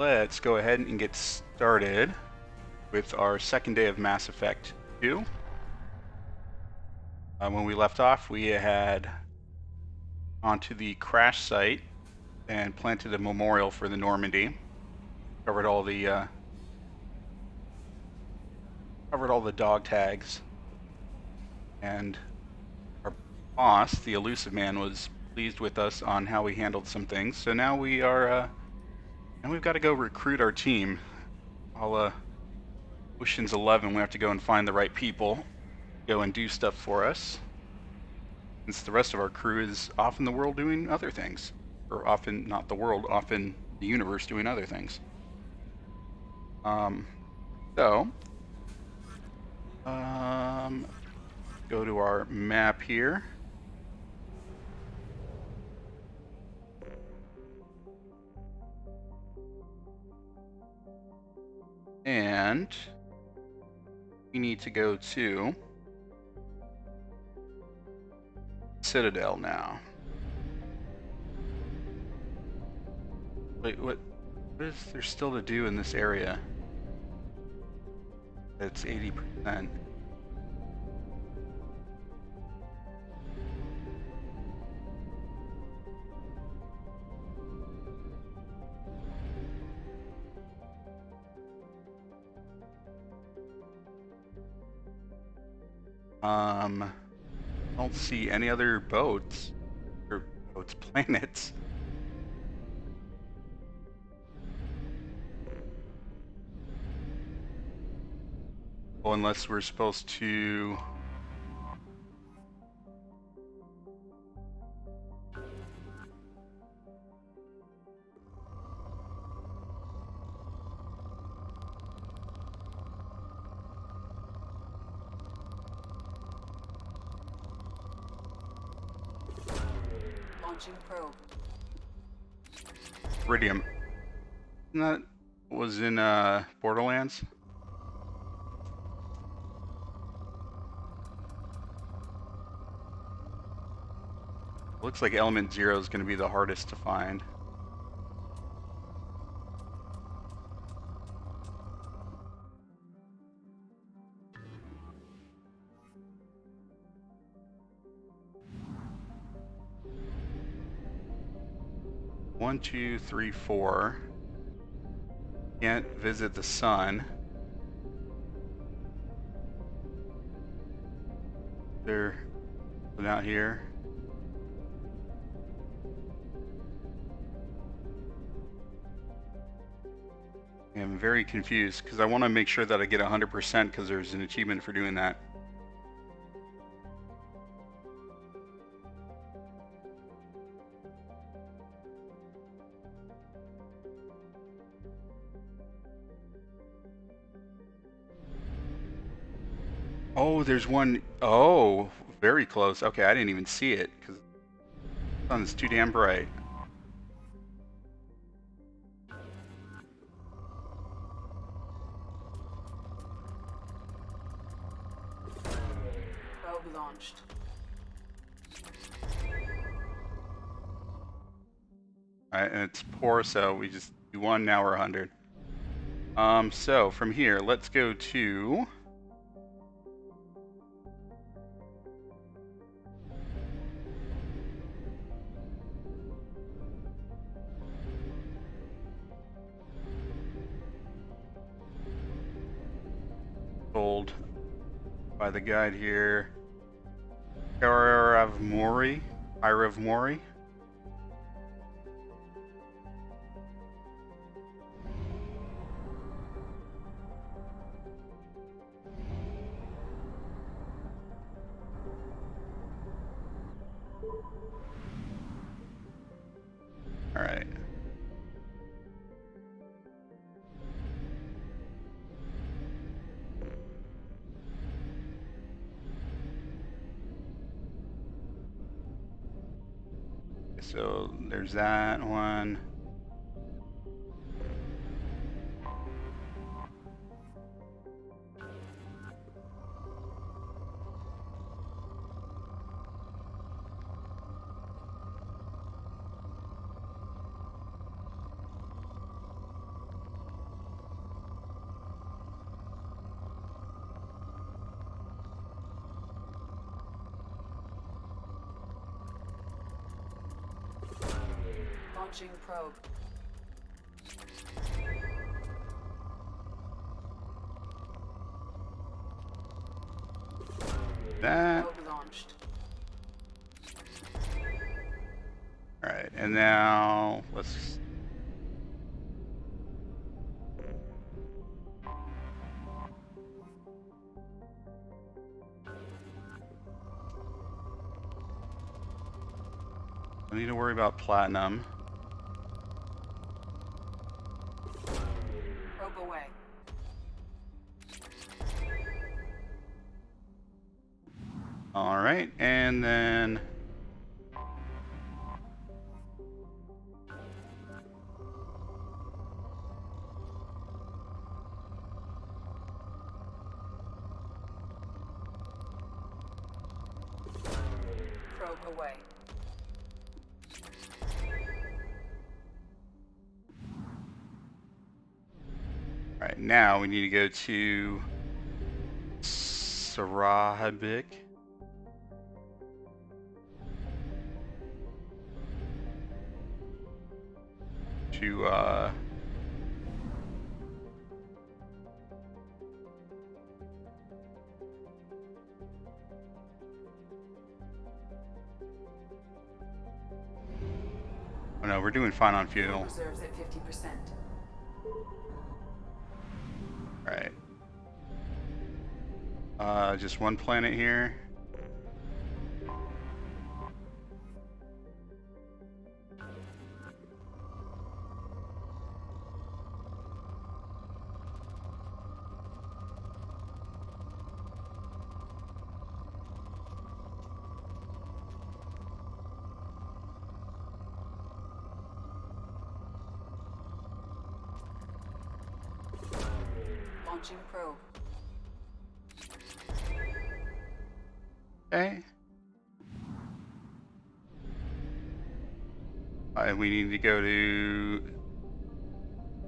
let's go ahead and get started with our second day of Mass Effect 2. When we left off, we had onto the crash site and planted a memorial for the Normandy. Covered all the dog tags, and our boss, the Elusive Man, was pleased with us on how we handled some things. So now we are, now we've got to go recruit our team. Ocean's 11, we have to go and find the right people, go and do stuff for us, since the rest of our crew is off in the world doing other things. Or often, not the world, often the universe doing other things. Go to our map here. And we need to go to Citadel now. Wait, what is there still to do in this area? It's 80%. I don't see any other boats or planets. Well, unless we're supposed to. Launching probe. Iridium. Isn't that was in Borderlands? Looks like Element 0 is going to be the hardest to find. One, two, three, four. Can't visit the sun. They're out here. I'm very confused because I want to make sure that I get 100% because there's an achievement for doing that. Oh, there's one. Oh, very close. Okay, I didn't even see it because the sun's too damn bright. Probe launched. Alright, and it's poor, so we just do one, now we're 100. So from here, let's go to told by the guide here. Aria of Mori. All right. So there's that one. Launching probe. That. Probe launched. All right, and now let's. I need to worry about platinum. Probe away. All right, and then Probe away. all right, now we need to go to Sarahabik. To oh no, we're doing fine on fuel. Reserves at 50%. All right. Just one planet here. Launching probe. Okay. And we need to go to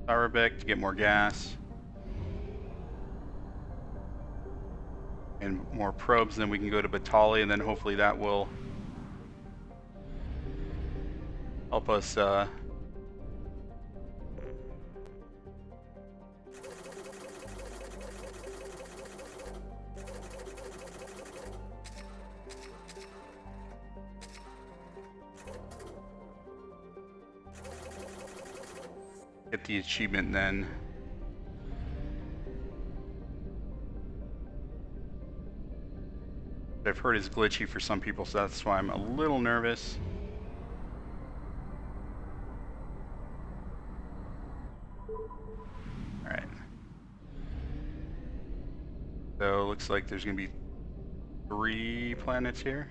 Sarabek to get more gas. And more probes, then we can go to Batali, and then hopefully that will help us get the achievement then. I've heard is glitchy for some people, so that's why I'm a little nervous. Alright. So, looks like there's going to be 3 planets here.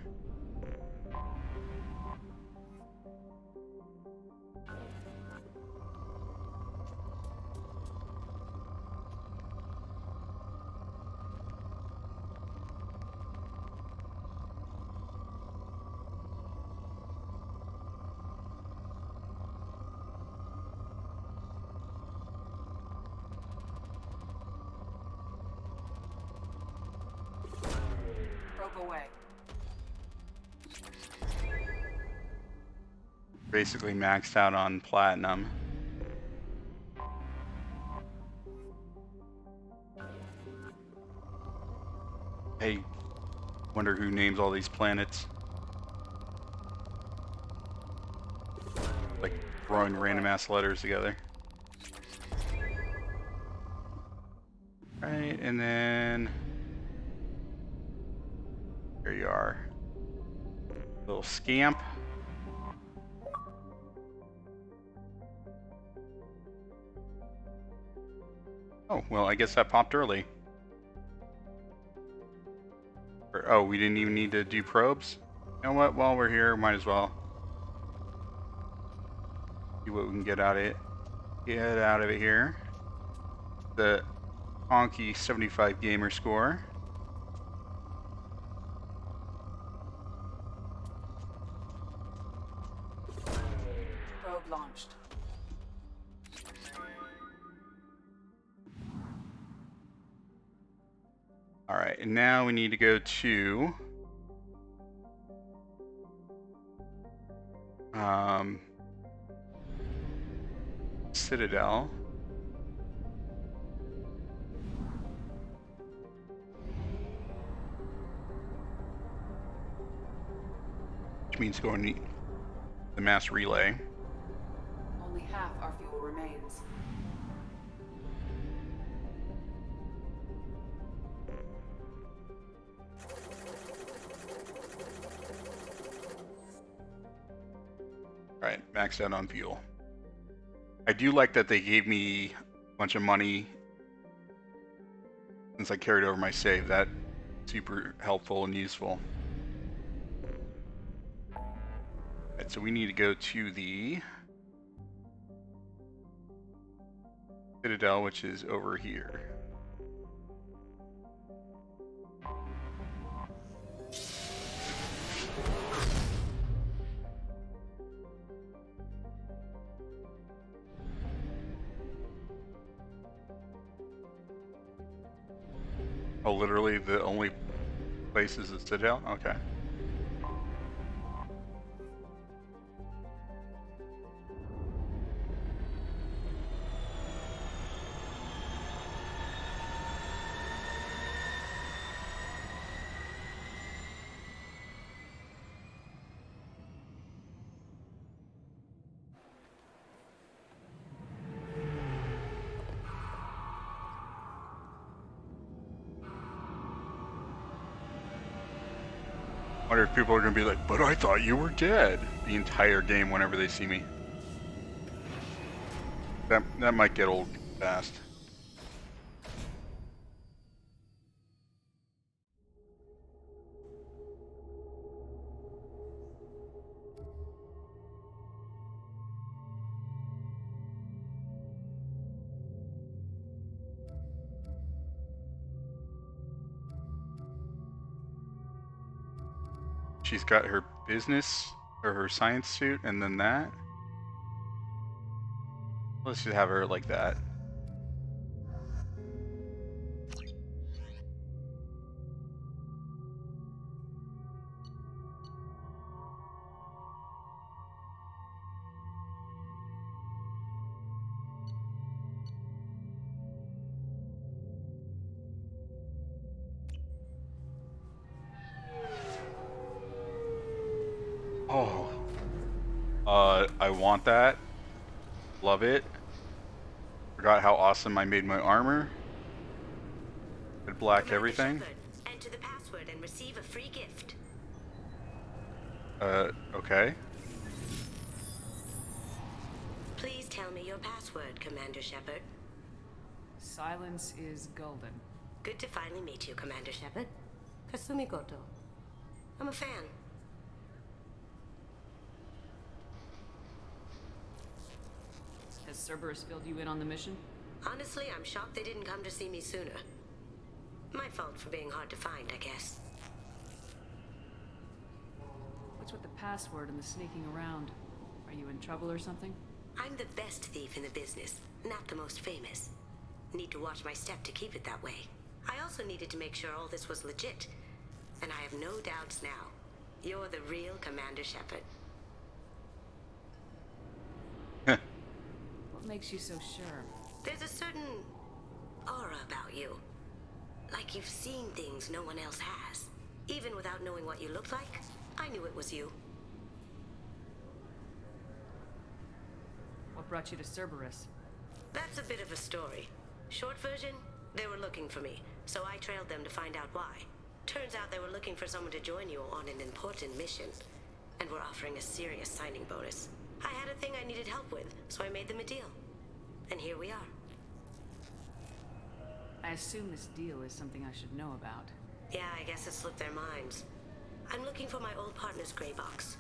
Probe away. Basically maxed out on platinum. Hey, wonder who names all these planets. Like throwing random ass letters together. Right, and then here you are. Little scamp. Oh, well, I guess that popped early. Oh, we didn't even need to do probes? You know what? While we're here, might as well see what we can get out of it. Get out of it here. The honky 75 gamer score. Probe launched. All right, and now we need to go to Citadel. Which means going to the mass relay. Only half our fuel remains. Alright, maxed out on fuel. I do like that they gave me a bunch of money since I carried over my save. That's super helpful and useful. Alright, so we need to go to the Citadel, which is over here. Oh, literally the only place is the Citadel? Okay. I wonder if people are going to be like, but I thought you were dead the entire game whenever they see me. That might get old fast. She's got her business or her science suit and then that. Let's just have her like that. Oh. I want that. Love it. Forgot how awesome I made my armor. Red, black, everything. Enter the password and receive a free gift. Okay. Please tell me your password, Commander Shepard. Silence is golden. Good to finally meet you, Commander Shepard. Kasumi Goto. I'm a fan. Has Cerberus filled you in on the mission? Honestly, I'm shocked they didn't come to see me sooner. My fault for being hard to find, I guess. What's with the password and the sneaking around? Are you in trouble or something? I'm the best thief in the business, not the most famous. Need to watch my step to keep it that way. I also needed to make sure all this was legit. And I have no doubts now. You're the real Commander Shepard. What makes you so sure? There's a certain aura about you. Like you've seen things no one else has. Even without knowing what you looked like, I knew it was you. What brought you to Cerberus? That's a bit of a story. Short version, they were looking for me, so I trailed them to find out why. Turns out they were looking for someone to join you on an important mission, and were offering a serious signing bonus. I had a thing I needed help with, so I made them a deal. And here we are. I assume this deal is something I should know about. Yeah, I guess it slipped their minds. I'm looking for my old partner's gray box.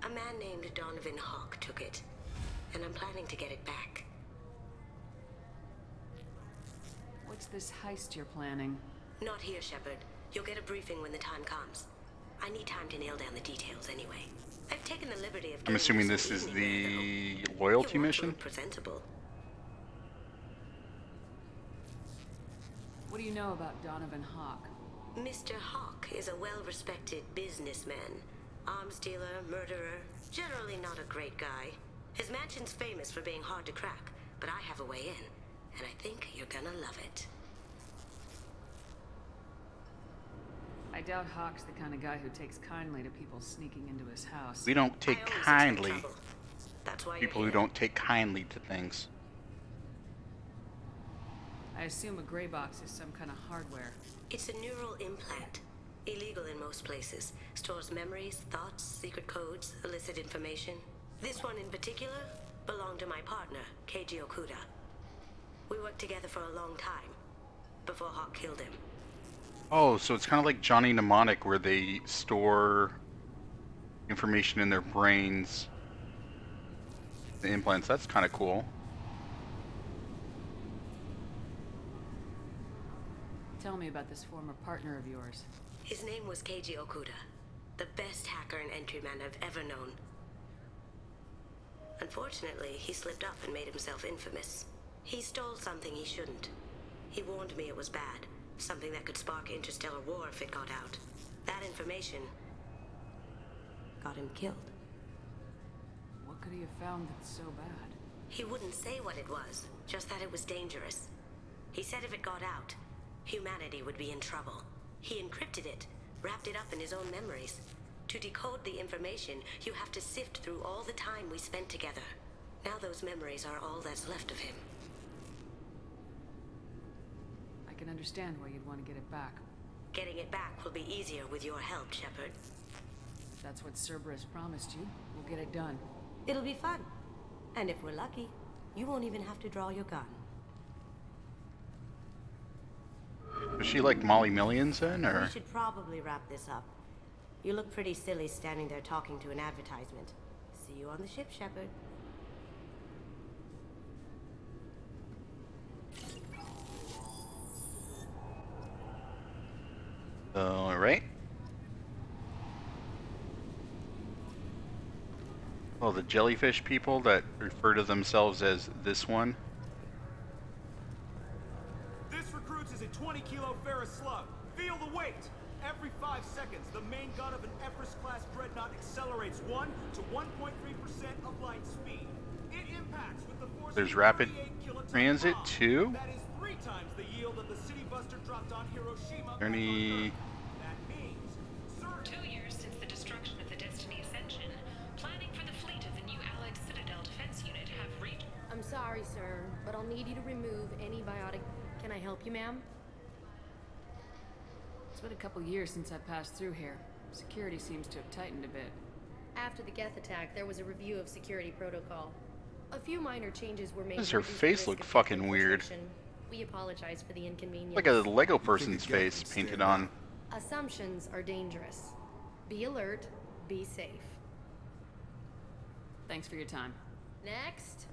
A man named Donovan Hawk took it, and I'm planning to get it back. What's this heist you're planning? Not here, Shepard. You'll get a briefing when the time comes. I need time to nail down the details anyway. I've taken the liberty of... I'm assuming this is the loyalty mission? Presentable. What do you know about Donovan Hawk? Mr. Hawk is a well-respected businessman. Arms dealer, murderer, generally not a great guy. His mansion's famous for being hard to crack, but I have a way in, and I think you're gonna love it. I doubt Hawk's the kind of guy who takes kindly to people sneaking into his house. We don't take I always expect kindly. trouble. That's why People you're who here. don't take kindly to things. I assume a gray box is some kind of hardware. It's a neural implant. Illegal in most places. Stores memories, thoughts, secret codes, illicit information. This one in particular belonged to my partner, Keiji Okuda. We worked together for a long time, before Hawk killed him. Oh, so it's kind of like Johnny Mnemonic, where they store information in their brains. The implants, that's kind of cool. Tell me about this former partner of yours. His name was Keiji Okuda, the best hacker and entryman I've ever known. Unfortunately, he slipped up and made himself infamous. He stole something he shouldn't. He warned me it was bad, something that could spark interstellar war if it got out. That information got him killed. What could he have found that's so bad? He wouldn't say what it was, just that it was dangerous. He said if it got out, humanity would be in trouble. He encrypted it, wrapped it up in his own memories. To decode the information, you have to sift through all the time we spent together. Now those memories are all that's left of him. I can understand why you'd want to get it back. Getting it back will be easier with your help, Shepard. If that's what Cerberus promised you, we'll get it done. It'll be fun. And if we're lucky, you won't even have to draw your gun. Was she like Molly Millions then, or? We should probably wrap this up. You look pretty silly standing there talking to an advertisement. See you on the ship, Shepard. Alright. Well, the jellyfish people that refer to themselves as this one. This recruits is a 20-kilo ferrous slug. Feel the weight. Every 5 seconds, the main gun of an Everest-class dreadnought accelerates 1 to 1.3% of light speed. It impacts with the force There's of rapid 38 kiloton transit bomb. too? That is 3 times the yield of the city buster dropped on Hiroshima. There any... That means, sir, 2 years since the destruction of the Destiny Ascension, planning for the fleet of the new Allied Citadel defense unit have reached... I'm sorry, sir, but I'll need you to remove any biotic. Can I help you, ma'am? It's been a couple years since I passed through here. Security seems to have tightened a bit. After the Geth attack, there was a review of security protocol. A few minor changes were made. Does to her reduce the face risk look of fucking weird? infiltration. We apologize for the inconvenience. Like a Lego person's face painted on. Assumptions are dangerous. Be alert, be safe. Thanks for your time. Next.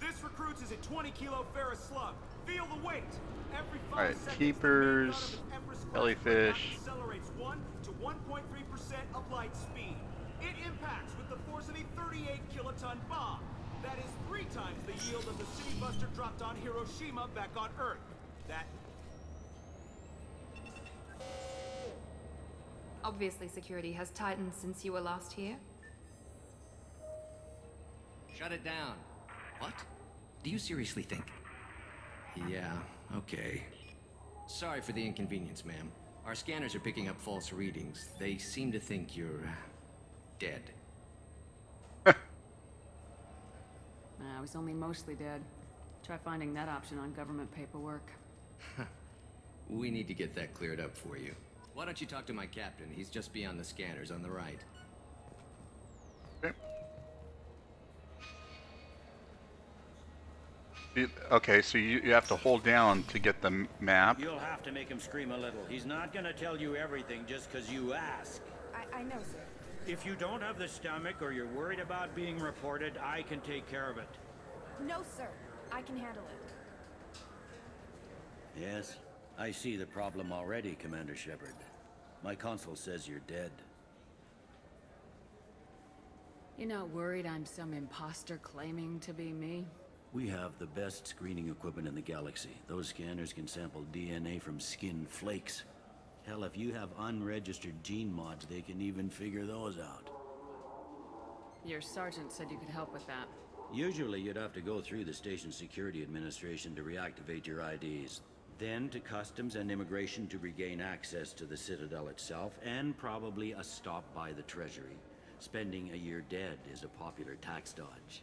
this recruits is a 20-kilo ferrous slug. Feel the weight. Every 5 Alright, seconds, keepers, the main gun of an Everest-class jellyfish. dreadnought accelerates 1 to 1.3% of light speed. It impacts with the force of a 38 kiloton bomb. That is 3 times the yield of the city buster dropped on Hiroshima back on Earth. That Obviously, security has tightened since you were last here. Shut it down. What? Do you seriously think? Yeah, okay. Sorry for the inconvenience, ma'am. Our scanners are picking up false readings. They seem to think you're dead. I was only mostly dead. Try finding that option on government paperwork. We need to get that cleared up for you. Why don't you talk to my captain? He's just beyond the scanners on the right. Okay, so you have to hold down to get the map. You'll have to make him scream a little. He's not gonna tell you everything just because you ask. I know, sir. If you don't have the stomach or you're worried about being reported, I can take care of it. No, sir. I can handle it. Yes, I see the problem already, Commander Shepard. My console says you're dead. You're not worried I'm some imposter claiming to be me? We have the best screening equipment in the galaxy. Those scanners can sample DNA from skin flakes. Hell, if you have unregistered gene mods, they can even figure those out. Your sergeant said you could help with that. Usually you'd have to go through the station security administration to reactivate your IDs, then to customs and immigration to regain access to the Citadel itself, and probably a stop by the Treasury. Spending a year dead is a popular tax dodge.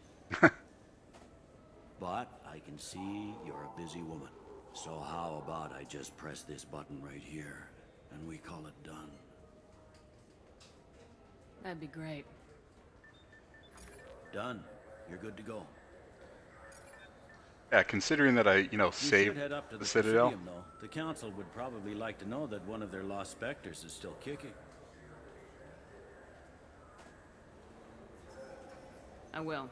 But I can see you're a busy woman. So how about I just press this button right here, and we call it done? That'd be great. Done. You're good to go. Yeah, considering that I, You should saved head up to the the Citadel. Presidium, though. The Council would probably like to know that one of their lost specters is still kicking. I will.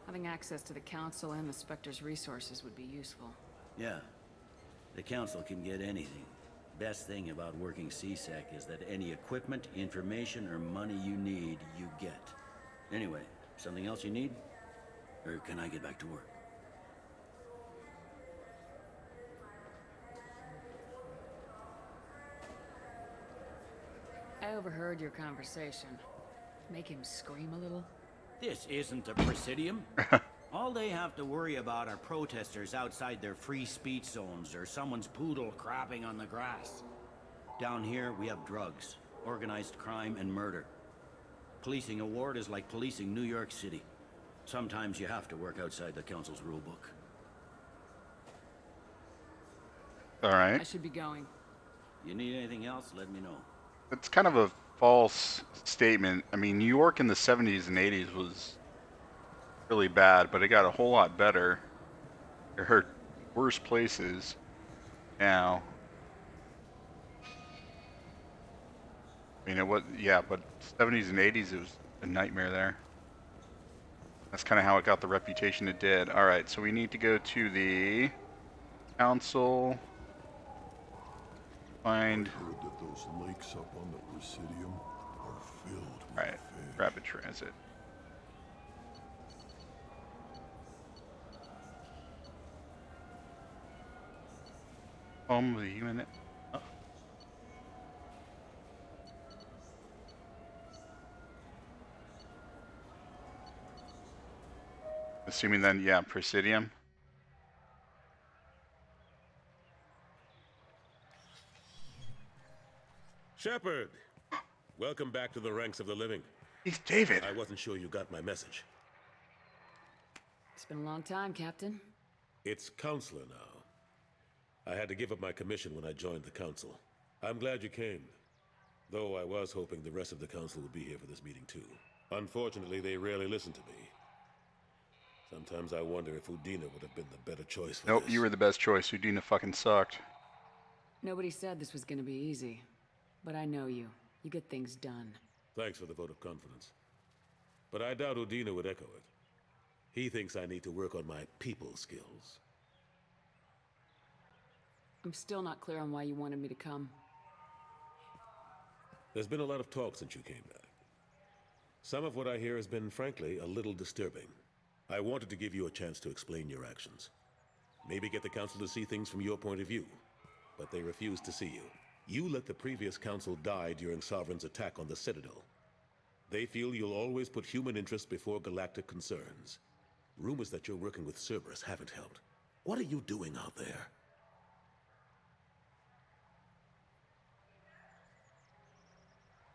Having access to the Council and the Spectre's resources would be useful. Yeah. The Council can get anything. Best thing about working CSEC is that any equipment, information, or money you need, you get. Anyway, something else you need? Or can I get back to work? I overheard your conversation. Make him scream a little? This isn't a Presidium. All they have to worry about are protesters outside their free speech zones or someone's poodle crapping on the grass. Down here, we have drugs, organized crime, and murder. Policing a ward is like policing New York City. Sometimes you have to work outside the Council's rulebook. All right. I should be going. You need anything else, let me know. It's kind of a false statement. I mean, New York in the 70s and 80s was really bad, but it got a whole lot better. There are worse places now. I mean, but 70s and 80s, it was a nightmare there. That's kind of how it got the reputation it did. All right, so we need to go to the Council. Find. I heard that those lakes up on the Presidium are filled with All right, fish. rapid transit. Home of the human. Oh. Assuming then, yeah, Presidium. Shepard! Welcome back to the ranks of the living. He's David. I wasn't sure you got my message. It's been a long time, Captain. It's Counselor now. I had to give up my commission when I joined the Council. I'm glad you came. Though I was hoping the rest of the Council would be here for this meeting too. Unfortunately, they rarely listen to me. Sometimes I wonder if Udina would have been the better choice for Nope, this. you were the best choice. Udina fucking sucked. Nobody said this was gonna be easy. But I know you. You get things done. Thanks for the vote of confidence. But I doubt Udina would echo it. He thinks I need to work on my people skills. I'm still not clear on why you wanted me to come. There's been a lot of talk since you came back. Some of what I hear has been, frankly, a little disturbing. I wanted to give you a chance to explain your actions. Maybe get the Council to see things from your point of view. But they refuse to see you. You let the previous Council die during Sovereign's attack on the Citadel. They feel you'll always put human interests before galactic concerns. Rumors that you're working with Cerberus haven't helped. What are you doing out there?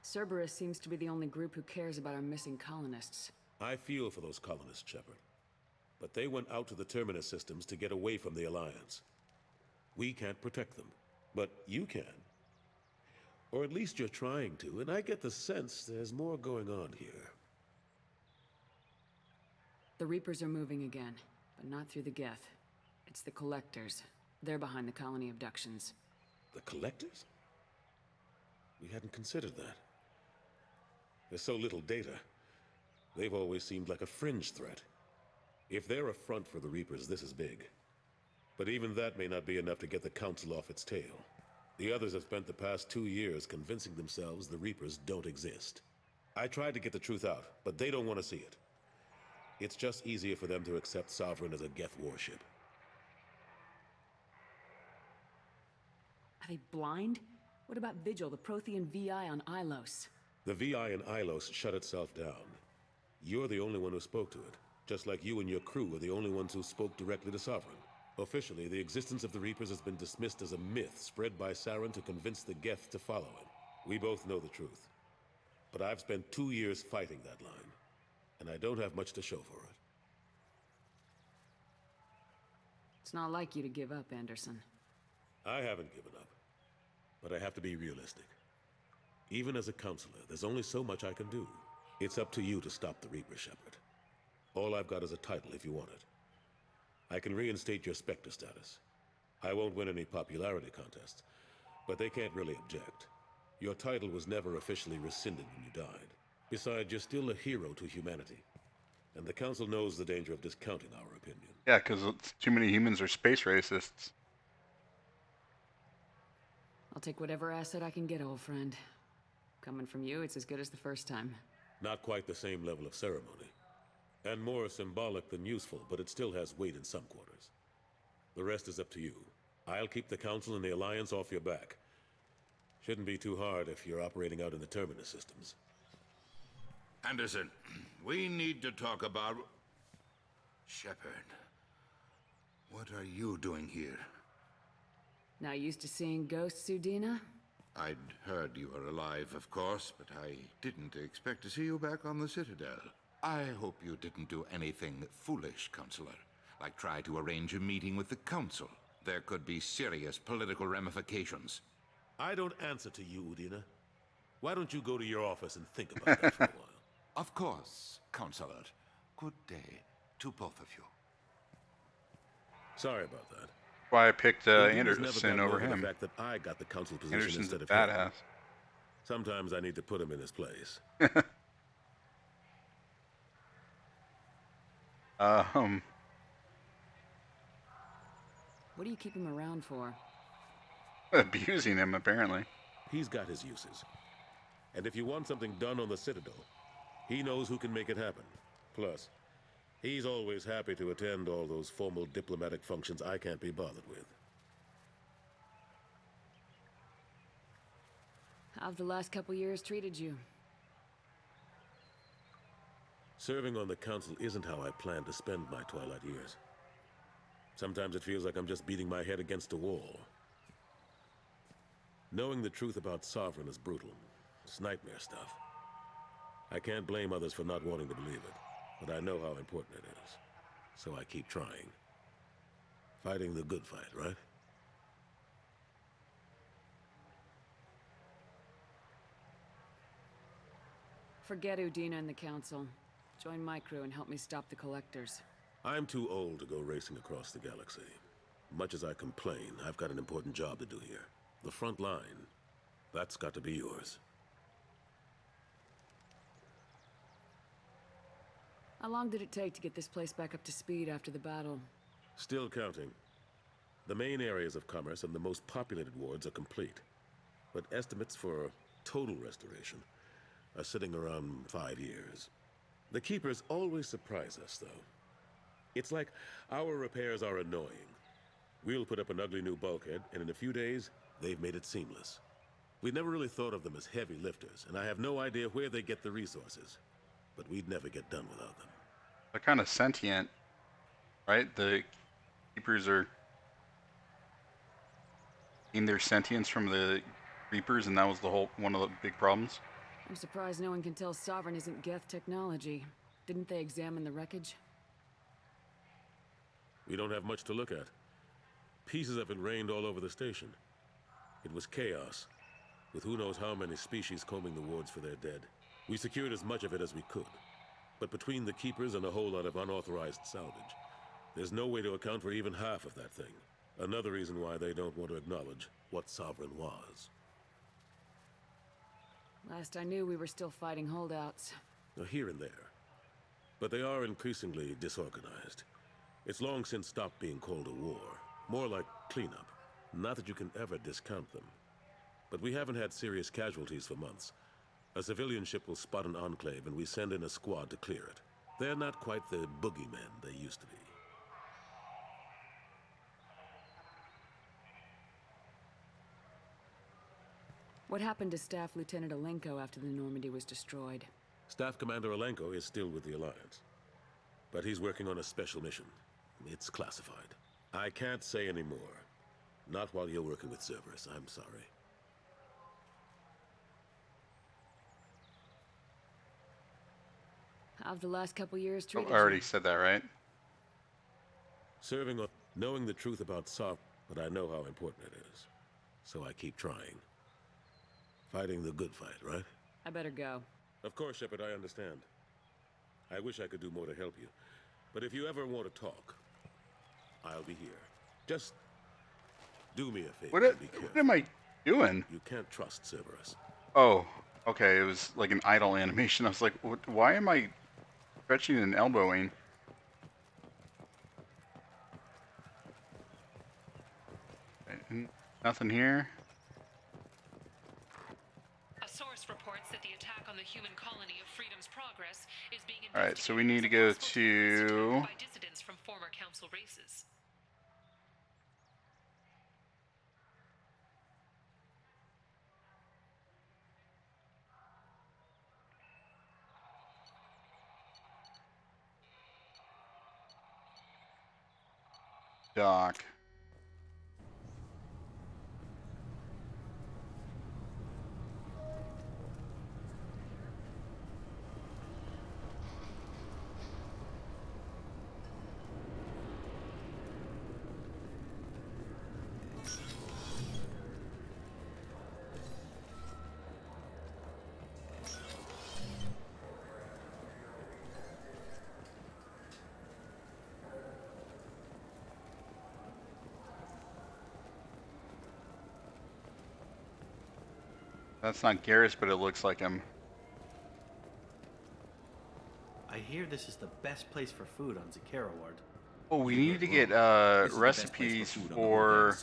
Cerberus seems to be the only group who cares about our missing colonists. I feel for those colonists, Shepard. But they went out to the Terminus systems to get away from the Alliance. We can't protect them, but you can. Or at least you're trying to, and I get the sense there's more going on here. The Reapers are moving again, but not through the Geth. It's the Collectors. They're behind the colony abductions. The Collectors? We hadn't considered that. There's so little data. They've always seemed like a fringe threat. If they're a front for the Reapers, this is big. But even that may not be enough to get the Council off its tail. The others have spent the past 2 years convincing themselves the Reapers don't exist. I tried to get the truth out, but they don't want to see it. It's just easier for them to accept Sovereign as a Geth warship. Are they blind? What about Vigil, the Prothean VI on Ilos? The VI in Ilos shut itself down. You're the only one who spoke to it, just like you and your crew were the only ones who spoke directly to Sovereign. Officially, the existence of the Reapers has been dismissed as a myth spread by Saren to convince the Geth to follow him. We both know the truth. But I've spent 2 years fighting that line, and I don't have much to show for it. It's not like you to give up, Anderson. I haven't given up, but I have to be realistic. Even as a counselor, there's only so much I can do. It's up to you to stop the Reaper, Shepard. All I've got is a title if you want it. I can reinstate your Spectre status. I won't win any popularity contests, but they can't really object. Your title was never officially rescinded when you died. Besides, you're still a hero to humanity. And the Council knows the danger of discounting our opinion. Yeah, because too many humans are space racists. I'll take whatever asset I can get, old friend. Coming from you, it's as good as the first time. Not quite the same level of ceremony. And more symbolic than useful, but it still has weight in some quarters. The rest is up to you. I'll keep the Council and the Alliance off your back. Shouldn't be too hard if you're operating out in the Terminus systems. Anderson, we need to talk about... Shepard, what are you doing here? Not used to seeing ghosts, Udina? I'd heard you were alive, of course, but I didn't expect to see you back on the Citadel. I hope you didn't do anything foolish, Counselor, like try to arrange a meeting with the Council. There could be serious political ramifications. I don't answer to you, Udina. Why don't you go to your office and think about that for a while? Of course, Counselor. Good day to both of you. Sorry about that. Why I picked Udina's never Anderson gotten over the him. fact that I got the Council position Anderson's a instead of him. badass. Sometimes I need to put him in his place. What do you keep him around for? Abusing him, apparently. He's got his uses. And if you want something done on the Citadel, he knows who can make it happen. Plus, he's always happy to attend all those formal diplomatic functions I can't be bothered with. How've the last couple years treated you? Serving on the Council isn't how I plan to spend my twilight years. Sometimes it feels like I'm just beating my head against a wall. Knowing the truth about Sovereign is brutal. It's nightmare stuff. I can't blame others for not wanting to believe it, but I know how important it is. So I keep trying. Fighting the good fight, right? Forget Udina and the Council. Join my crew and help me stop the Collectors. I'm too old to go racing across the galaxy. Much as I complain, I've got an important job to do here. The front line. That's got to be yours. How long did it take to get this place back up to speed after the battle? Still counting. The main areas of commerce and the most populated wards are complete. But estimates for total restoration are sitting around 5 years. The Keepers always surprise us, though. It's like our repairs are annoying. We'll put up an ugly new bulkhead, and in a few days, they've made it seamless. We never really thought of them as heavy lifters, and I have no idea where they get the resources. But we'd never get done without them. They're kind of sentient, right? The Keepers are in their sentience from the Reapers, and that was one of the big problems. I'm surprised no one can tell Sovereign isn't Geth technology. Didn't they examine the wreckage? We don't have much to look at. Pieces of it rained all over the station. It was chaos, with who knows how many species combing the wards for their dead. We secured as much of it as we could. But between the Keepers and a whole lot of unauthorized salvage, there's no way to account for even half of that thing. Another reason why they don't want to acknowledge what Sovereign was. Last I knew, we were still fighting holdouts. Here and there. But they are increasingly disorganized. It's long since stopped being called a war. More like cleanup. Not that you can ever discount them. But we haven't had serious casualties for months. A civilian ship will spot an enclave and we send in a squad to clear it. They're not quite the boogeymen they used to be. What happened to Staff Lieutenant Alenko after the Normandy was destroyed? Staff Commander Alenko is still with the Alliance. But he's working on a special mission. It's classified. I can't say any more. Not while you're working with Cerberus, I'm sorry. How have the last couple years Oh, treated I already you? said that, right? Serving on... knowing the truth about Soft, but I know how important it is. So I keep trying. Fighting the good fight, right? I better go. Of course, Shepard, I understand. I wish I could do more to help you. But if you ever want to talk, I'll be here. Just do me a favor and be careful. What am I doing? You can't trust Cerberus. Oh, okay. It was like an idle animation. I was like, why am I stretching and elbowing? Nothing here. A source reports that the attack on the human colony of Freedom's Progress is being All right, so we need to go to... by dissidents from former council races. Doc. That's not Garrus, but it looks like him. I hear this is the best place for food on Zakera Ward. Oh, we need to get recipes for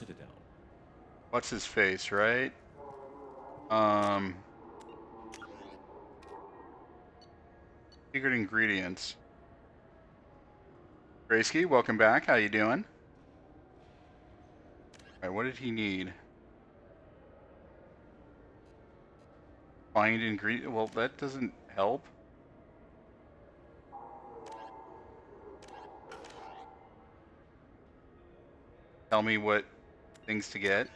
what's his face, right? Secret ingredients. Graysky, welcome back. How you doing? All right, what did he need? Find ingredient. Well, that doesn't help. Tell me what things to get.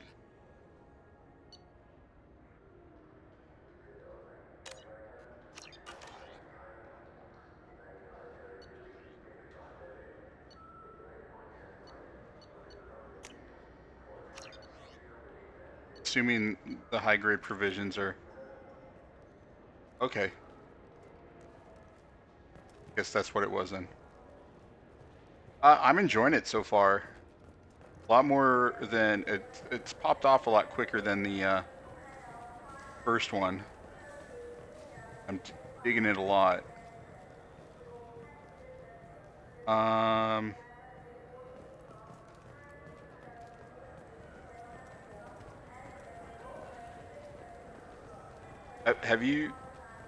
Assuming the high grade provisions are okay. Guess that's what it was then. I'm enjoying it so far. A lot more than it's popped off a lot quicker than the first one. I'm digging it a lot. Have you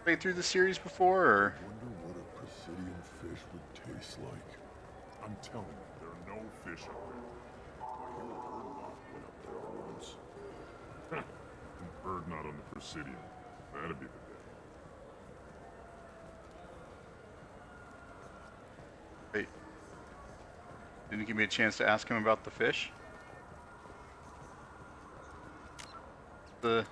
played through the series before, or? I wonder what a Presidium fish would taste like. I'm telling you, there are no fish up there. My hero Birdknot went up there once. And Birdknot on the Presidium. That'd be the day. Wait. Didn't give me a chance to ask him about the fish? The...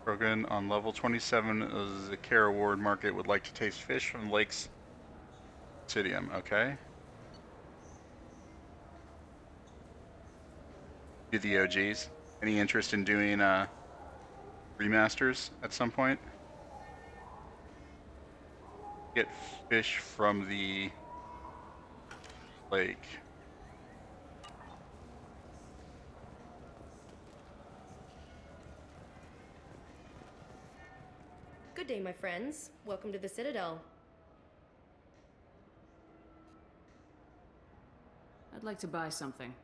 Krogan on level 27 of the Zakera Ward Market would like to taste fish from Lake's Citadel. Okay. Do the OGs. Any interest in doing remasters at some point? Get fish from the lake. Good day, my friends. Welcome to the Citadel. I'd like to buy something.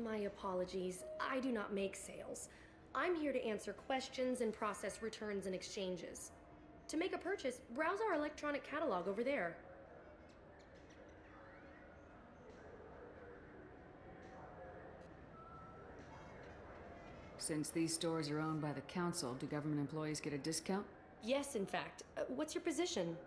My apologies. I do not make sales. I'm here to answer questions and process returns and exchanges. To make a purchase, browse our electronic catalog over there. Since these stores are owned by the council, do government employees get a discount? Yes, in fact. What's your position?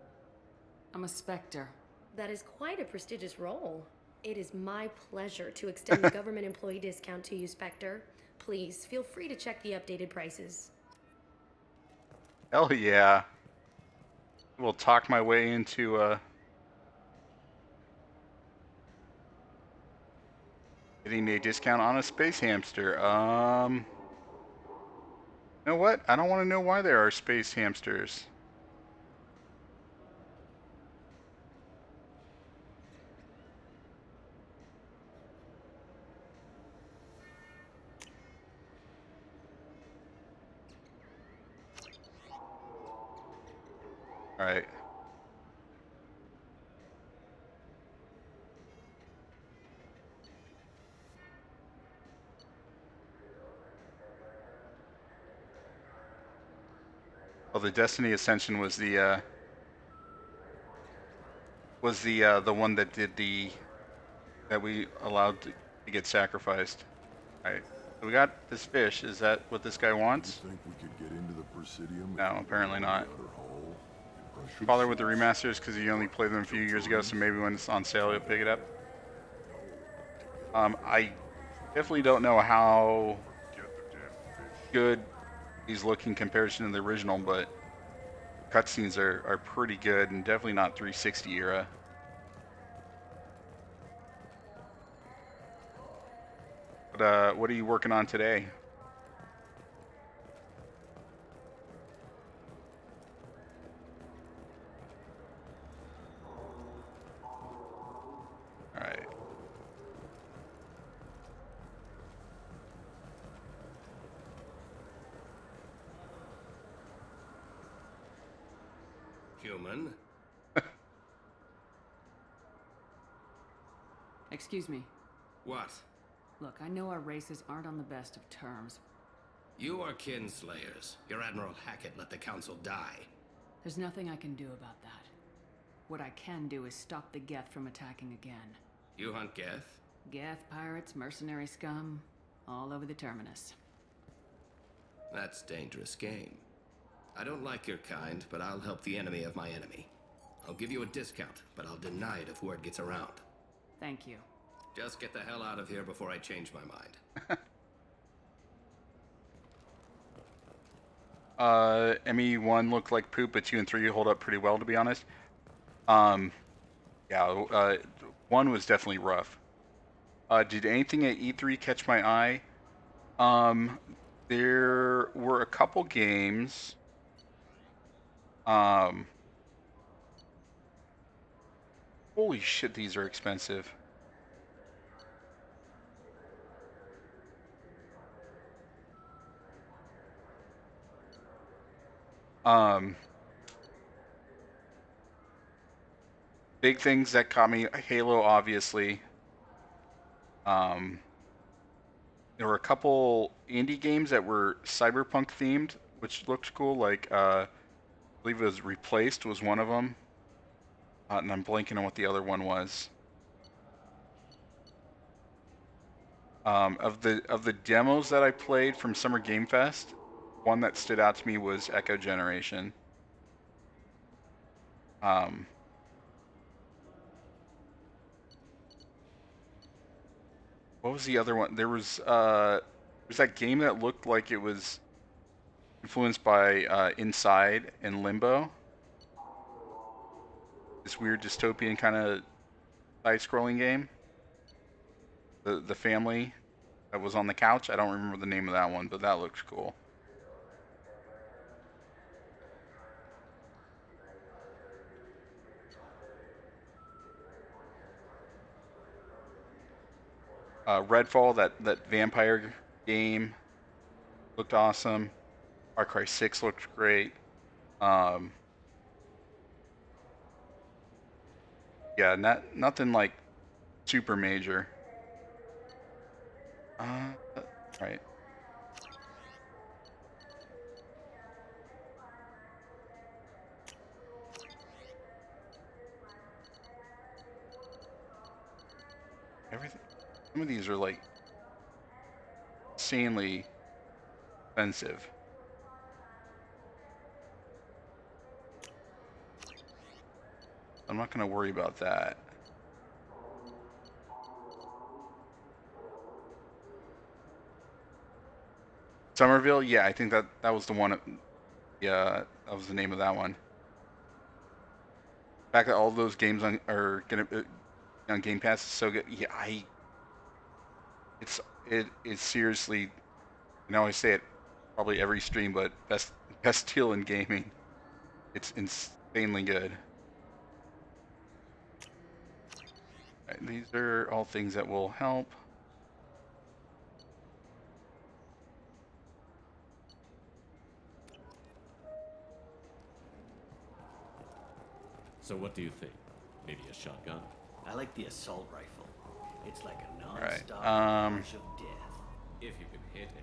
I'm a Spectre. That is quite a prestigious role. It is my pleasure to extend the government employee discount to you, Spectre. Please, feel free to check the updated prices. Hell yeah. We'll talk my way into getting a discount on a space hamster. You know what? I don't want to know why there are space hamsters. All right. Well, the Destiny Ascension was the one that did that we allowed to get sacrificed. All right. So we got this fish. Is that what this guy wants? You think we could get into the Presidium? No, apparently not. Bother with the remasters because you only played them a few years ago, so maybe when it's on sale, you'll pick it up. I definitely don't know how good he's looking comparison to the original, but cutscenes are pretty good and definitely not 360 era. But what are you working on today? All right. Human. Excuse me. What? Look, I know our races aren't on the best of terms. You are kinslayers. Your Admiral Hackett let the Council die. There's nothing I can do about that. What I can do is stop the Geth from attacking again. You hunt Geth? Geth, pirates, mercenary scum, all over the Terminus. That's dangerous game. I don't like your kind, but I'll help the enemy of my enemy. I'll give you a discount, but I'll deny it if word gets around. Thank you. Just get the hell out of here before I change my mind. ME1 looked like poop, but 2 and 3 hold up pretty well, to be honest. Yeah, 1 was definitely rough. Did anything at E3 catch my eye? There were a couple games. Holy shit, these are expensive. Big things that caught me, Halo, obviously. There were a couple indie games that were cyberpunk themed, which looked cool. Like, I believe it was Replaced was one of them. And I'm blanking on what the other one was. Of the demos that I played from Summer Game Fest, one that stood out to me was Echo Generation. What was the other one? There was that game that looked like it was influenced by Inside and Limbo. This weird dystopian kind of side-scrolling game. The family that was on the couch. I don't remember the name of that one, but that looks cool. Redfall, that vampire game, looked awesome. Far Cry 6 looked great. Yeah, nothing like super major. Right. Everything. Some of these are like insanely expensive. I'm not going to worry about that. Somerville, yeah, I think that was the one. Yeah, that was the name of that one. The fact that all those games are gonna on Game Pass is so good. Yeah, it's seriously. I know I say it probably every stream, but best deal in gaming. It's insanely good. Right, these are all things that will help. So what do you think? Maybe a shotgun? I like the assault rifle. It's like a Right, non-stop barrage of death. If you can hit anything.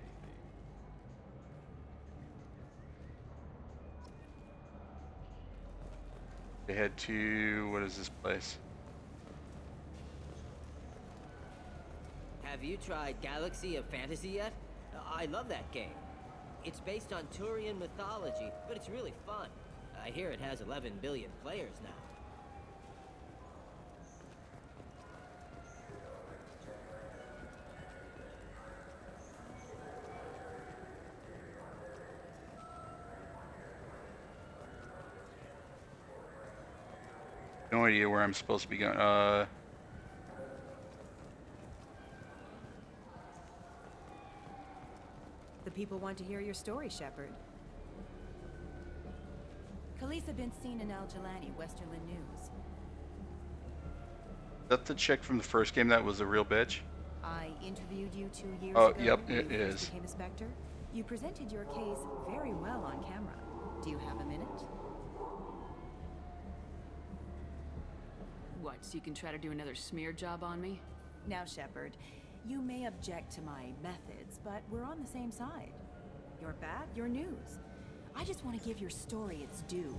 They head to, what is this place? Have you tried Galaxy of Fantasy yet? I love that game. It's based on Turian mythology, but it's really fun. I hear it has 11 billion players now. No idea where I'm supposed to be going. The people want to hear your story, Shepard. Khaleesa been seen in Al-Jalani, Westerland News. Is that the chick from the first game that was a real bitch? I interviewed you 2 years Oh, ago yep, when it you first is. became a Spectre. You presented your case very well on camera. Do you have a minute? What, so you can try to do another smear job on me? Now, Shepard, you may object to my methods, but we're on the same side. You're bad, you're news. I just want to give your story its due.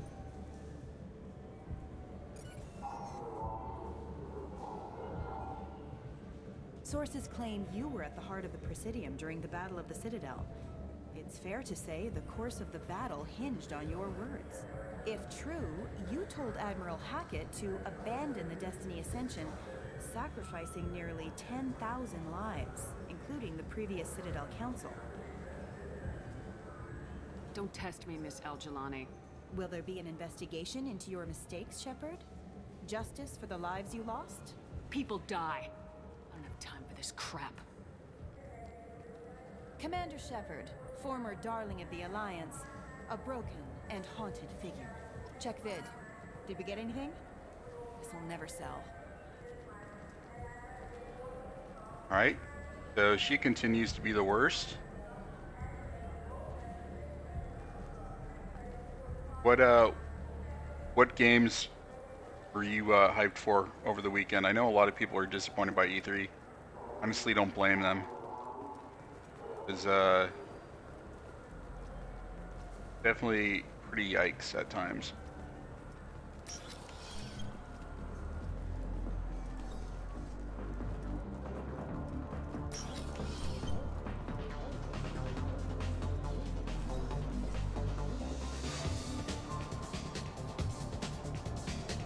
Sources claim you were at the heart of the Presidium during the Battle of the Citadel. It's fair to say the course of the battle hinged on your words. If true, you told Admiral Hackett to abandon the Destiny Ascension, sacrificing nearly 10,000 lives, including the previous Citadel Council. Don't test me, Miss Al-Jalani. Will there be an investigation into your mistakes, Shepard? Justice for the lives you lost? People die. I don't have time for this crap. Commander Shepard, former darling of the Alliance, a broken and haunted figure. Check vid. Did we get anything? This'll never sell. Alright, so she continues to be the worst. What games were you hyped for over the weekend? I know a lot of people are disappointed by E3. Honestly, don't blame them. It's definitely pretty yikes at times.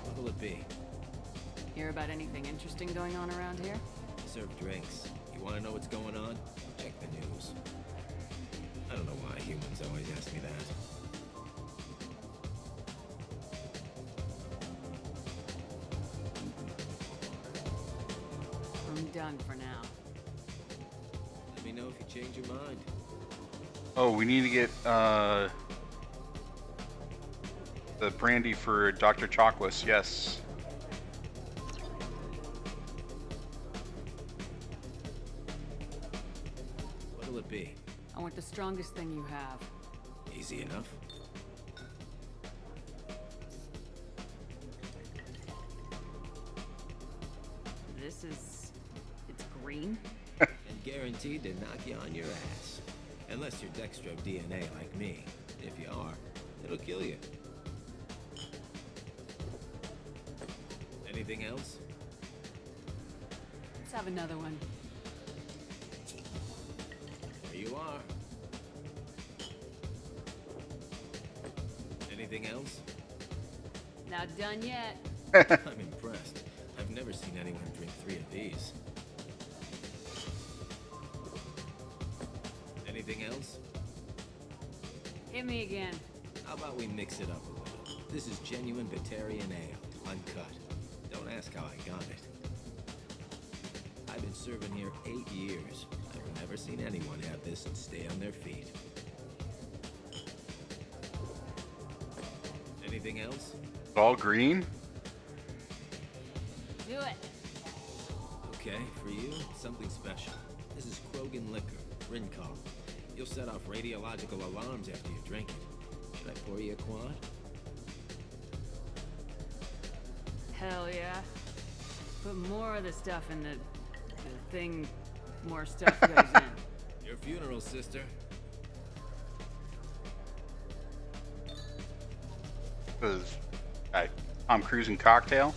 What'll it be? Hear about anything interesting going on around here? Serve drinks. You want to know what's going on? Check the news. I don't know why humans always ask me that. I'm done for now. Let me know if you change your mind. Oh, we need to get the brandy for Dr. Chocolates, yes. What'll it be? I want the strongest thing you have. Easy enough. It's green? And guaranteed to knock you on your ass. Unless you're Dextro DNA like me. If you are, it'll kill you. Anything else? Let's have another one. There you are. Anything else? Not done yet. I'm impressed. I've never seen anyone drink 3 of these. Anything else? Hit me again. How about we mix it up a little? This is genuine Batarian ale, uncut. Don't ask how I got it. I've been serving here 8 years. I've never seen anyone have this and stay on their feet. Anything else? All green? Do it. Okay, for you, something special. This is Krogan liquor, Rincol. You'll set off radiological alarms after you drink it. Should I pour you a quad? Hell yeah. Put more of the stuff in the thing more stuff goes in. Your funeral, sister. This is Tom Cruise and Cocktail.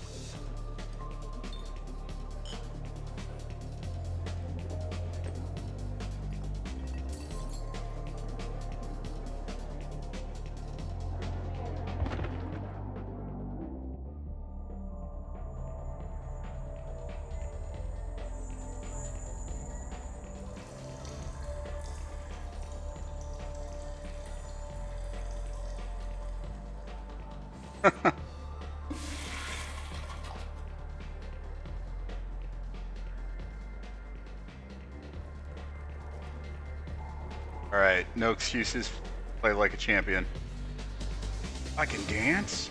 All right, no excuses. Play like a champion. I can dance.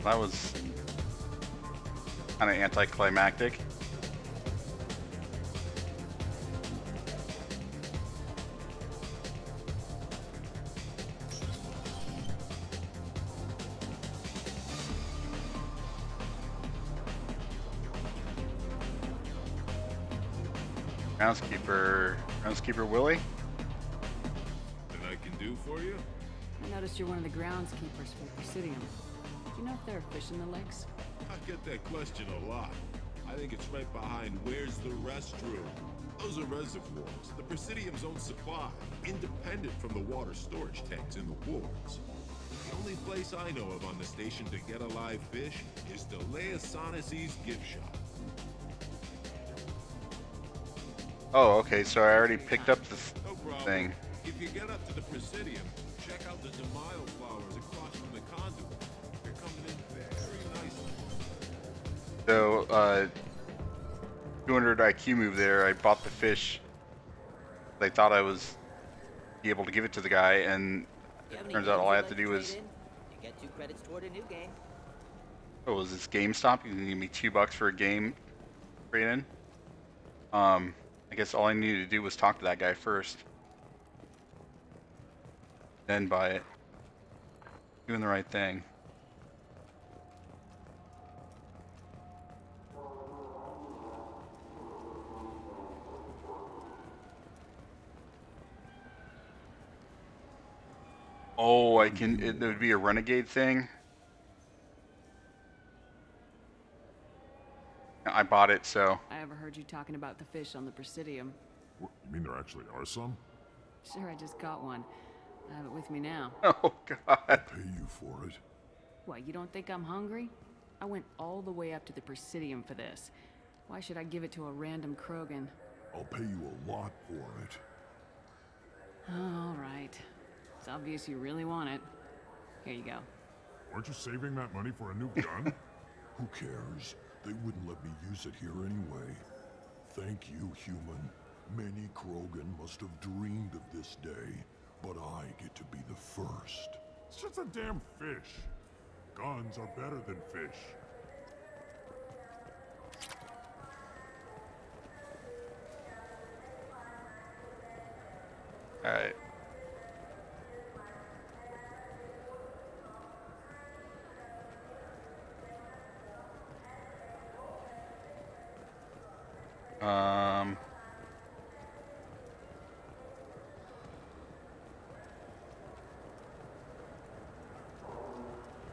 That was kind of anticlimactic. Groundskeeper Willie? That I can do for you? I noticed you're one of the groundskeepers for Presidium. Do you know if there are fish in the lakes? I get that question a lot. I think it's right behind where's the restroom. Those are reservoirs, the Presidium's own supply, independent from the water storage tanks in the wards. The only place I know of on the station to get a live fish is Delea Sonesi's gift shop. Oh, okay, so I already picked up the No problem. thing. If you get up to the Presidium, check out the DeMille flowers across from the conduit. They're coming in very nicely. So, 200 IQ move there. I bought the fish. I thought I was be able to give it to the guy, and it turns out all I have to do is. You get 2 credits toward a new game. Oh, was this GameStop? You can give me $2 for a game trade-in. I guess all I needed to do was talk to that guy first, then buy it. Doing the right thing. Oh, I can. It would be a renegade thing. I bought it, so. I overheard you talking about the fish on the Presidium. What, you mean there actually are some? Sure, I just got one. I have it with me now. Oh, God. I'll pay you for it. What, you don't think I'm hungry? I went all the way up to the Presidium for this. Why should I give it to a random Krogan? I'll pay you a lot for it. Oh, all right. It's obvious you really want it. Here you go. Aren't you saving that money for a new gun? Who cares? They wouldn't let me use it here anyway. Thank you, human. Many Krogan must have dreamed of this day, but I get to be the first. It's just a damn fish. Guns are better than fish. Alright.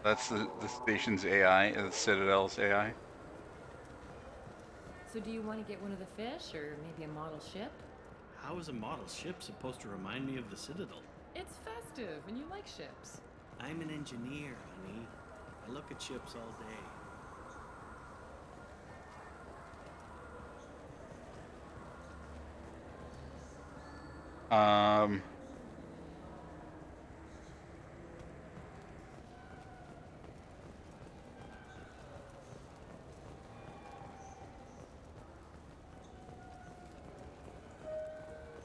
That's the station's AI, the Citadel's AI. So do you want to get one of the fish, or maybe a model ship? How is a model ship supposed to remind me of the Citadel? It's festive, and you like ships. I'm an engineer, honey. I look at ships all day.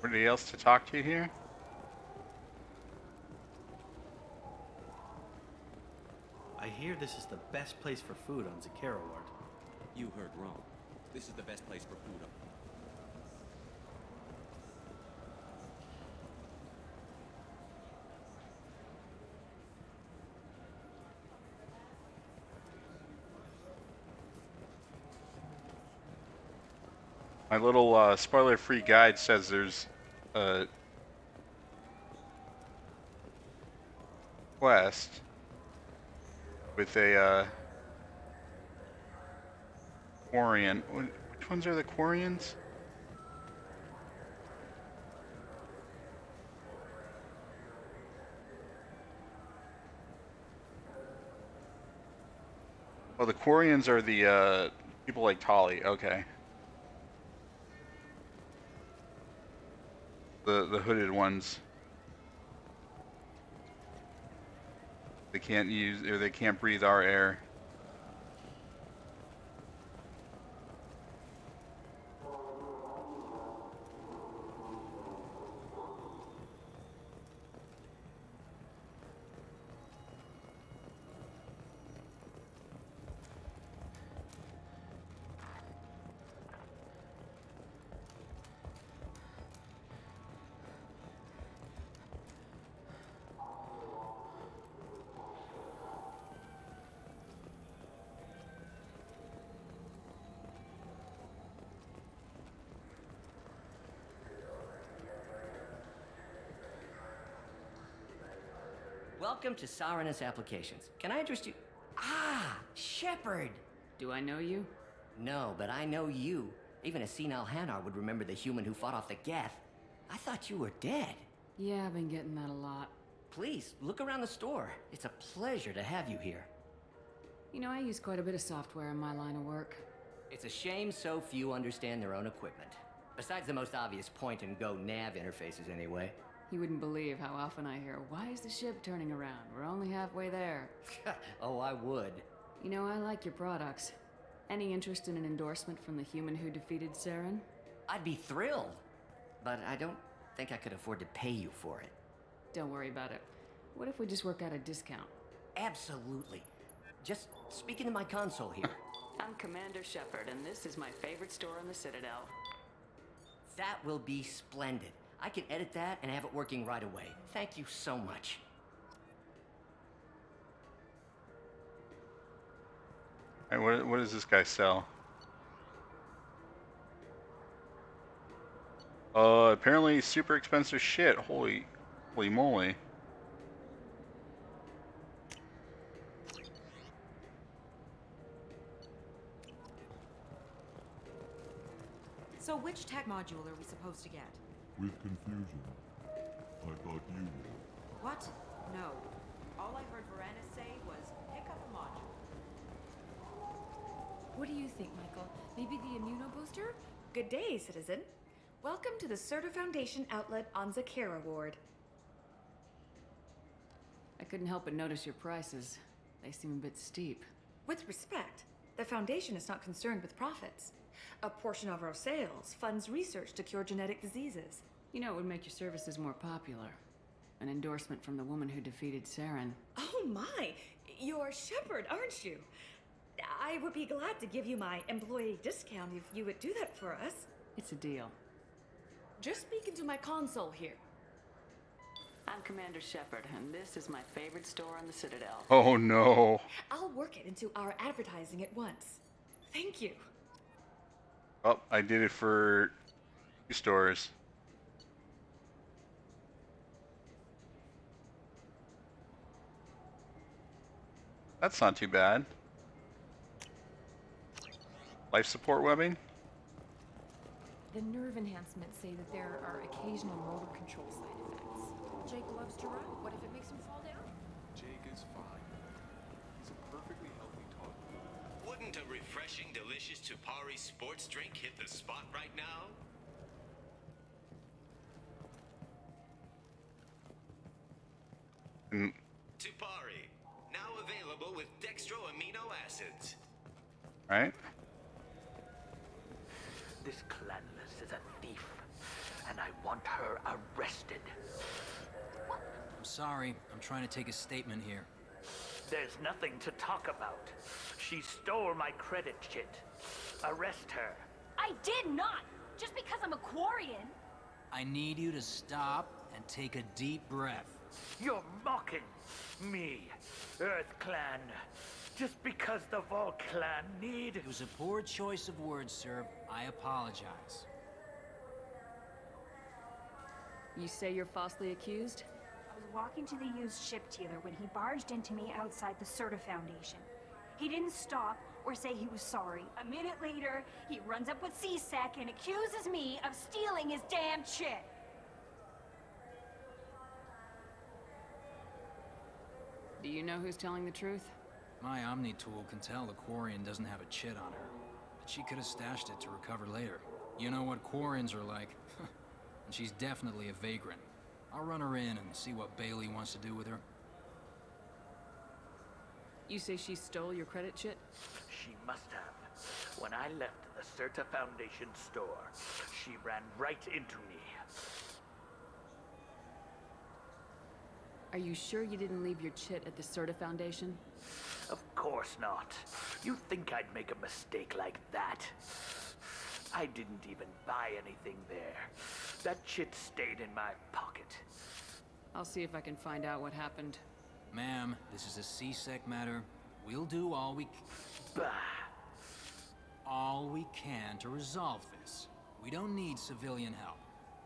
Anybody else to talk to here? I hear this is the best place for food on Zakara Ward. You heard wrong. This is the best place for food. My little spoiler-free guide says there's a quest with a Quarian. Which ones are the Quarians? Oh, the Quarians are the people like Tali. Okay. The hooded ones. They can't use, or they can't breathe our air. Welcome to Saranus Applications. Can I interest you? Ah, Shepard! Do I know you? No, but I know you. Even a senile Hanar would remember the human who fought off the Geth. I thought you were dead. Yeah, I've been getting that a lot. Please, look around the store. It's a pleasure to have you here. You know, I use quite a bit of software in my line of work. It's a shame so few understand their own equipment. Besides the most obvious point-and-go nav interfaces, anyway. You wouldn't believe how often I hear, "Why is the ship turning around? We're only halfway there." Oh, I would. You know, I like your products. Any interest in an endorsement from the human who defeated Saren? I'd be thrilled. But I don't think I could afford to pay you for it. Don't worry about it. What if we just work out a discount? Absolutely. Just speak into my console here. I'm Commander Shepard, and this is my favorite store on the Citadel. That will be splendid. I can edit that and have it working right away. Thank you so much. All right, what does this guy sell? Apparently super expensive shit. Holy moly. So which tech module are we supposed to get? With confusion. I thought you were. What? No. All I heard Varanus say was, pick up a module. What do you think, Michael? Maybe the immunobooster? Good day, citizen. Welcome to the Certa Foundation outlet on Zakara Ward. I couldn't help but notice your prices. They seem a bit steep. With respect, the Foundation is not concerned with profits. A portion of our sales funds research to cure genetic diseases. You know, it would make your services more popular. An endorsement from the woman who defeated Saren. Oh my! You're Shepard, aren't you? I would be glad to give you my employee discount if you would do that for us. It's a deal. Just speak into my console here. I'm Commander Shepard, and this is my favorite store on the Citadel. Oh no. I'll work it into our advertising at once. Thank you. Oh, I did it for 2 stores. That's not too bad. Life support webbing? The nerve enhancements say that there are occasional motor control side effects. Jake loves to run. What if it makes him fall down? Jake is fine. He's a perfectly healthy toddler. Wouldn't a refreshing, delicious Tupari sports drink hit the spot right now? Tupari, now available with dextro amino acids. Right? This Clanless is a thief, and I want her arrested. I'm sorry. I'm trying to take a statement here. There's nothing to talk about. She stole my credit chit. Arrest her. I did not! Just because I'm a Quarian. I need you to stop and take a deep breath. You're mocking me, Earth Clan. Just because the Vol Clan need... It was a poor choice of words, sir. I apologize. You say you're falsely accused? I was walking to the used ship dealer when he barged into me outside the Serta Foundation. He didn't stop or say he was sorry. A minute later, he runs up with C-Sec and accuses me of stealing his damn chit. Do you know who's telling the truth? My Omni tool can tell the Quarian doesn't have a chit on her, but she could have stashed it to recover later. You know what Quarians are like, and she's definitely a vagrant. I'll run her in and see what Bailey wants to do with her. You say she stole your credit chit? She must have. When I left the Serta Foundation store, she ran right into me. Are you sure you didn't leave your chit at the Serta Foundation? Of course not. You think I'd make a mistake like that? I didn't even buy anything there. That chit stayed in my pocket. I'll see if I can find out what happened. Ma'am, this is a C-Sec matter. We'll do all we can to resolve this. We don't need civilian help.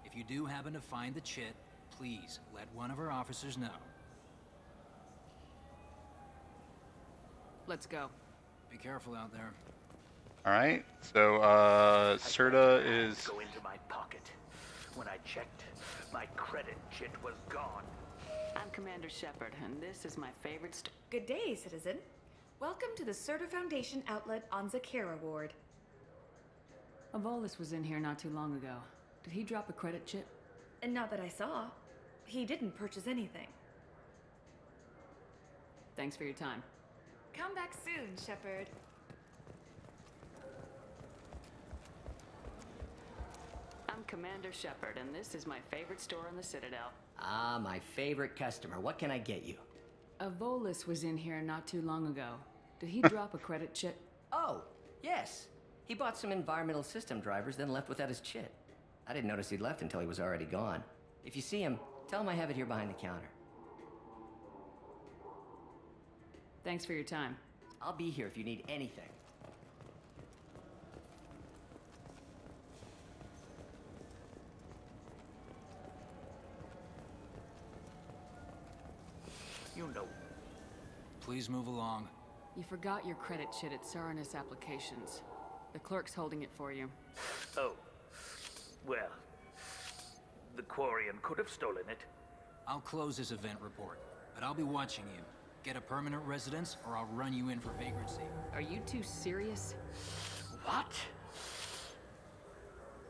If you do happen to find the chit, please let one of our officers know. Let's go. Be careful out there. Alright, so, Serta is... Go into my pocket. When I checked, my credit chit was gone. I'm Commander Shepard, and this is my favorite Good day, citizen. Welcome to the Serta Foundation outlet on Zakera Ward. Avolis was in here not too long ago. Did he drop a credit chit? And not that I saw. He didn't purchase anything. Thanks for your time. Come back soon, Shepard. I'm Commander Shepard, and this is my favorite store in the Citadel. Ah, my favorite customer. What can I get you? Avolis was in here not too long ago. Did he drop a credit chit? Oh, yes. He bought some environmental system drivers, then left without his chit. I didn't notice he'd left until he was already gone. If you see him, tell him I have it here behind the counter. Thanks for your time. I'll be here if you need anything. You know. Please move along. You forgot your credit chit at Saranus Applications. The clerk's holding it for you. Oh. Well. The Quarian could have stolen it. I'll close this event report, but I'll be watching you. Get a permanent residence, or I'll run you in for vagrancy. Are you two serious? What?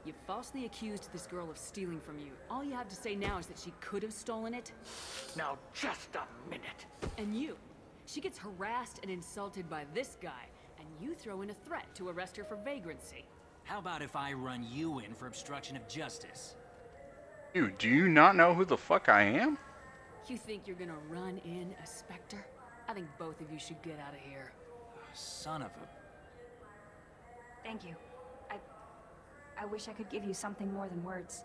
You falsely accused this girl of stealing from you. All you have to say now is that she could have stolen it. Now, just a minute. And you. She gets harassed and insulted by this guy, and you throw in a threat to arrest her for vagrancy. How about if I run you in for obstruction of justice? Dude, do you not know who the fuck I am? You think you're gonna run in a Spectre? I think both of you should get out of here. Son of a... Thank you. I wish I could give you something more than words.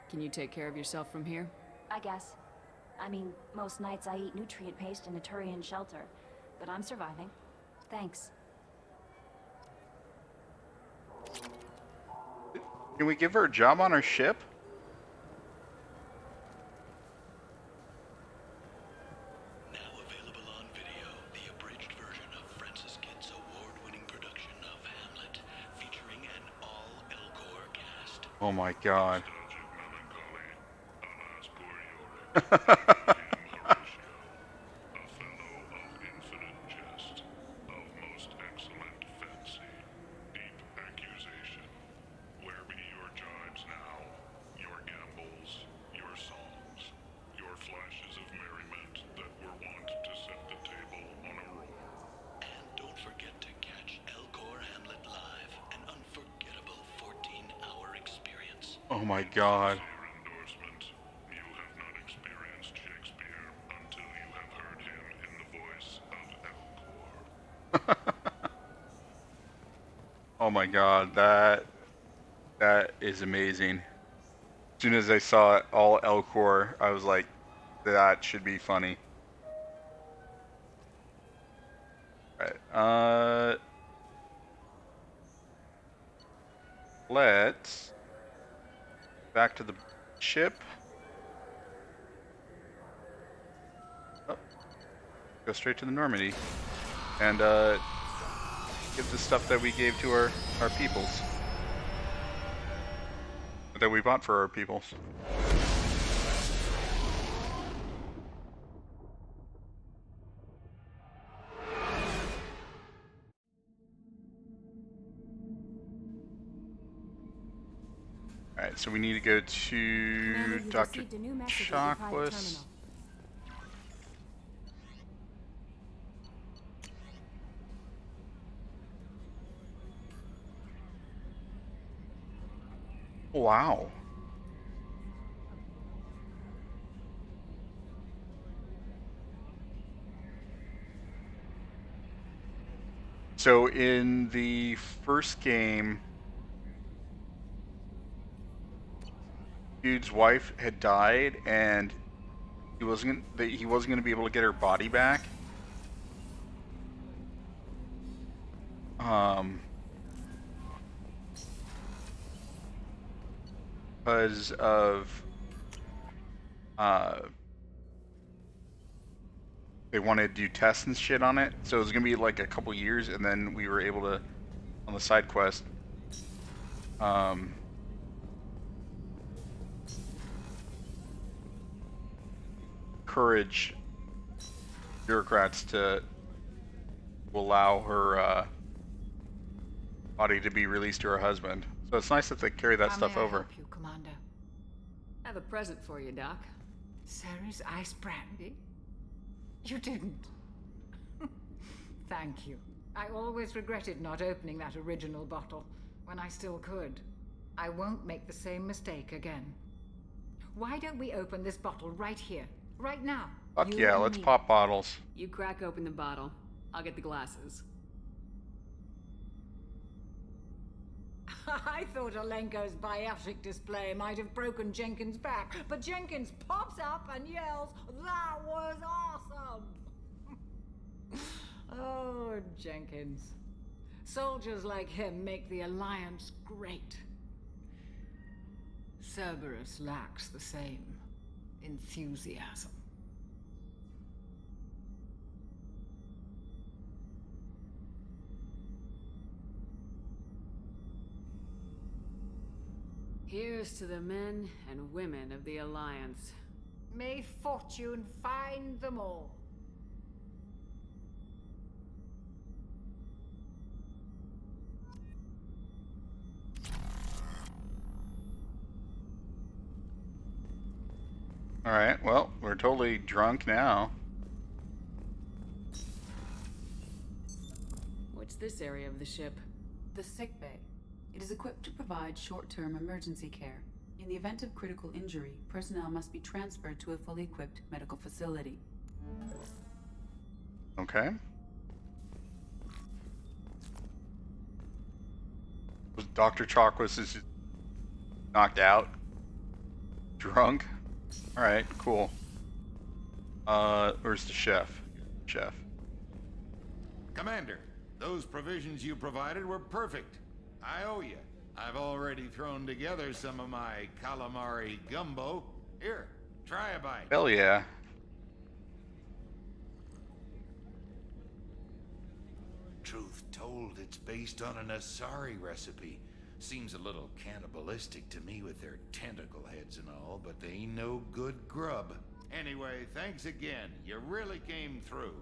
Can you take care of yourself from here? I guess. I mean, most nights I eat nutrient paste in a Turian shelter, but I'm surviving. Thanks. Can we give her a job on our ship? Now available on video, the Oh my god. Where be your jibes now, your gambols, your songs, your flashes of merriment that were wont to set the table on a roll? And don't forget to catch Elcor Hamlet live, an unforgettable 14-hour experience. Oh my god. Endorsement. You have not experienced Shakespeare until you have heard him in the voice of Elcor. Oh my god, that is amazing. As soon as I saw it all Elcor, I was like, that should be funny. Alright, let's back to the ship. Oh, go straight to the Normandy and give the stuff that we gave to our peoples, that we bought for our peoples. Alright, so we need to go to Dr. Chakwas. Wow. So in the first game, dude's wife had died, and he wasn't going to be able to get her body back. Because of they wanted to do tests and shit on it, so it was gonna be like a couple years, and then we were able to, on the side quest, encourage bureaucrats to allow her body to be released to her husband. So it's nice that they carry that stuff over. Help you, Commander? I have a present for you, Doc. Sarah's ice brandy? You didn't. Thank you. I always regretted not opening that original bottle when I still could. I won't make the same mistake again. Why don't we open this bottle right here, right now? Fuck yeah, let's pop bottles. You crack open the bottle. I'll get the glasses. I thought Alenko's biotic display might have broken Jenkins' back, but Jenkins pops up and yells, "That was awesome!" Oh, Jenkins. Soldiers like him make the Alliance great. Cerberus lacks the same enthusiasm. Here's to the men and women of the Alliance. May fortune find them all. Alright, well, we're totally drunk now. What's this area of the ship? The sick bay. It is equipped to provide short-term emergency care. In the event of critical injury, personnel must be transferred to a fully equipped medical facility. Okay. Dr. Chakwas is knocked out. Drunk. Alright, cool. Where's the chef? Chef. Commander, those provisions you provided were perfect. I owe you. I've already thrown together some of my calamari gumbo. Here, try a bite. Hell yeah. Truth told, it's based on an Asari recipe. Seems a little cannibalistic to me with their tentacle heads and all, but they ain't no good grub. Anyway, thanks again. You really came through.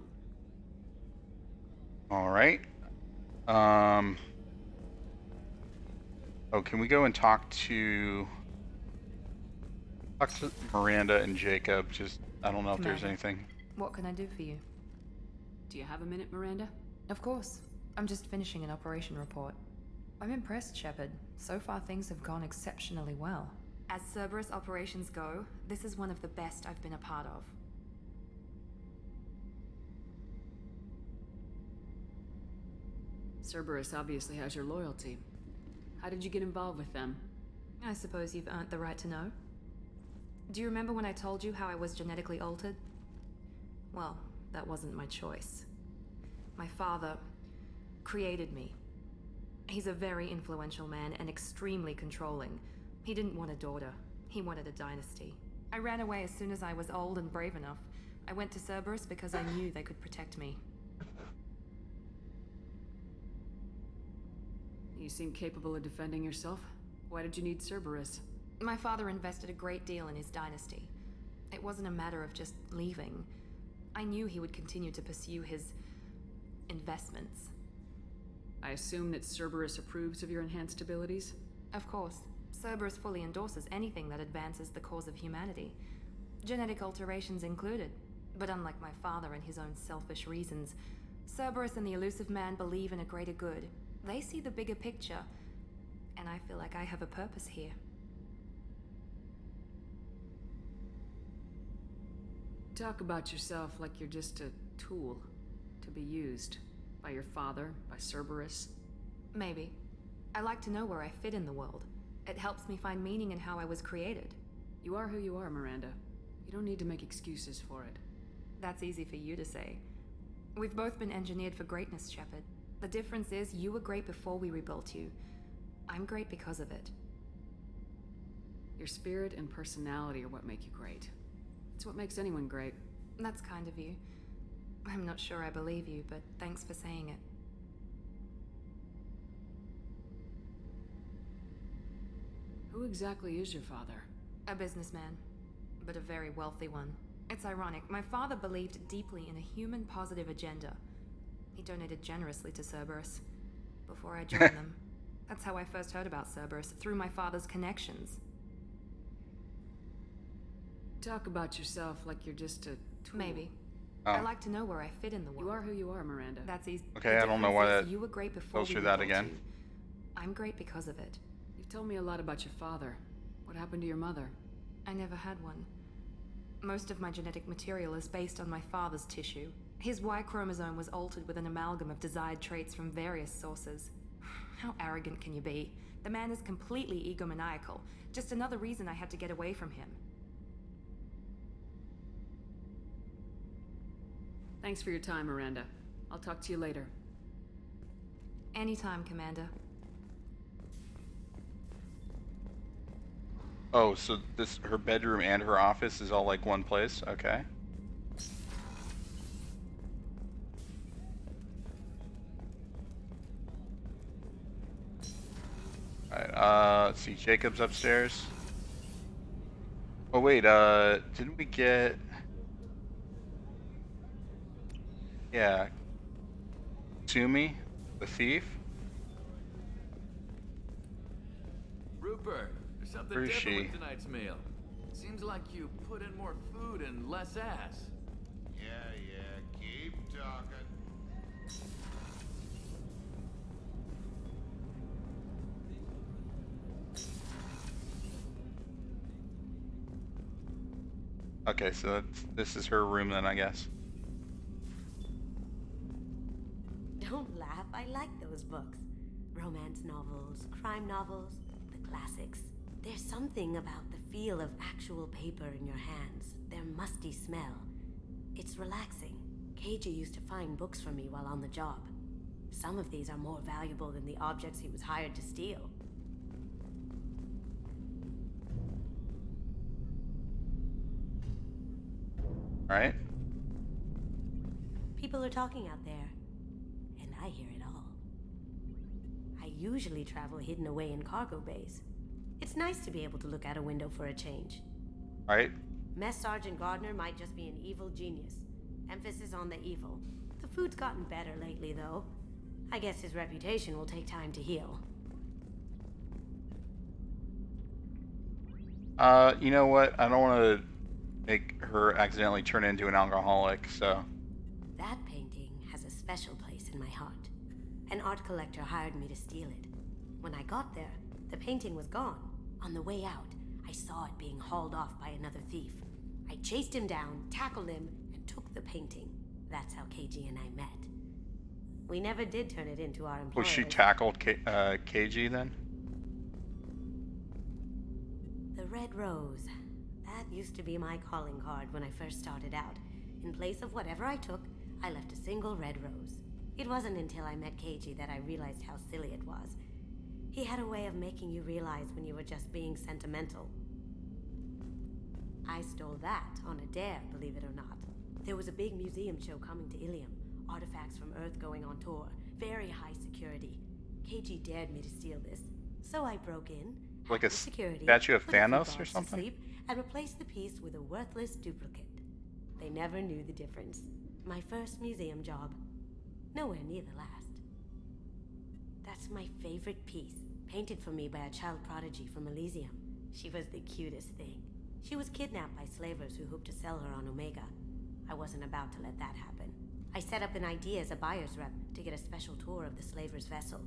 All right. Oh, can we go and talk to Miranda and Jacob? Just, I don't know if there's Commander. anything. What can I do for you? Do you have a minute, Miranda? Of course. I'm just finishing an operation report. I'm impressed, Shepard. So far, things have gone exceptionally well. As Cerberus operations go, this is one of the best I've been a part of. Cerberus obviously has your loyalty. How did you get involved with them? I suppose you've earned the right to know. Do you remember when I told you how I was genetically altered? Well, that wasn't my choice. My father created me. He's a very influential man and extremely controlling. He didn't want a daughter. He wanted a dynasty. I ran away as soon as I was old and brave enough. I went to Cerberus because I knew they could protect me. You seem capable of defending yourself. Why did you need Cerberus? My father invested a great deal in his dynasty. It wasn't a matter of just leaving. I knew he would continue to pursue his investments. I assume that Cerberus approves of your enhanced abilities? Of course. Cerberus fully endorses anything that advances the cause of humanity. Genetic alterations included. But unlike my father and his own selfish reasons, Cerberus and the Elusive Man believe in a greater good. They see the bigger picture, and I feel like I have a purpose here. Talk about yourself like you're just a tool to be used by your father, by Cerberus. Maybe. I like to know where I fit in the world. It helps me find meaning in how I was created. You are who you are, Miranda. You don't need to make excuses for it. That's easy for you to say. We've both been engineered for greatness, Shepard. The difference is you were great before we rebuilt you. I'm great because of it. Your spirit and personality are what make you great. It's what makes anyone great. That's kind of you. I'm not sure I believe you, but thanks for saying it. Who exactly is your father? A businessman, but a very wealthy one. It's ironic. My father believed deeply in a human-positive agenda. He donated generously to Cerberus before I joined them. That's how I first heard about Cerberus, through my father's connections. Talk about yourself like you're just a tool. Maybe. Oh. I like to know where I fit in the world. You are who you are, Miranda. That's easy. Okay, I don't know why that you were great before goes we through that rebuilt again. you. I'm great because of it. You've told me a lot about your father. What happened to your mother? I never had one. Most of my genetic material is based on my father's tissue. His Y chromosome was altered with an amalgam of desired traits from various sources. How arrogant can you be? The man is completely egomaniacal. Just another reason I had to get away from him. Thanks for your time, Miranda. I'll talk to you later. Anytime, Commander. Oh, so her bedroom and her office is all like one place? Okay. Alright, let's see, Jacob's upstairs. Oh wait, didn't we get... Yeah. Kasumi, the thief? Rupert, there's something Where is different she? with tonight's meal. Seems like you put in more food and less ass. Yeah, keep talking. Okay, so this is her room then, I guess. Don't laugh, I like those books. Romance novels, crime novels, the classics. There's something about the feel of actual paper in your hands, their musty smell. It's relaxing. Keiji used to find books for me while on the job. Some of these are more valuable than the objects he was hired to steal. Alright. People are talking out there, and I hear it all. I usually travel hidden away in cargo bays. It's nice to be able to look out a window for a change. Right? Mess Sergeant Gardner might just be an evil genius. Emphasis on the evil. The food's gotten better lately, though. I guess his reputation will take time to heal. You know what? I don't want to make her accidentally turn into an alcoholic, so... That painting has a special place in my heart. An art collector hired me to steal it. When I got there, the painting was gone. On the way out, I saw it being hauled off by another thief. I chased him down, tackled him, and took the painting. That's how KG and I met. We never did turn it into our employers. Was she tackled KG then? The red rose. That used to be my calling card when I first started out. In place of whatever I took, I left a single red rose. It wasn't until I met KG that I realized how silly it was. He had a way of making you realize when you were just being sentimental. I stole that on a dare, believe it or not. There was a big museum show coming to Ilium. Artifacts from Earth going on tour. Very high security. KG dared me to steal this. So I broke in, Like a security, statue of put a few Thanos or guards to something? sleep, and replaced the piece with a worthless duplicate. They never knew the difference. My first museum job. Nowhere near the last. That's my favorite piece, painted for me by a child prodigy from Elysium. She was the cutest thing. She was kidnapped by slavers who hoped to sell her on Omega. I wasn't about to let that happen. I set up an ID as a buyer's rep to get a special tour of the slaver's vessel.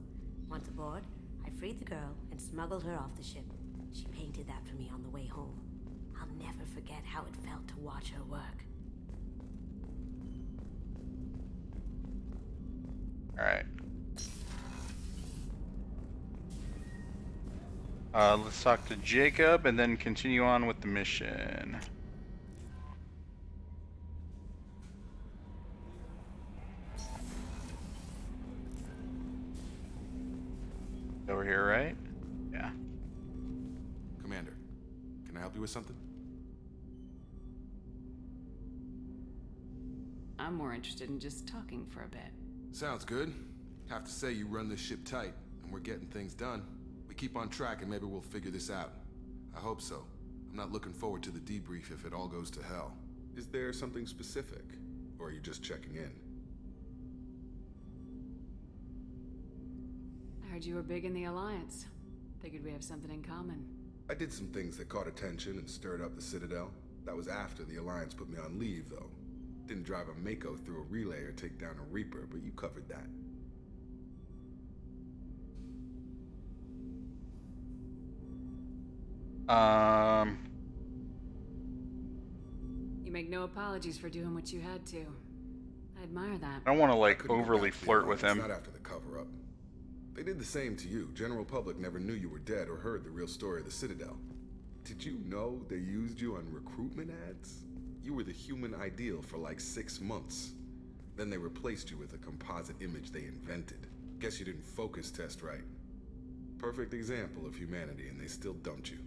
Once aboard, I freed the girl and smuggled her off the ship. She painted that for me on the way home. I'll never forget how it felt to watch her work. Alright. Let's talk to Jacob and then continue on with the mission. Over here, right? Yeah. Commander, can I help you with something? I'm more interested in just talking for a bit. Sounds good. Have to say you run this ship tight, and we're getting things done. We keep on track and maybe we'll figure this out. I hope so. I'm not looking forward to the debrief if it all goes to hell. Is there something specific? Or are you just checking in? I heard you were big in the Alliance. Figured we have something in common. I did some things that caught attention and stirred up the Citadel. That was after the Alliance put me on leave, though. Didn't drive a Mako through a relay or take down a Reaper, but you covered that. You make no apologies for doing what you had to. I admire that. I don't want to, like, overly flirt with him. Not after the cover-up. They did the same to you. General public never knew you were dead or heard the real story of the Citadel. Did you know they used you on recruitment ads? You were the human ideal for like 6 months. Then they replaced you with a composite image they invented. Guess you didn't focus test right. Perfect example of humanity, and they still dumped you.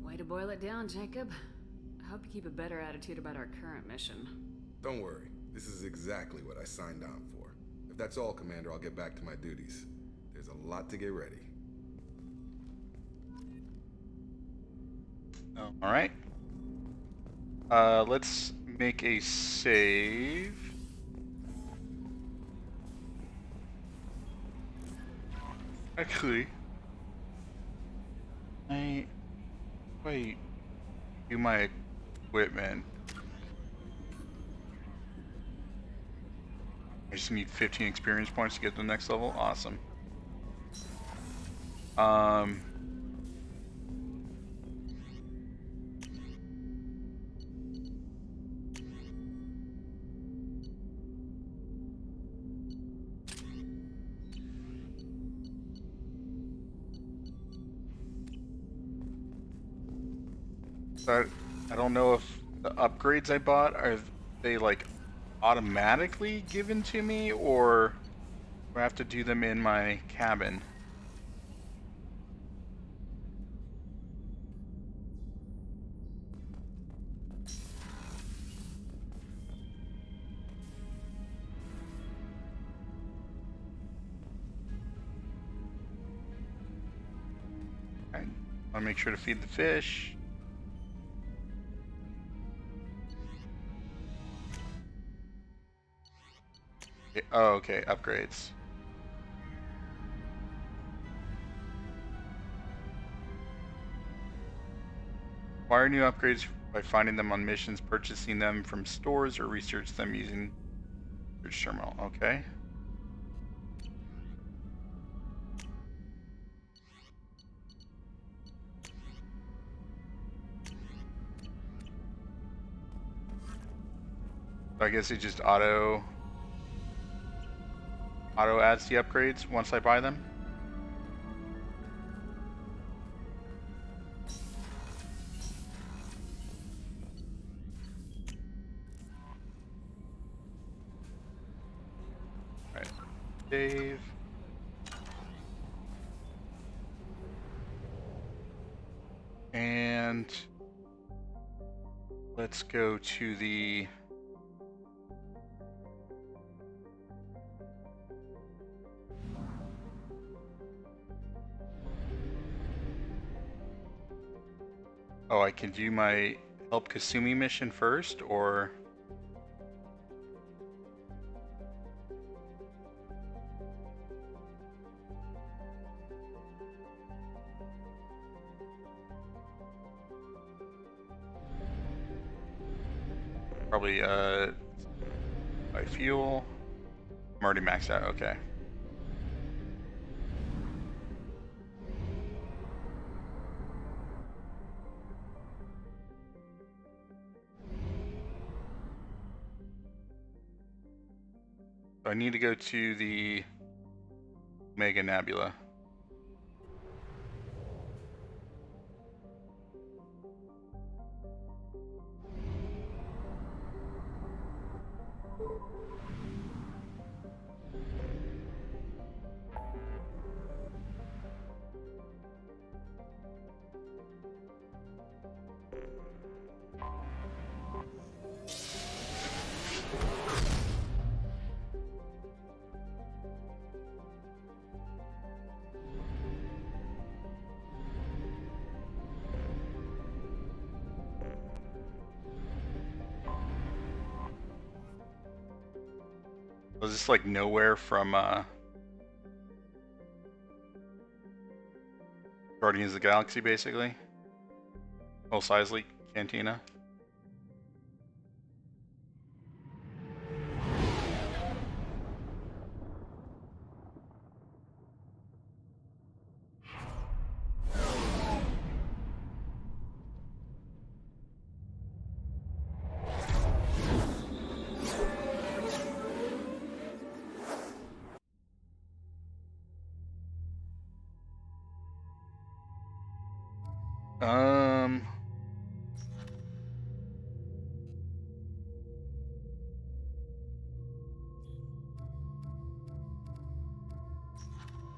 Way to boil it down, Jacob. I hope you keep a better attitude about our current mission. Don't worry. This is exactly what I signed on for. If that's all, Commander, I'll get back to my duties. There's a lot to get ready. Oh, alright. Let's make a save. Actually, wait, do my equipment. I just need 15 experience points to get to the next level. Awesome. I don't know if the upgrades I bought are they like automatically given to me, or do I have to do them in my cabin? I'll make sure to feed the fish. Oh, okay, upgrades. Acquire new upgrades by finding them on missions, purchasing them from stores, or research them using research terminal. Okay. So I guess it just auto adds the upgrades once I buy them. All right, save. And let's go to the oh, I can do my help Kasumi mission first, or probably buy fuel. I'm already maxed out. Okay. So I need to go to the Omega Nebula. Was this like nowhere from Guardians of the Galaxy, basically? Mos Eisley Cantina.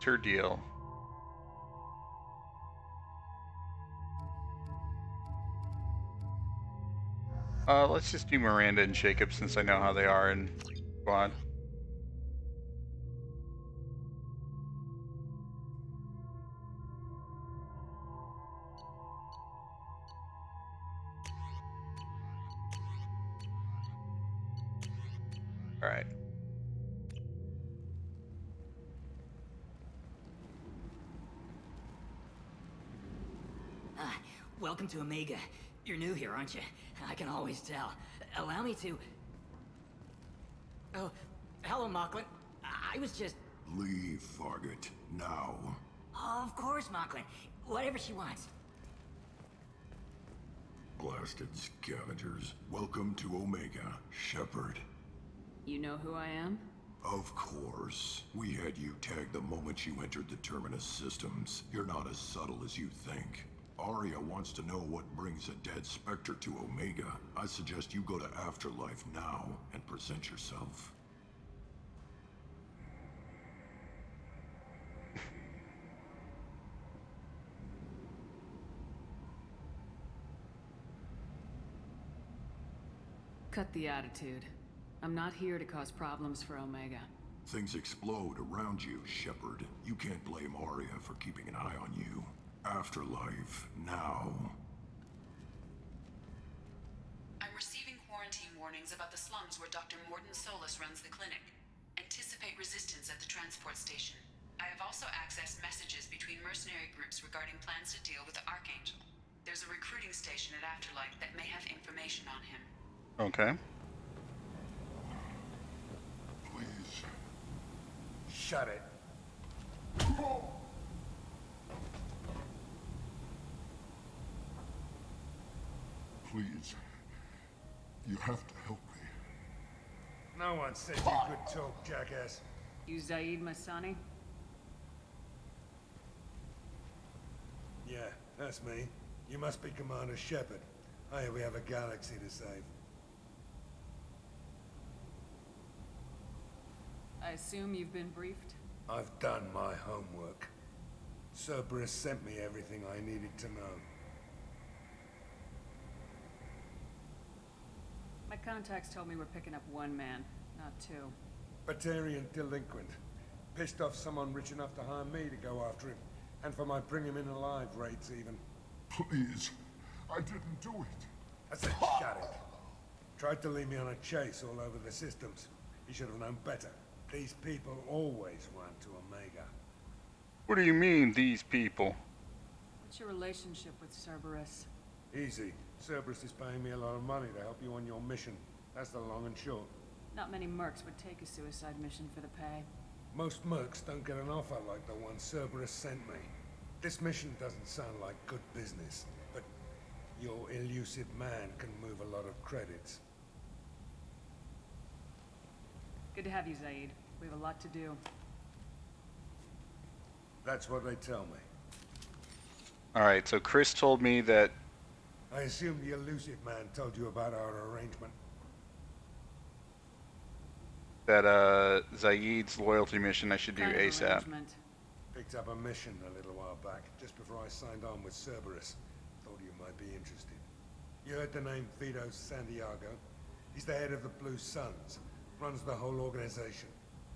Her deal. Let's just do Miranda and Jacob since I know how they are in Squad. All right. Welcome to Omega. You're new here, aren't you? I can always tell. Allow me to... Oh, hello, Mocklin. I was just... Leave, Fargate. Now. Oh, of course, Mocklin. Whatever she wants. Blasted scavengers. Welcome to Omega, Shepard. You know who I am? Of course. We had you tagged the moment you entered the Terminus systems. You're not as subtle as you think. Aria wants to know what brings a dead Spectre to Omega. I suggest you go to Afterlife now and present yourself. Cut the attitude. I'm not here to cause problems for Omega. Things explode around you, Shepard. You can't blame Aria for keeping an eye on you. afterlife now. I'm receiving quarantine warnings about the slums where Dr. Mordum Solis runs the clinic. Anticipate resistance at the transport station. I have also accessed messages between mercenary groups regarding plans to deal with the Archangel. There's a recruiting station at Afterlife that may have information on him. Okay. Please. Shut it. Please. You have to help me. No one said you could talk, jackass. You Zaeed Masani? Yeah, that's me. You must be Commander Shepard. Hey, we have a galaxy to save. I assume you've been briefed? I've done my homework. Cerberus sent me everything I needed to know. My contacts told me we're picking up one man, not two. Batarian delinquent. Pissed off someone rich enough to hire me to go after him. And for my bring him in alive rates even. Please. I didn't do it. I said shut it. Tried to lead me on a chase all over the systems. He should have known better. These people always run to Omega. What do you mean, these people? What's your relationship with Cerberus? Easy. Cerberus is paying me a lot of money to help you on your mission. That's the long and short. Not many mercs would take a suicide mission for the pay. Most mercs don't get an offer like the one Cerberus sent me. This mission doesn't sound like good business, but your elusive man can move a lot of credits. Good to have you, Zaeed. We have a lot to do. That's what they tell me. Alright, so Chris told me that... I assume the elusive man told you about our arrangement. That, Zaeed's loyalty mission I should do ASAP. Picked up a mission a little while back, just before I signed on with Cerberus. Thought you might be interested. You heard the name Vito Santiago? He's the head of the Blue Suns. Runs the whole organization.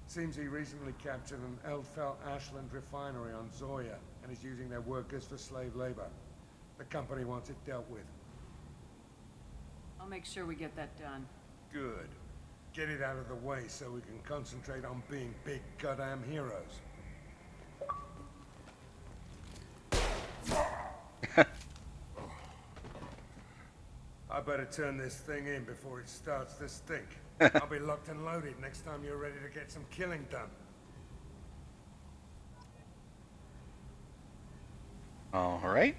Seems he recently captured an Eldfell Ashland refinery on Zoya and is using their workers for slave labor. The company wants it dealt with. I'll make sure we get that done. Good. Get it out of the way so we can concentrate on being big goddamn heroes. I better turn this thing in before it starts to stink. I'll be locked and loaded next time you're ready to get some killing done. Alright.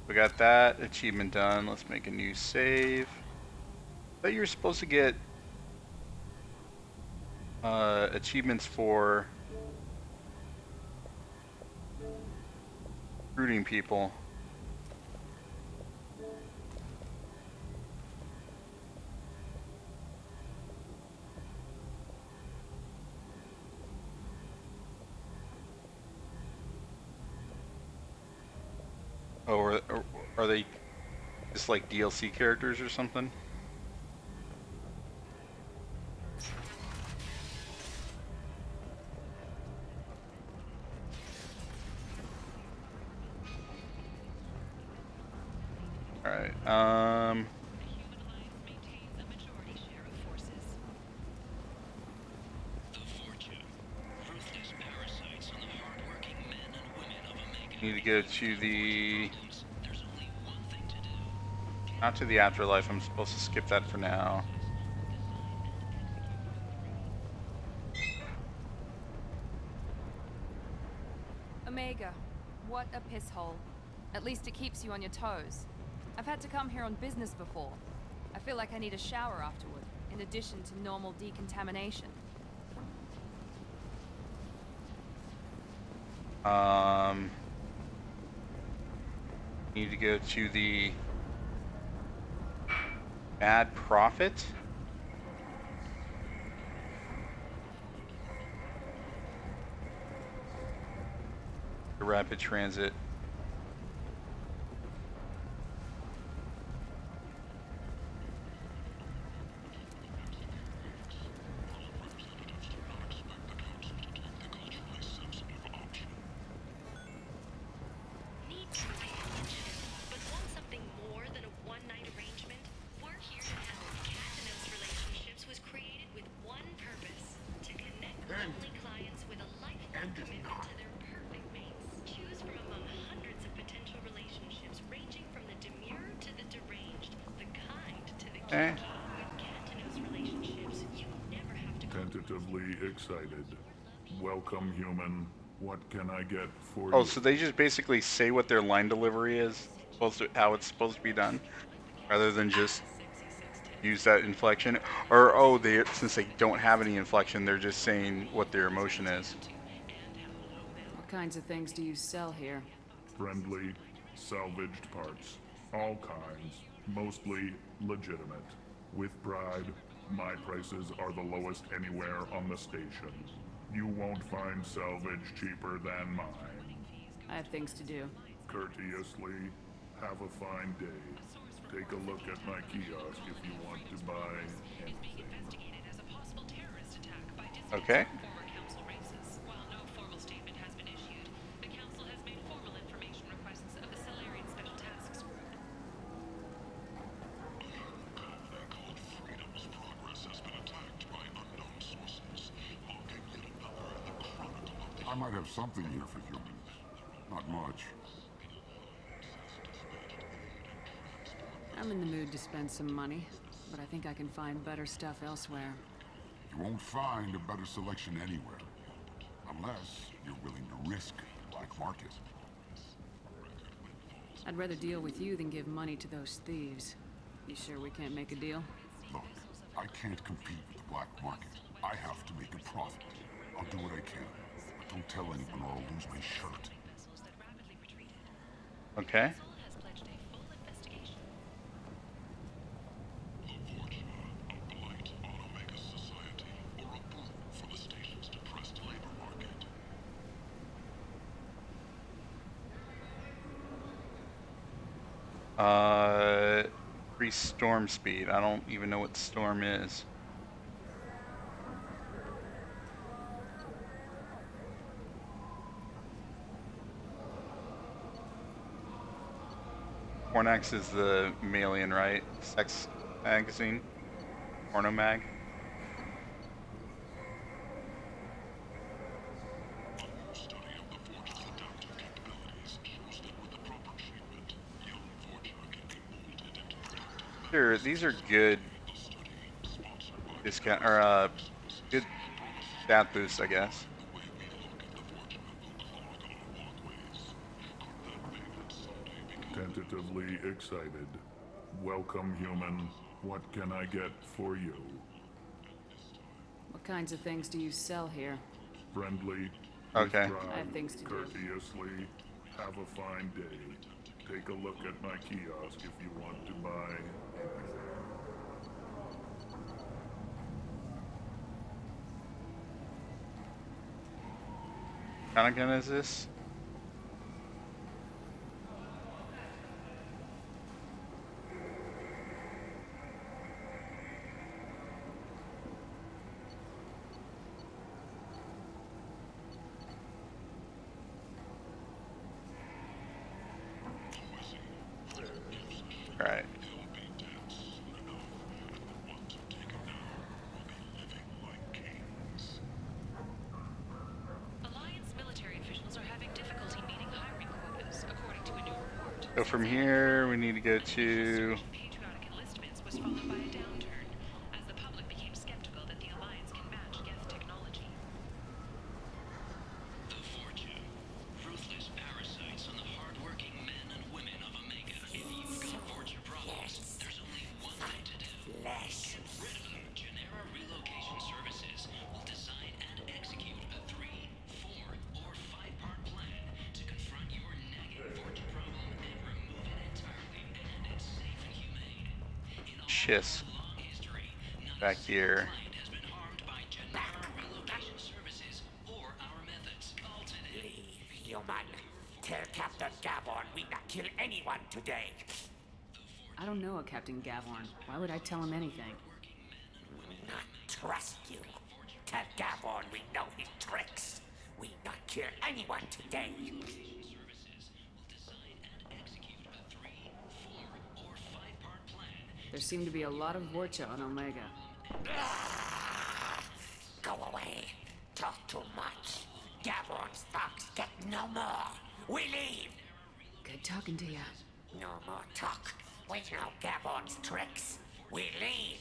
We got that achievement done. Let's make a new save. I thought you were supposed to get achievements for recruiting people. Oh, are they just like DLC characters or something? Alright, need to go to the... Not to the afterlife, I'm supposed to skip that for now. Omega, what a piss hole. At least it keeps you on your toes. I've had to come here on business before. I feel like I need a shower afterward, in addition to normal decontamination. Need to go to the Bad Prophet. The rapid transit. Okay. Tentatively excited. Welcome, human. What can I get for Oh, you? so they just basically say what their line delivery is, how it's supposed to be done, rather than just use that inflection. Or since they don't have any inflection, they're just saying what their emotion is. What kinds of things do you sell here? Friendly, salvaged parts. All kinds. Mostly legitimate. With pride, my prices are the lowest anywhere on the station. You won't find salvage cheaper than mine. I have things to do. Courteously, have a fine day. Take a look at my kiosk if you want to buy anything. Okay. I might have something here for humans. Not much. I'm in the mood to spend some money, but I think I can find better stuff elsewhere. You won't find a better selection anywhere. Unless you're willing to risk the black market. I'd rather deal with you than give money to those thieves. You sure we can't make a deal? Look, I can't compete with the black market. I have to make a profit. I'll do what I can. But don't tell anyone or I'll lose my shirt. Okay. Increase storm speed. I don't even know what storm is. Pornax is the Malian, right? Sex magazine? Porno mag? Sure, these are good discount, or good stat boosts, I guess. Tentatively excited. Welcome, human. What can I get for you? What kinds of things do you sell here? Friendly. Okay. I have things to do. Courteously. Have a fine day. Take a look at my kiosk if you want to buy anything. What kind of gun is this? Right. Alliance military officials are having difficulty meeting hiring quotas, according to a new report. So from here, we need to go to... Patriotic enlistments was followed by a downturn, as the public became skeptical that the Alliance can match Geth technology. The Fortune. Ruthless parasites on the hard-working men and women of Omega. If you've got Fortune problems, there's only one thing to do. Get rid of them. Genera Relocation Services will design and execute a 3, 4, or 5-part plan to confront your nagging Fortune problem and remove it entirely. And it's safe and humane. In all Shiz. long history, not Back here. client has been harmed by Genera Relocation Services or our methods. All today. Human. Tell Captain Gavorn we not kill anyone today. I don't know a Captain Gavorn. Why would I tell him anything? Not trust you. Tell Gavorn we know his tricks. We not kill anyone today. There seem to be a lot of Vorcha on Omega. Go away. Talk too much. Gavorn's thugs get no more. We leave. Good talking to you. No more talk. We know Gavorn's tricks. We leave.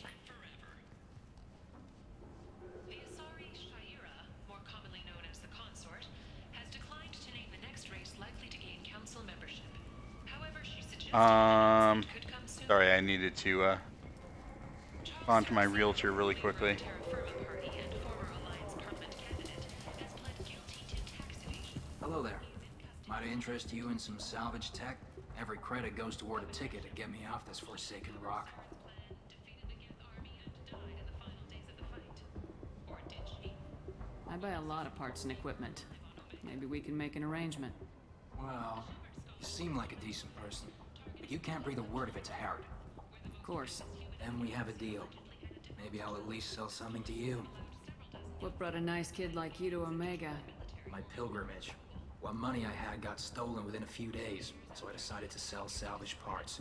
The Asari Shaira, more commonly known as the Consort, has declined to name the next race likely to gain council membership. However, she suggested could come soon. Sorry, I needed to on to my realtor really quickly. Hello there. Might interest you in some salvage tech? Every credit goes toward a ticket to get me off this forsaken rock. I buy a lot of parts and equipment. Maybe we can make an arrangement. Well, you seem like a decent person, but you can't breathe a word of it to Harrod. Of course. Then we have a deal. Maybe I'll at least sell something to you. What brought a nice kid like you to Omega? My pilgrimage. What money I had got stolen within a few days, so I decided to sell salvage parts.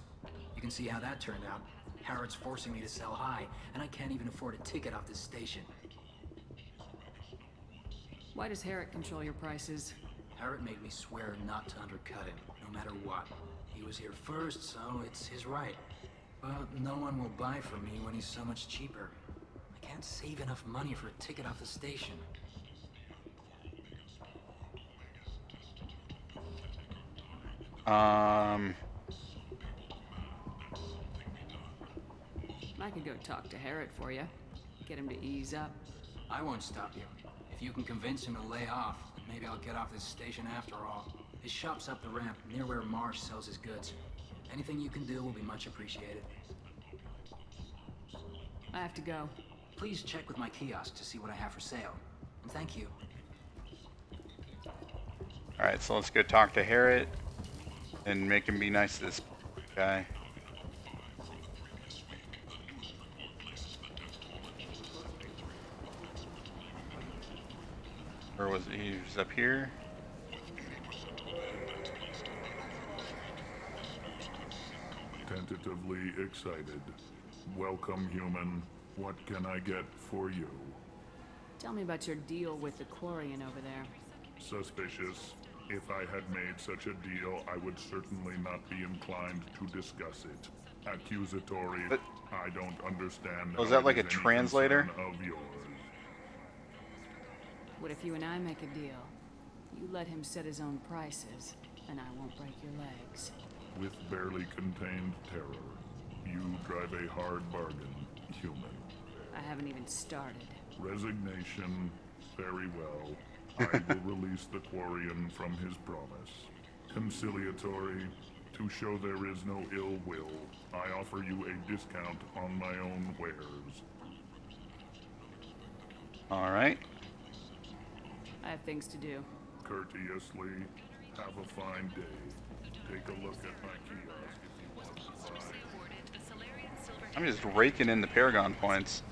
You can see how that turned out. Harrod's forcing me to sell high, and I can't even afford a ticket off this station. Why does Harrod control your prices? Harrod made me swear not to undercut him, no matter what. He was here first, so it's his right. But no one will buy from me when he's so much cheaper. I can't save enough money for a ticket off the station. I could go talk to Harrod for you. Get him to ease up. I won't stop you. If you can convince him to lay off, then maybe I'll get off this station after all. His shop's up the ramp, near where Marsh sells his goods. Anything you can do will be much appreciated. I have to go. Please check with my kiosk to see what I have for sale. And thank you. Alright, so let's go talk to Harrod and make him be nice to this guy. Or was it? He was up here. Tentatively excited. Welcome, human. What can I get for you? Tell me about your deal with the Quarian over there. Suspicious. If I had made such a deal, I would certainly not be inclined to discuss it. Accusatory. But, I don't understand. Was that like a translator? Of yours. What if you and I make a deal? You let him set his own prices, and I won't break your legs. With barely contained terror, you drive a hard bargain, human. I haven't even started. Resignation. Very well. I will release the Quarian from his promise. Conciliatory. To show there is no ill will, I offer you a discount on my own wares. Alright. I have things to do. Courteously. Have a fine day. Take a look at my kiosk if you want to buy. I'm just raking in the Paragon points.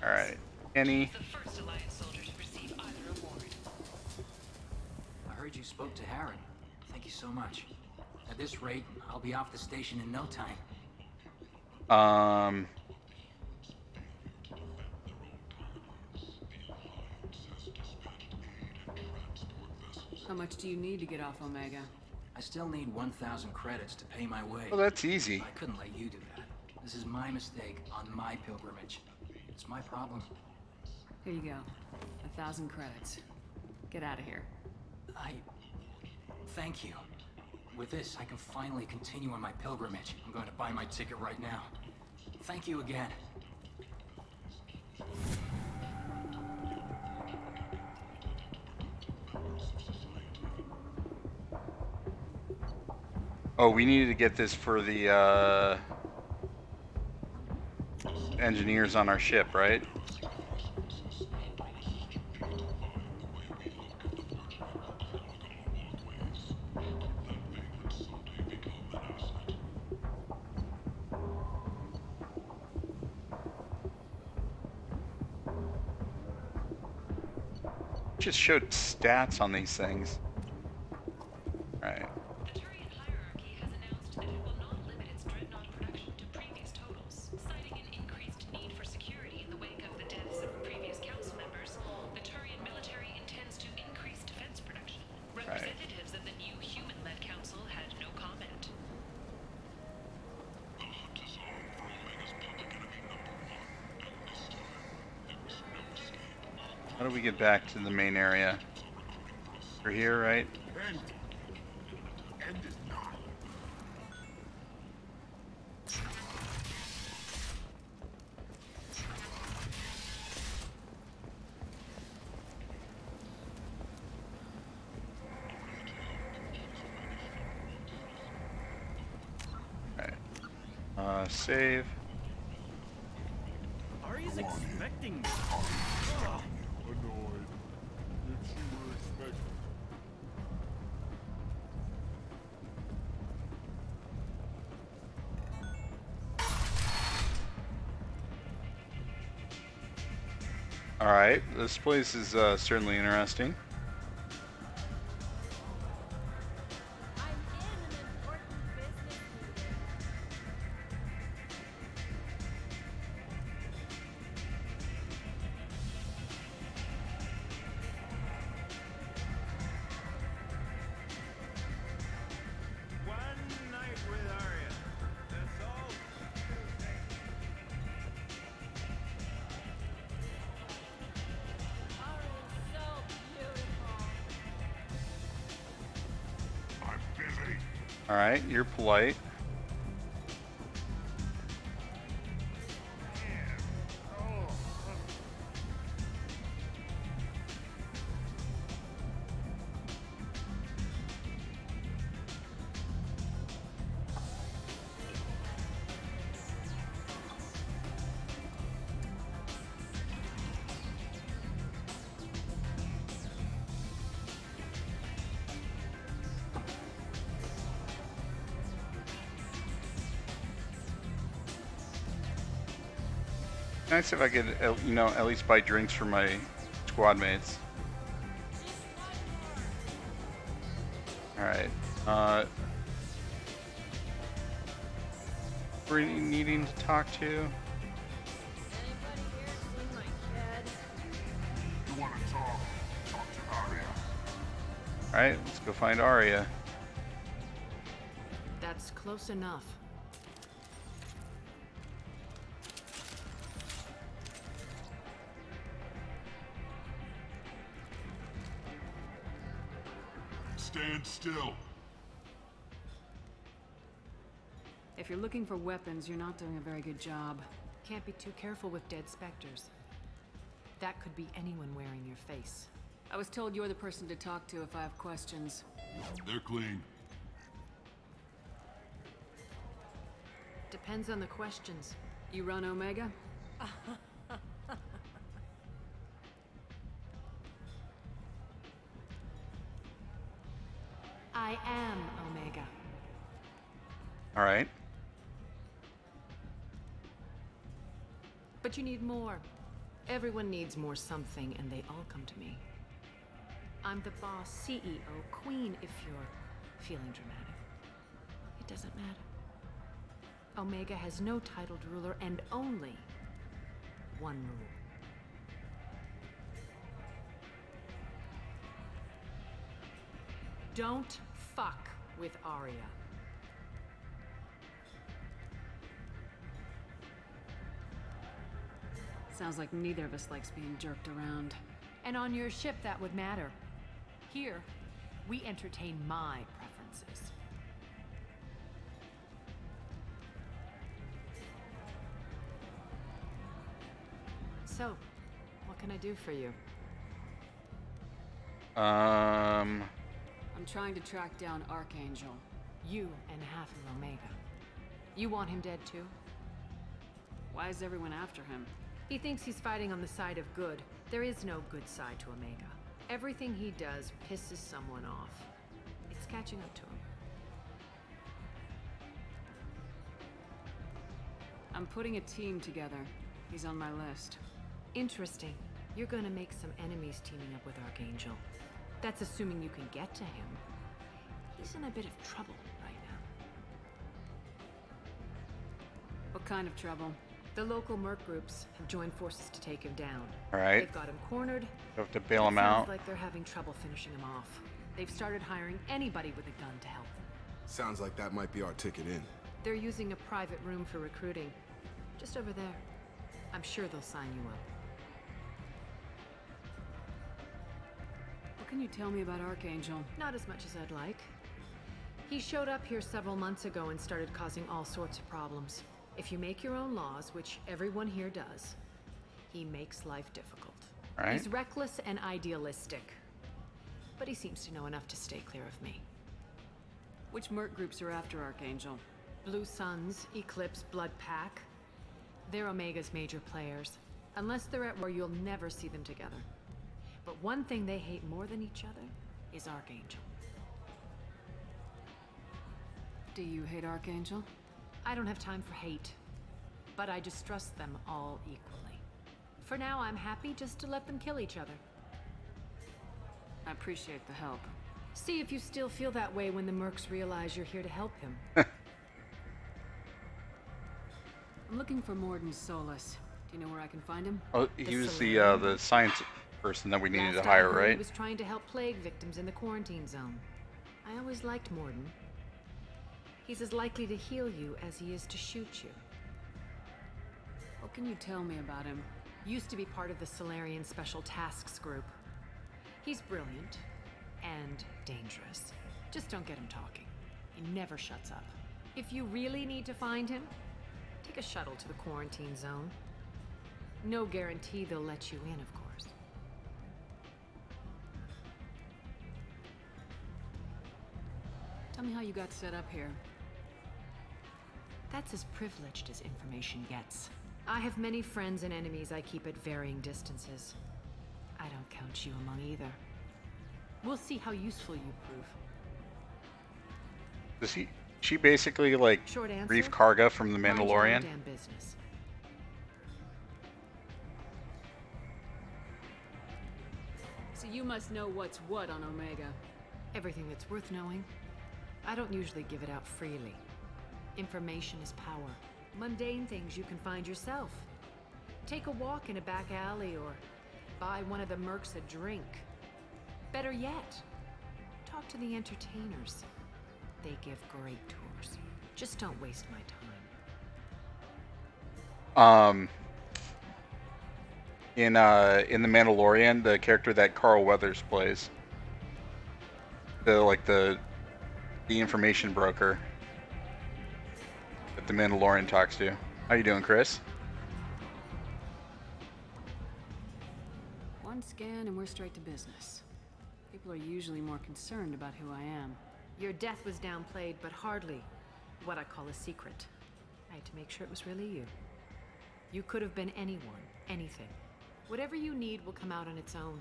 Alright. Annie. I heard you spoke to Harrod. Thank you so much. At this rate, I'll be off the station in no time. How much do you need to get off Omega? I still need 1,000 credits to pay my way. Well, that's easy. I couldn't let you do that. This is my mistake on my pilgrimage. It's my problem. Here you go. 1,000 credits. Get out of here. Thank you. With this, I can finally continue on my pilgrimage. I'm going to buy my ticket right now. Thank you again. Oh, we needed to get this for the engineers on our ship, right? Just showed stats on these things. All right. Citing an increased need for security in the wake of the deaths of previous council members, the Turian military intends to How do we get back to the main area? We're here, right? End. End it not. Save. Aria's expecting me. Annoyed. If she were expecting. Alright, this place is certainly interesting. One night with Aria. That's all. I'm busy. Alright, you're polite. Nice if I could, you know, at least buy drinks for my squad mates. Alright. We're needing to talk to. You want to talk? Talk to Aria. Alright, let's go find Aria. That's close enough. Stand still. If you're looking for weapons, you're not doing a very good job. Can't be too careful with dead specters. That could be anyone wearing your face. I was told you're the person to talk to if I have questions. They're clean. Depends on the questions. You run Omega? I am Omega. Alright. But you need more. Everyone needs more something, and they all come to me. I'm the boss, CEO, queen, if you're feeling dramatic. It doesn't matter. Omega has no titled ruler and only one rule. Don't fuck with Aria. Sounds like neither of us likes being jerked around. And on your ship, that would matter. Here, we entertain my preferences. So, what can I do for you? I'm trying to track down Archangel. You and half of Omega. You want him dead too? Why is everyone after him? He thinks he's fighting on the side of good. There is no good side to Omega. Everything he does pisses someone off. It's catching up to him. I'm putting a team together. He's on my list. Interesting. You're gonna make some enemies teaming up with Archangel. That's assuming you can get to him. He's in a bit of trouble right now. What kind of trouble? The local merc groups have joined forces to take him down. Alright. They've got him cornered. You have to bail him Sounds out. like they're having trouble finishing him off. They've started hiring anybody with a gun to help them. Sounds like that might be our ticket in. They're using a private room for recruiting. Just over there. I'm sure they'll sign you up. What can you tell me about Archangel? Not as much as I'd like. He showed up here several months ago and started causing all sorts of problems. If you make your own laws, which everyone here does, he makes life difficult. Right. He's reckless and idealistic. But he seems to know enough to stay clear of me. Which merc groups are after Archangel? Blue Suns, Eclipse, Blood Pack. They're Omega's major players. Unless they're at war, you'll never see them together. But one thing they hate more than each other is Archangel. Do you hate Archangel? I don't have time for hate, but I distrust them all equally. For now, I'm happy just to let them kill each other. I appreciate the help. See if you still feel that way when the mercs realize you're here to help him. I'm looking for Mordum Solis. Do you know where I can find him? Oh, he was the science person that we needed to hire, right? He was trying to help plague victims in the quarantine zone. I always liked Mordum. He's as likely to heal you as he is to shoot you. What can you tell me about him? Used to be part of the Solarian Special Tasks Group. He's brilliant and dangerous. Just don't get him talking. He never shuts up. If you really need to find him, take a shuttle to the quarantine zone. No guarantee they'll let you in, of course. Tell me how you got set up here. That's as privileged as information gets. I have many friends and enemies I keep at varying distances. I don't count you among either. We'll see how useful you prove. Does she basically like Short answer, Reef Karga from The mind your own Mandalorian? damn business. So you must know what's what on Omega. Everything that's worth knowing. I don't usually give it out freely. Information is power. Mundane things you can find yourself. Take a walk in a back alley or buy one of the mercs a drink. Better yet, talk to the entertainers. They give great tours. Just don't waste my time. In The Mandalorian, the character that Carl Weathers plays, the information broker that the Mandalorian talks to. How you doing, Chris? One scan and we're straight to business. People are usually more concerned about who I am. Your death was downplayed, but hardly what I call a secret. I had to make sure it was really you. You could have been anyone, anything. Whatever you need will come out on its own.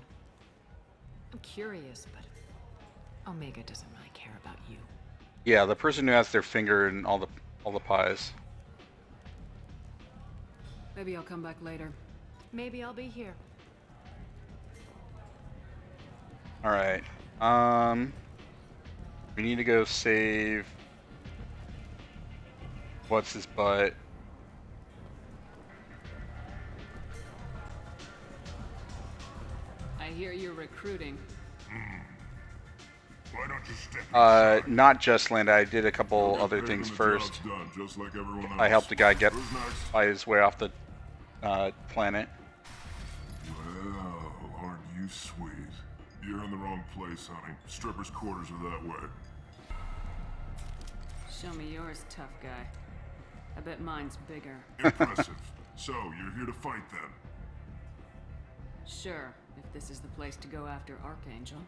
I'm curious, but Omega doesn't really care about you. Yeah, the person who has their finger in all the pies. Maybe I'll come back later. Maybe I'll be here. All right. We need to go save. What's his butt? I hear you're recruiting. Why don't you step inside? Not just land. I did a couple You'll get other paid things when the first. job's done, just like everyone I else. helped a guy get Who's next? by his way off the planet. Well, aren't you sweet? You're in the wrong place, honey. Strippers' quarters are that way. Show me yours, tough guy. I bet mine's bigger. Impressive. So, you're here to fight then? Sure, if this is the place to go after Archangel.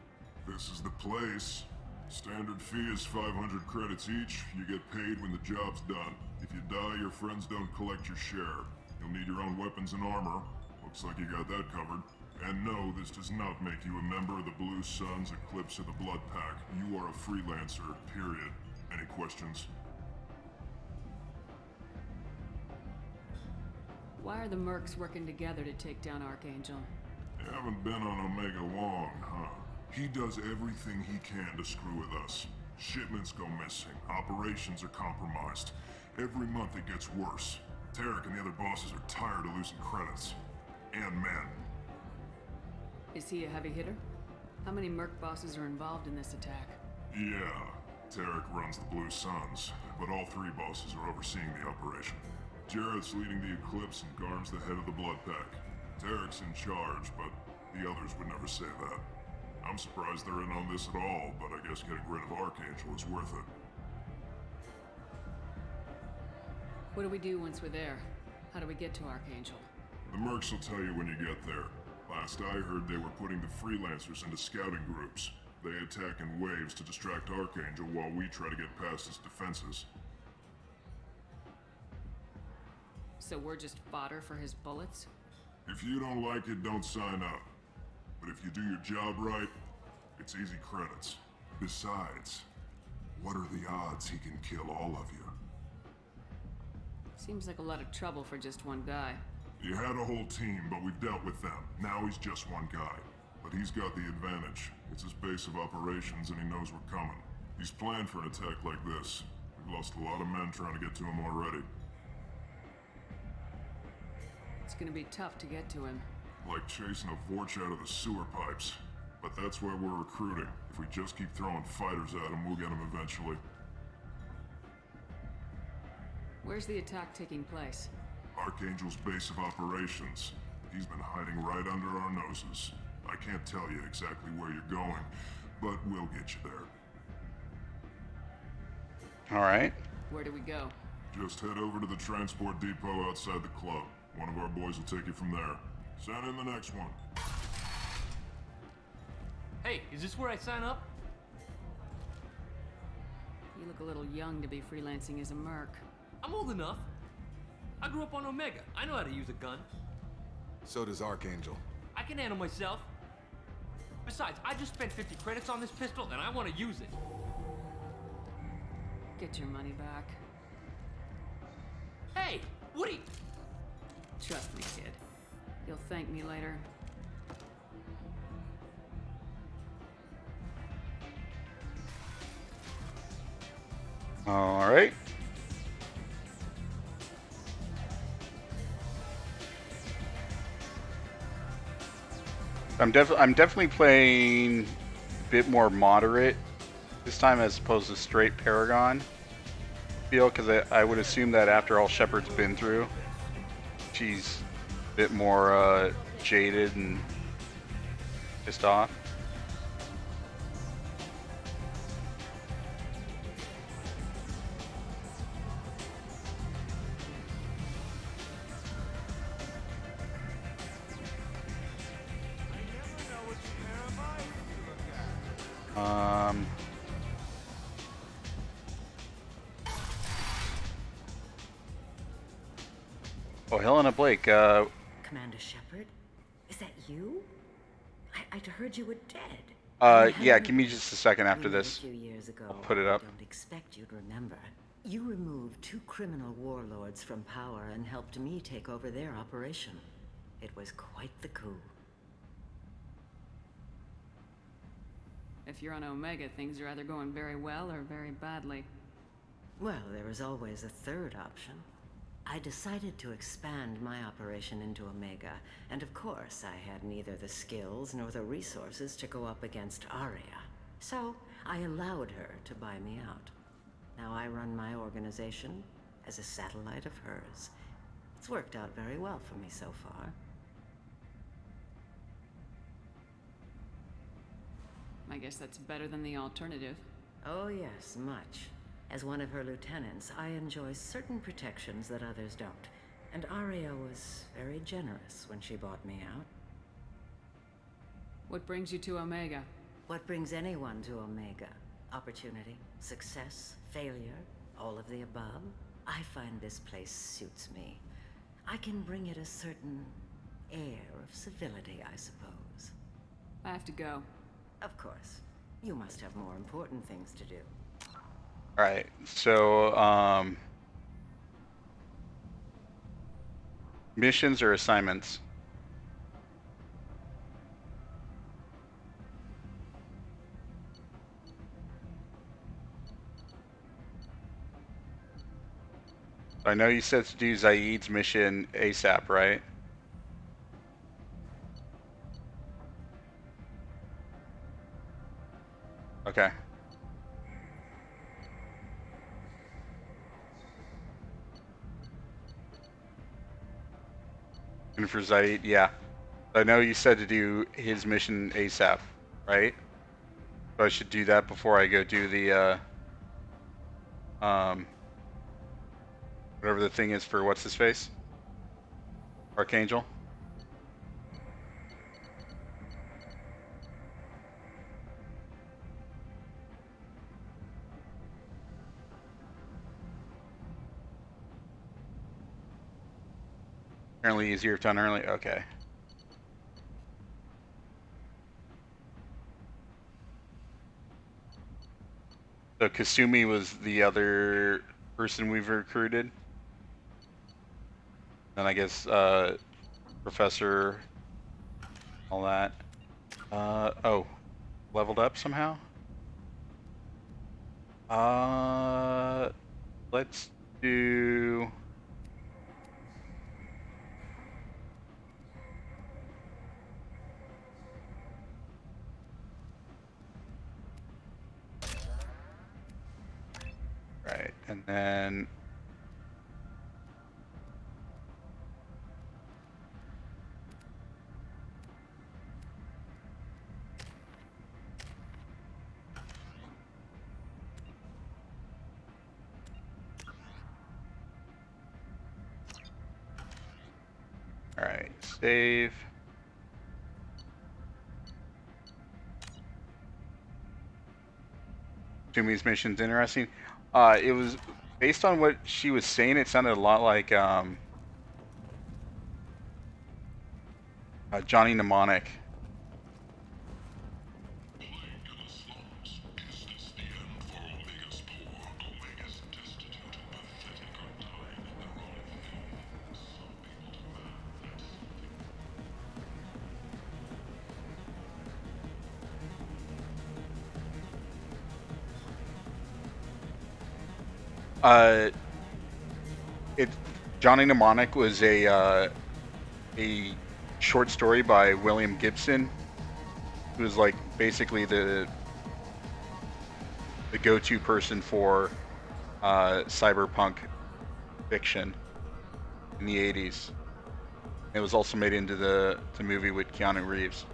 This is the place. Standard fee is 500 credits each. You get paid when the job's done. If you die, your friends don't collect your share. You'll need your own weapons and armor. Looks like you got that covered. And no, this does not make you a member of the Blue Suns, Eclipse, or the Blood Pack. You are a freelancer, period. Any questions? Why are the mercs working together to take down Archangel? You haven't been on Omega long, huh? He does everything he can to screw with us. Shipments go missing, operations are compromised. Every month it gets worse. Tarek and the other bosses are tired of losing credits. And men. Is he a heavy hitter? How many merc bosses are involved in this attack? Yeah, Tarek runs the Blue Suns, but all three bosses are overseeing the operation. Jarrett's leading the Eclipse and Garm's the head of the Blood Pack. Tarek's in charge, but the others would never say that. I'm surprised they're in on this at all, but I guess getting rid of Archangel is worth it. What do we do once we're there? How do we get to Archangel? The mercs will tell you when you get there. Last I heard, they were putting the freelancers into scouting groups. They attack in waves to distract Archangel while we try to get past his defenses. So we're just fodder for his bullets? If you don't like it, don't sign up. But if you do your job right, it's easy credits. Besides, what are the odds he can kill all of you? Seems like a lot of trouble for just one guy. He had a whole team, but we've dealt with them. Now he's just one guy. But he's got the advantage. It's his base of operations and he knows we're coming. He's planned for an attack like this. We've lost a lot of men trying to get to him already. It's gonna be tough to get to him. Like chasing a Vorch out of the sewer pipes. But that's why we're recruiting. If we just keep throwing fighters at him, we'll get him eventually. Where's the attack taking place? Archangel's base of operations. He's been hiding right under our noses. I can't tell you exactly where you're going, but we'll get you there. Alright. Where do we go? Just head over to the transport depot outside the club. One of our boys will take you from there. Send in the next one. Hey, is this where I sign up? You look a little young to be freelancing as a merc. I'm old enough. I grew up on Omega. I know how to use a gun. So does Archangel. I can handle myself. Besides, I just spent 50 credits on this pistol and I want to use it. Get your money back. Hey, Woody! Trust me, kid. You'll thank me later. Alright. I'm definitely playing a bit more moderate this time as opposed to straight Paragon feel, because I would assume that after all Shepard's been through, she's a bit more jaded and pissed off. Oh, Helena Blake, Commander Shepard? Is that you? I'd heard you were dead. yeah, give me just a second after We met this. A few years ago. I'll put it up. I don't expect you'd remember. You removed 2 criminal warlords from power and helped me take over their operation. It was quite the coup. If you're on Omega, things are either going very well or very badly. Well, there was always a third option. I decided to expand my operation into Omega, and of course I had neither the skills nor the resources to go up against Aria. So I allowed her to buy me out. Now I run my organization as a satellite of hers. It's worked out very well for me so far. I guess that's better than the alternative. Oh yes, much. As one of her lieutenants, I enjoy certain protections that others don't. And Aria was very generous when she bought me out. What brings you to Omega? What brings anyone to Omega? Opportunity, success, failure, all of the above. I find this place suits me. I can bring it a certain air of civility, I suppose. I have to go. Of course. You must have more important things to do. Alright, so, missions or assignments? I know you said to do Zaeed's mission ASAP, right? Okay. And for Zaeed, yeah. I know you said to do his mission ASAP. right? So I should do that before I go do the whatever the thing is for what's his face? Archangel. Apparently easier if done early. Okay. So Kasumi was the other person we've recruited. Then I guess Professor, all that. Oh, leveled up somehow? Let's do... Right, and then... Alright, save. Kasumi's mission's interesting. It was based on what she was saying, it sounded a lot like Johnny Mnemonic. It Johnny Mnemonic was a short story by William Gibson, who was like basically the go-to person for cyberpunk fiction in the 80s. It was also made into the movie with Keanu Reeves.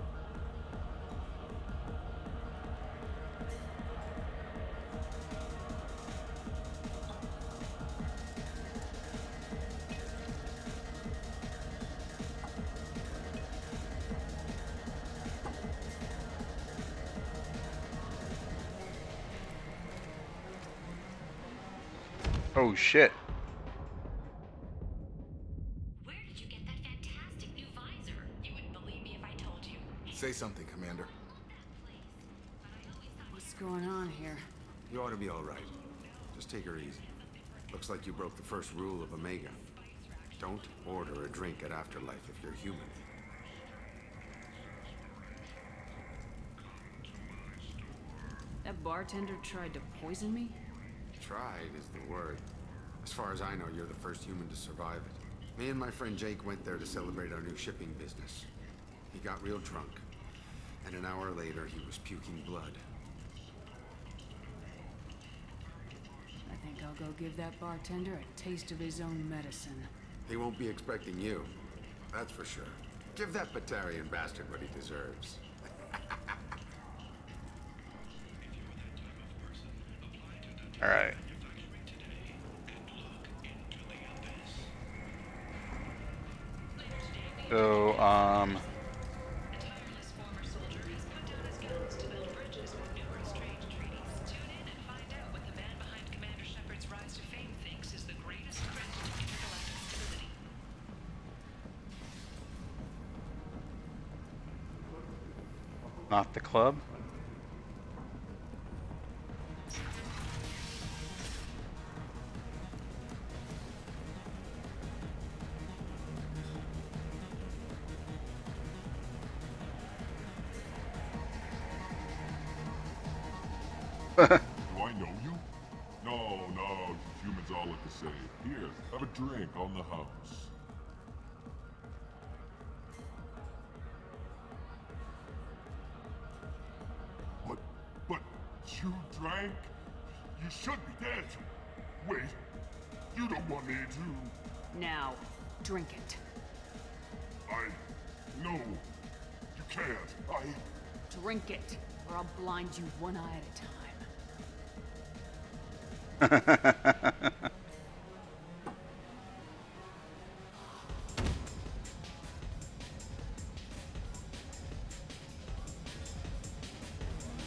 Oh shit. Where did you get that fantastic new visor? You wouldn't believe me if I told you. Say something, Commander. What's going on here? You ought to be all right. Just take her easy. Looks like you broke the first rule of Omega. Don't order a drink at Afterlife if you're human. That bartender tried to poison me? Tried is the word. As far as I know, you're the first human to survive it. Me and my friend Jake went there to celebrate our new shipping business. He got real drunk, and an hour later he was puking blood. I think I'll go give that bartender a taste of his own medicine. He won't be expecting you. That's for sure. Give that Batarian bastard what he deserves. All right. So, not the club. Do I know you? No, you humans all look the same. Here, have a drink on the house. But you drank? You should be dead. Wait, you don't want me to... Now, drink it. No, you can't. Drink it, or I'll blind you one eye at a time.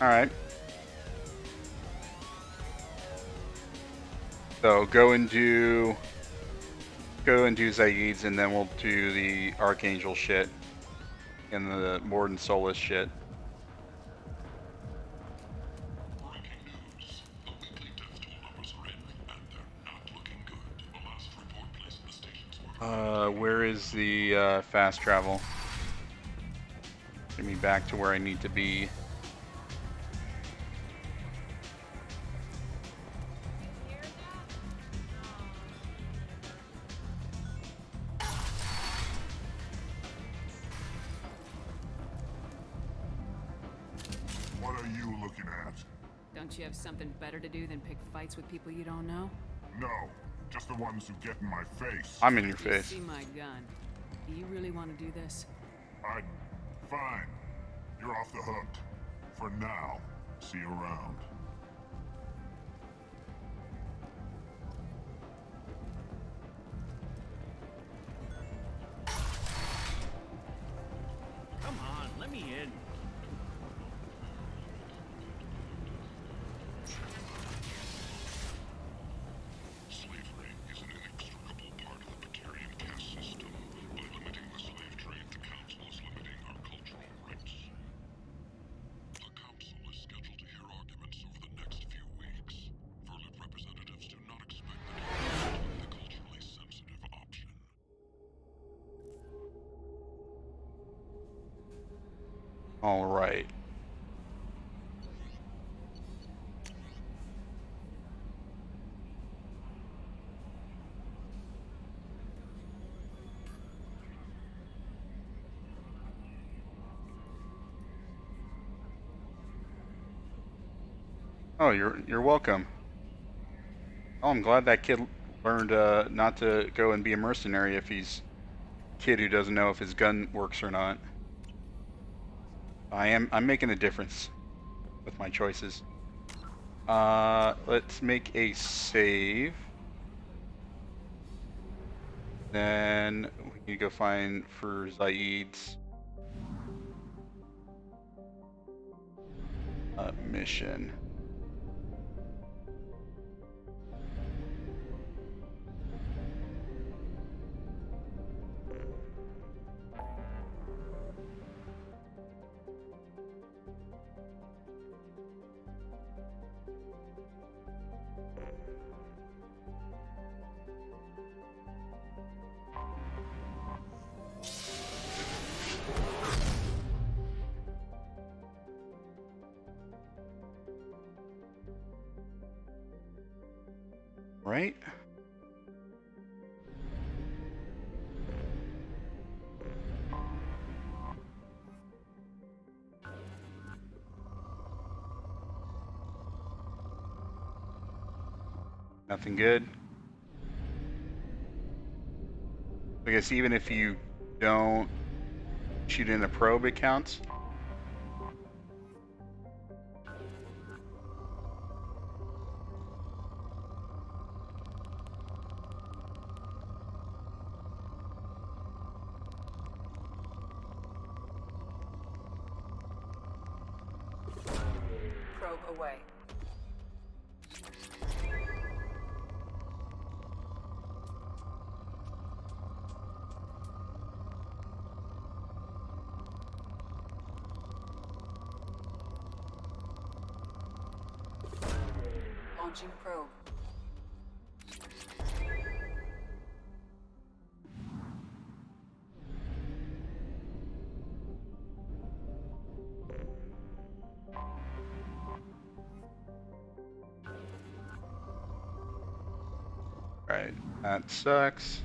All right. So go and do Zaeed's, and then we'll do the Archangel shit and the Mordum Solis shit. Where is the fast travel? Get me back to where I need to be. What are you looking at? Don't you have something better to do than pick fights with people you don't know? No, just the ones who get in my face. I'm in your You face. see my gun. Do you really want to do this? Fine. You're off the hook. For now. See you around. Come on, let me in. Slavery is an inextricable part of the Batarian caste system. By limiting the slave trade, the Council is limiting our cultural rights. The Council is scheduled to hear arguments over the next few weeks. Verlet representatives do not expect that you will take the culturally sensitive option. All right. Oh, you're welcome. Oh, I'm glad that kid learned not to go and be a mercenary if he's a kid who doesn't know if his gun works or not. I'm making a difference with my choices. Let's make a save. Then we need to go find for Zaeed's mission. Right? Nothing good. I guess even if you don't shoot in a probe, it counts. Probe away. Launching probe. Right, that sucks.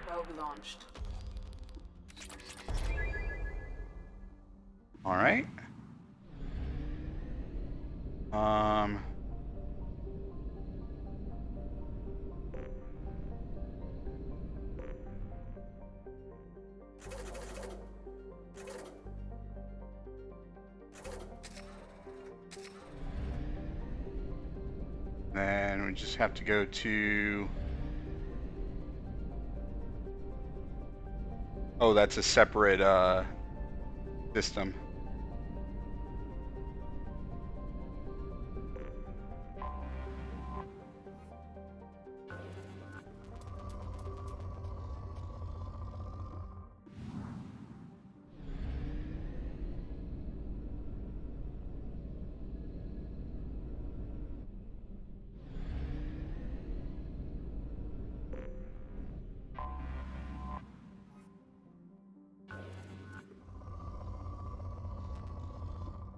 Probe launched. All right. Then we just have to go to... Oh, that's a separate system.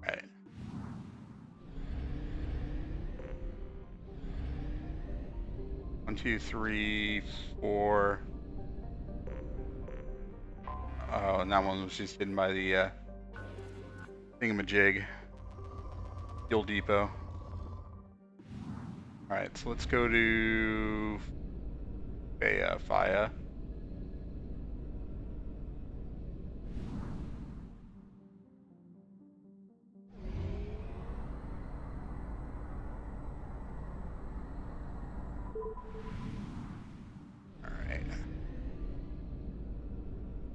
Right. One, two, three, four. Oh, and that one was just hidden by the thingamajig. Fuel depot. Alright, so let's go to Faya. Alright.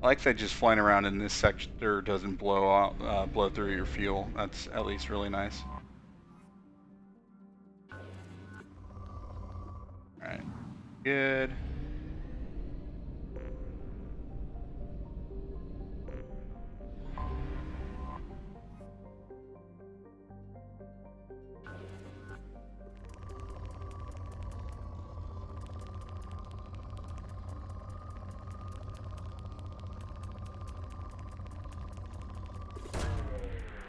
I like that just flying around in this sector doesn't blow out, blow through your fuel. That's at least really nice. Alright, good.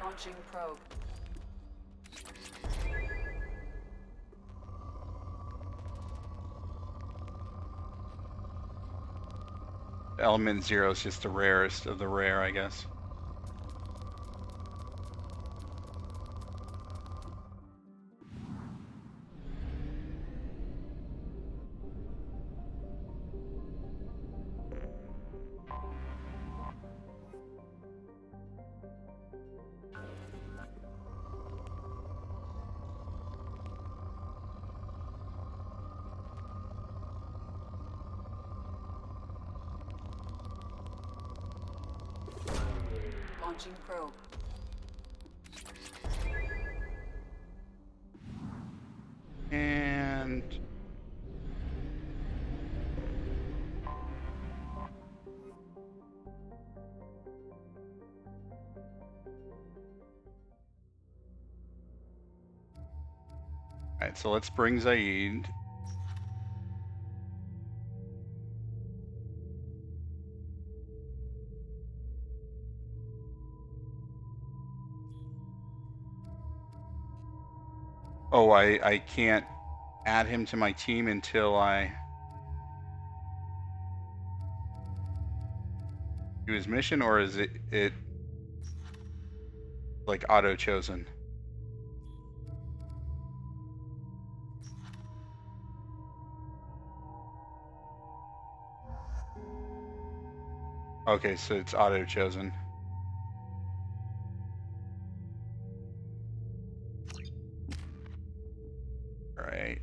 Launching probe. Element 0 is just the rarest of the rare, I guess. Launching probe. And... Alright, so let's bring Zaeed. Oh, I can't add him to my team until I do his mission, or is it like auto chosen? Okay, so it's auto chosen. All right.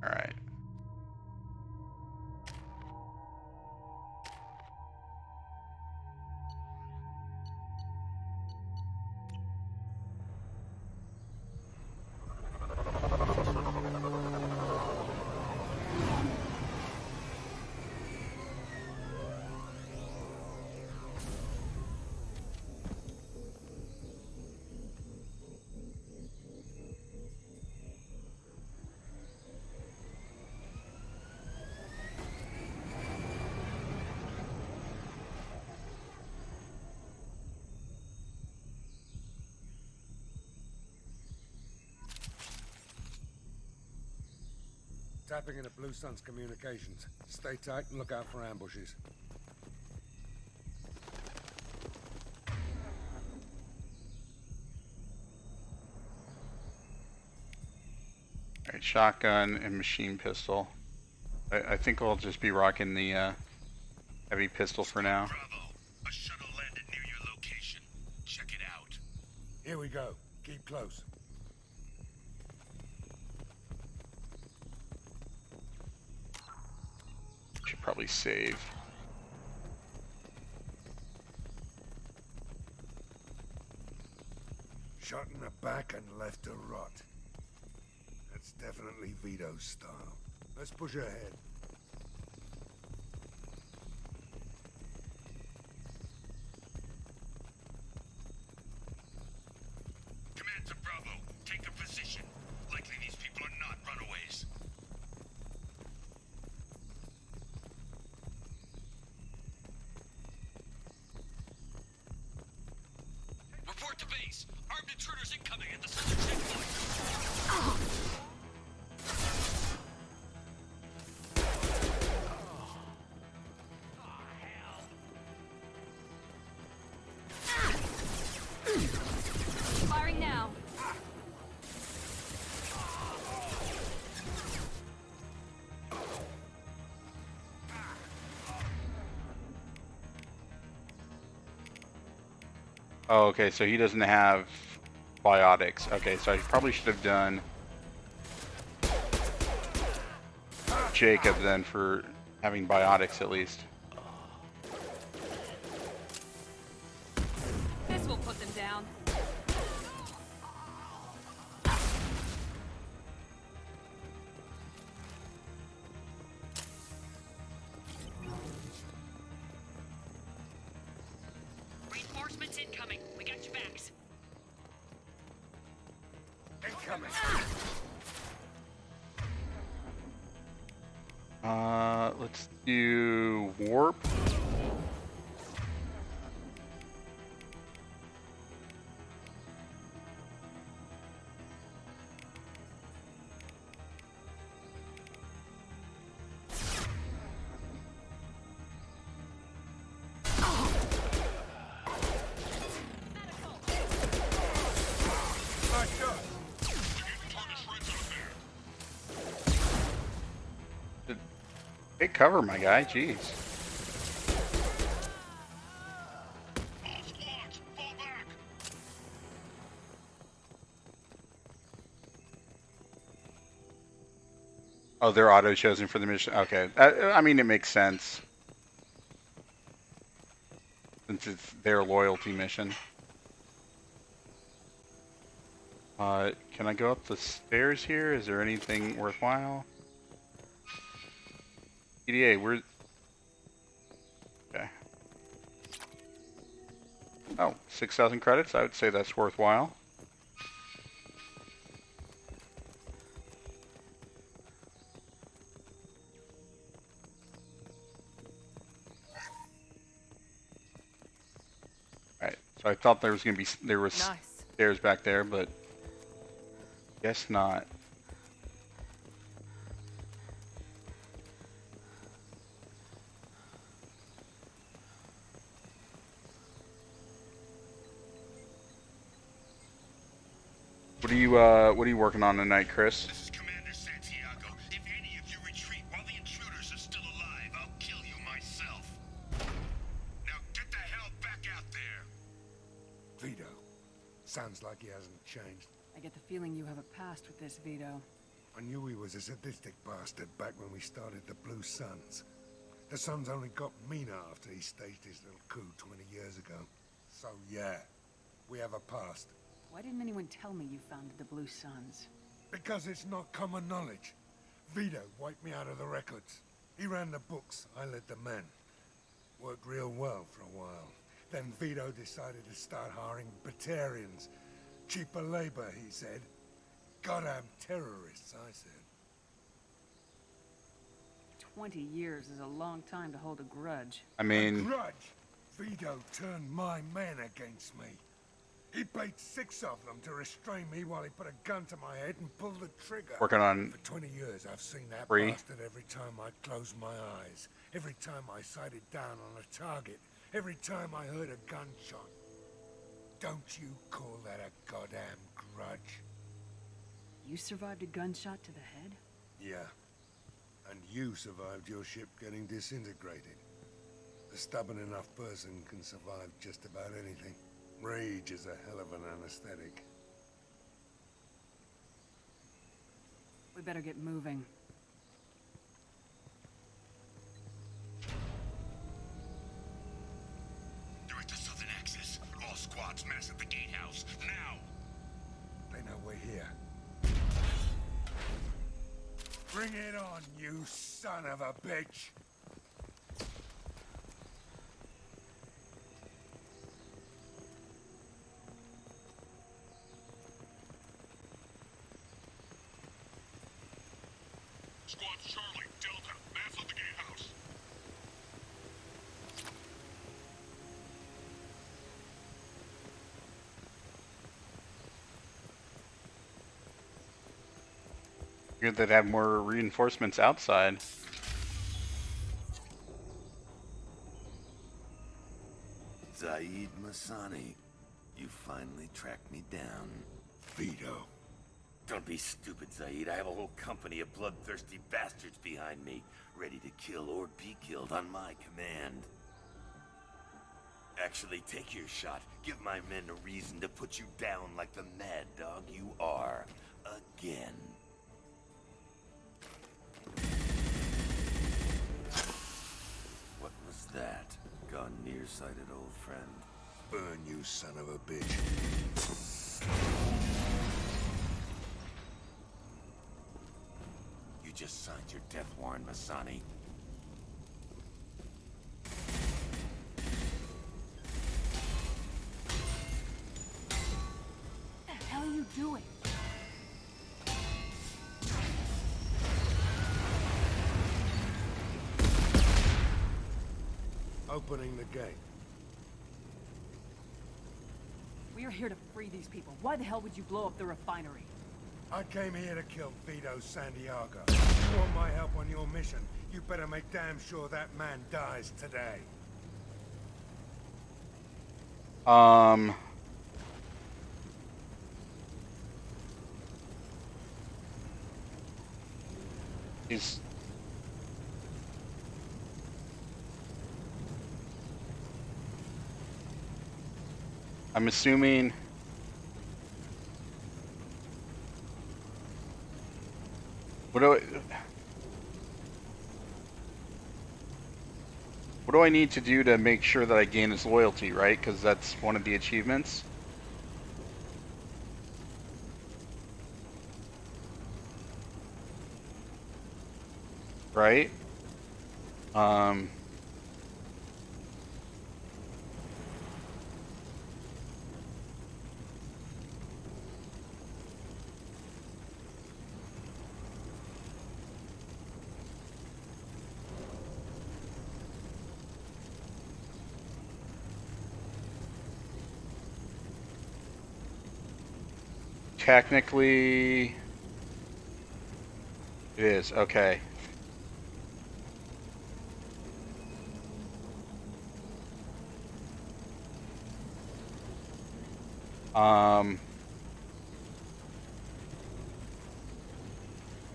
All right. Tapping into Blue Sun's communications. Stay tight and look out for ambushes. Alright, shotgun and machine pistol. I think I'll just be rocking the heavy pistol for now. Bravo. A shuttle landed near your location. Check it out. Here we go. Keep close. Should probably save. Shot in the back and left to rot. That's definitely Vito's style. Let's push ahead. Command to Bravo. Take a position. Likely these people are not runaways. Report to base. Armed intruders incoming at the southern checkpoint. Firing now. Oh, okay, so he doesn't have biotics. Okay, so I probably should have done Jacob then for having biotics at least. This will put them down. Reinforcements incoming. We got your backs. Incoming. Let's do warp. Take cover, my guy. Jeez. Oh, they're auto-chosen for the mission. Okay. I mean, it makes sense. Since it's their loyalty mission. Can I go up the stairs here? Is there anything worthwhile? EDA, we're... Okay. Oh, 6,000 credits? I would say that's worthwhile. Alright, so I thought there was going to be... There was stairs back there, but... Guess not. What are you working on tonight, Chris? This is Commander Santiago. If any of you retreat while the intruders are still alive, I'll kill you myself. Now get the hell back out there. Vito. Sounds like he hasn't changed. I get the feeling you have a past with this, Vito. I knew he was a sadistic bastard back when we started the Blue Suns. The Suns only got meaner after he staged his little coup 20 years ago. So yeah, we have a past. Why didn't anyone tell me you founded the Blue Suns? Because it's not common knowledge. Vito wiped me out of the records. He ran the books, I led the men. Worked real well for a while. Then Vito decided to start hiring Batarians. Cheaper labor, he said. Goddamn terrorists, I said. 20 years is a long time to hold a grudge. I mean... A grudge? Vito turned my men against me. He paid 6 of them to restrain me while he put a gun to my head and pulled the trigger. Working on For 20 years, I've seen that 3. bastard every time I closed my eyes. Every time I sighted down on a target. Every time I heard a gunshot. Don't you call that a goddamn grudge? You survived a gunshot to the head? Yeah. And you survived your ship getting disintegrated. A stubborn enough person can survive just about anything. Rage is a hell of an anesthetic. We better get moving. Direct to Southern Access. All squads mass at the gatehouse. Now! They know we're here. Bring it on, you son of a bitch! Squad Charlie, Delta, mass at the gatehouse. Good that have more reinforcements outside. Zaeed Masani, you finally tracked me down. Vito. Don't be stupid, Zaeed. I have a whole company of bloodthirsty bastards behind me, ready to kill or be killed on my command. Actually, take your shot. Give my men a reason to put you down like the mad dog you are. Again. What was that? Gone nearsighted, old friend. Burn, you son of a bitch. You just signed your death warrant, Masani. What the hell are you doing? Opening the gate. We are here to free these people. Why the hell would you blow up the refinery? I came here to kill Vito Santiago. You want my help on your mission, you better make damn sure that man dies today. He's... I'm assuming... What do I need to do to make sure that I gain his loyalty, right? Because that's one of the achievements. Right? Technically, it is, okay.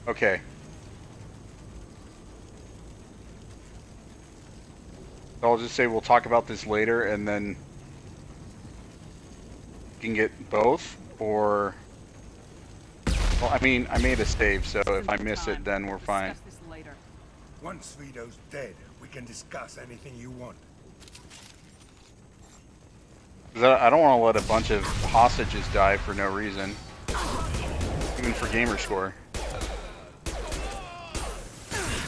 Okay. So I'll just say we'll talk about this later and then you can get both, or... Well, I mean, I made a save, so if I miss it, then we're fine. Discuss this later. Once Vito's dead, we can discuss anything you want. 'Cause I don't want to let a bunch of hostages die for no reason. Even for gamer score.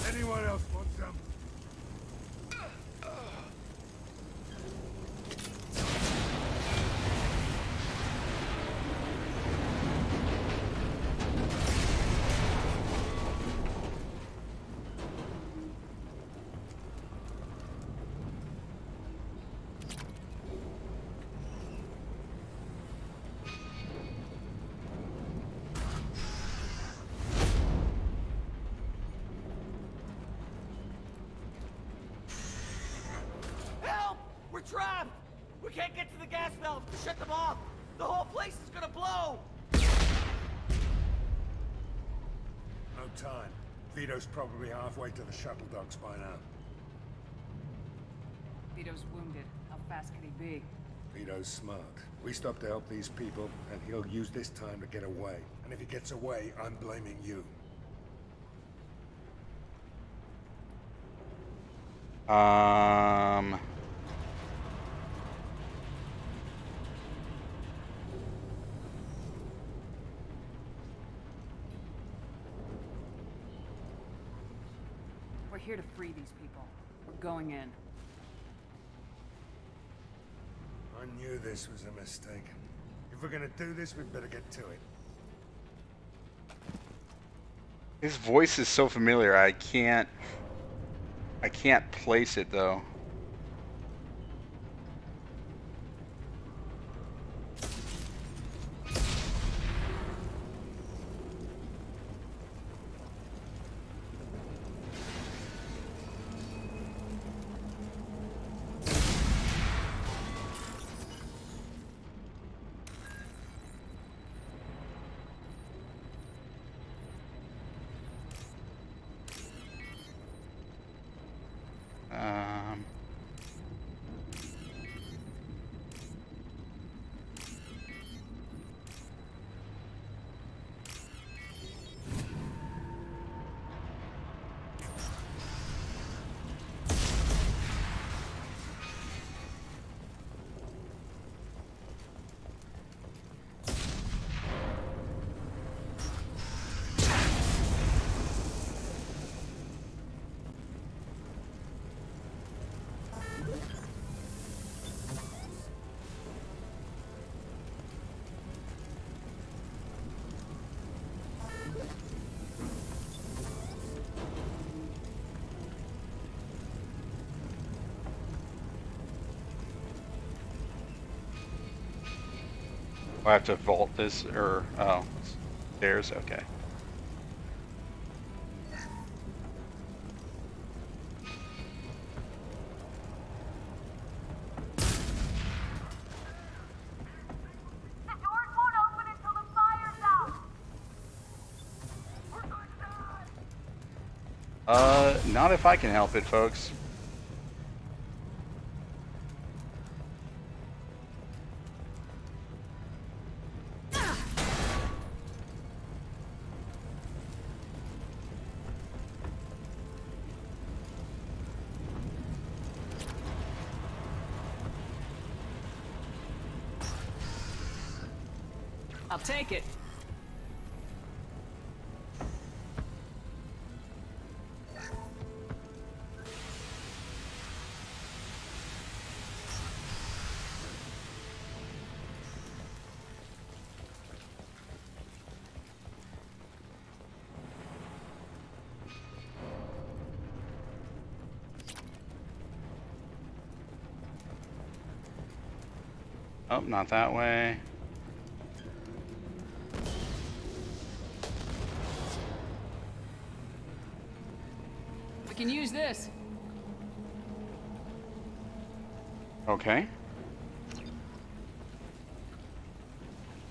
Anyone else want some? trapped! We can't get to the gas valves to shut them off! The whole place is gonna blow! No time. Vito's probably halfway to the shuttle docks by now. Vito's wounded. How fast could he be? Vito's smart. We stop to help these people, and he'll use this time to get away. And if he gets away, I'm blaming you. We're here to free these people. We're going in. I knew this was a mistake. If we're gonna do this, we'd better get to it. His voice is so familiar. I can't place it though. I have to vault this, or oh, stairs. Okay. Not if I can help it, folks. I'll take it. Oh, not that way. We can use this. Okay.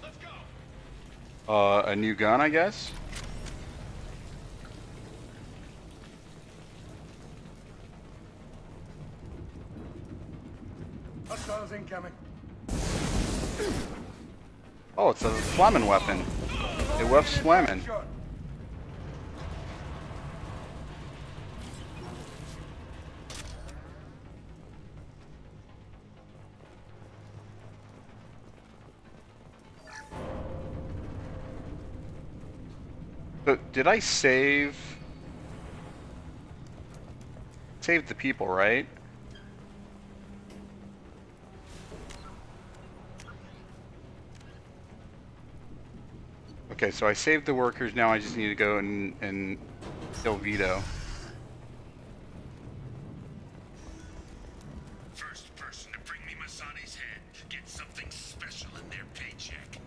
Let's go. A new gun, I guess? Hostiles incoming. Oh, it's a slamming weapon. It was slamming. So, did I save the people, right? Okay, so I saved the workers, now I just need to go and kill Vito. First person to bring me Masani's head gets something special in their paycheck.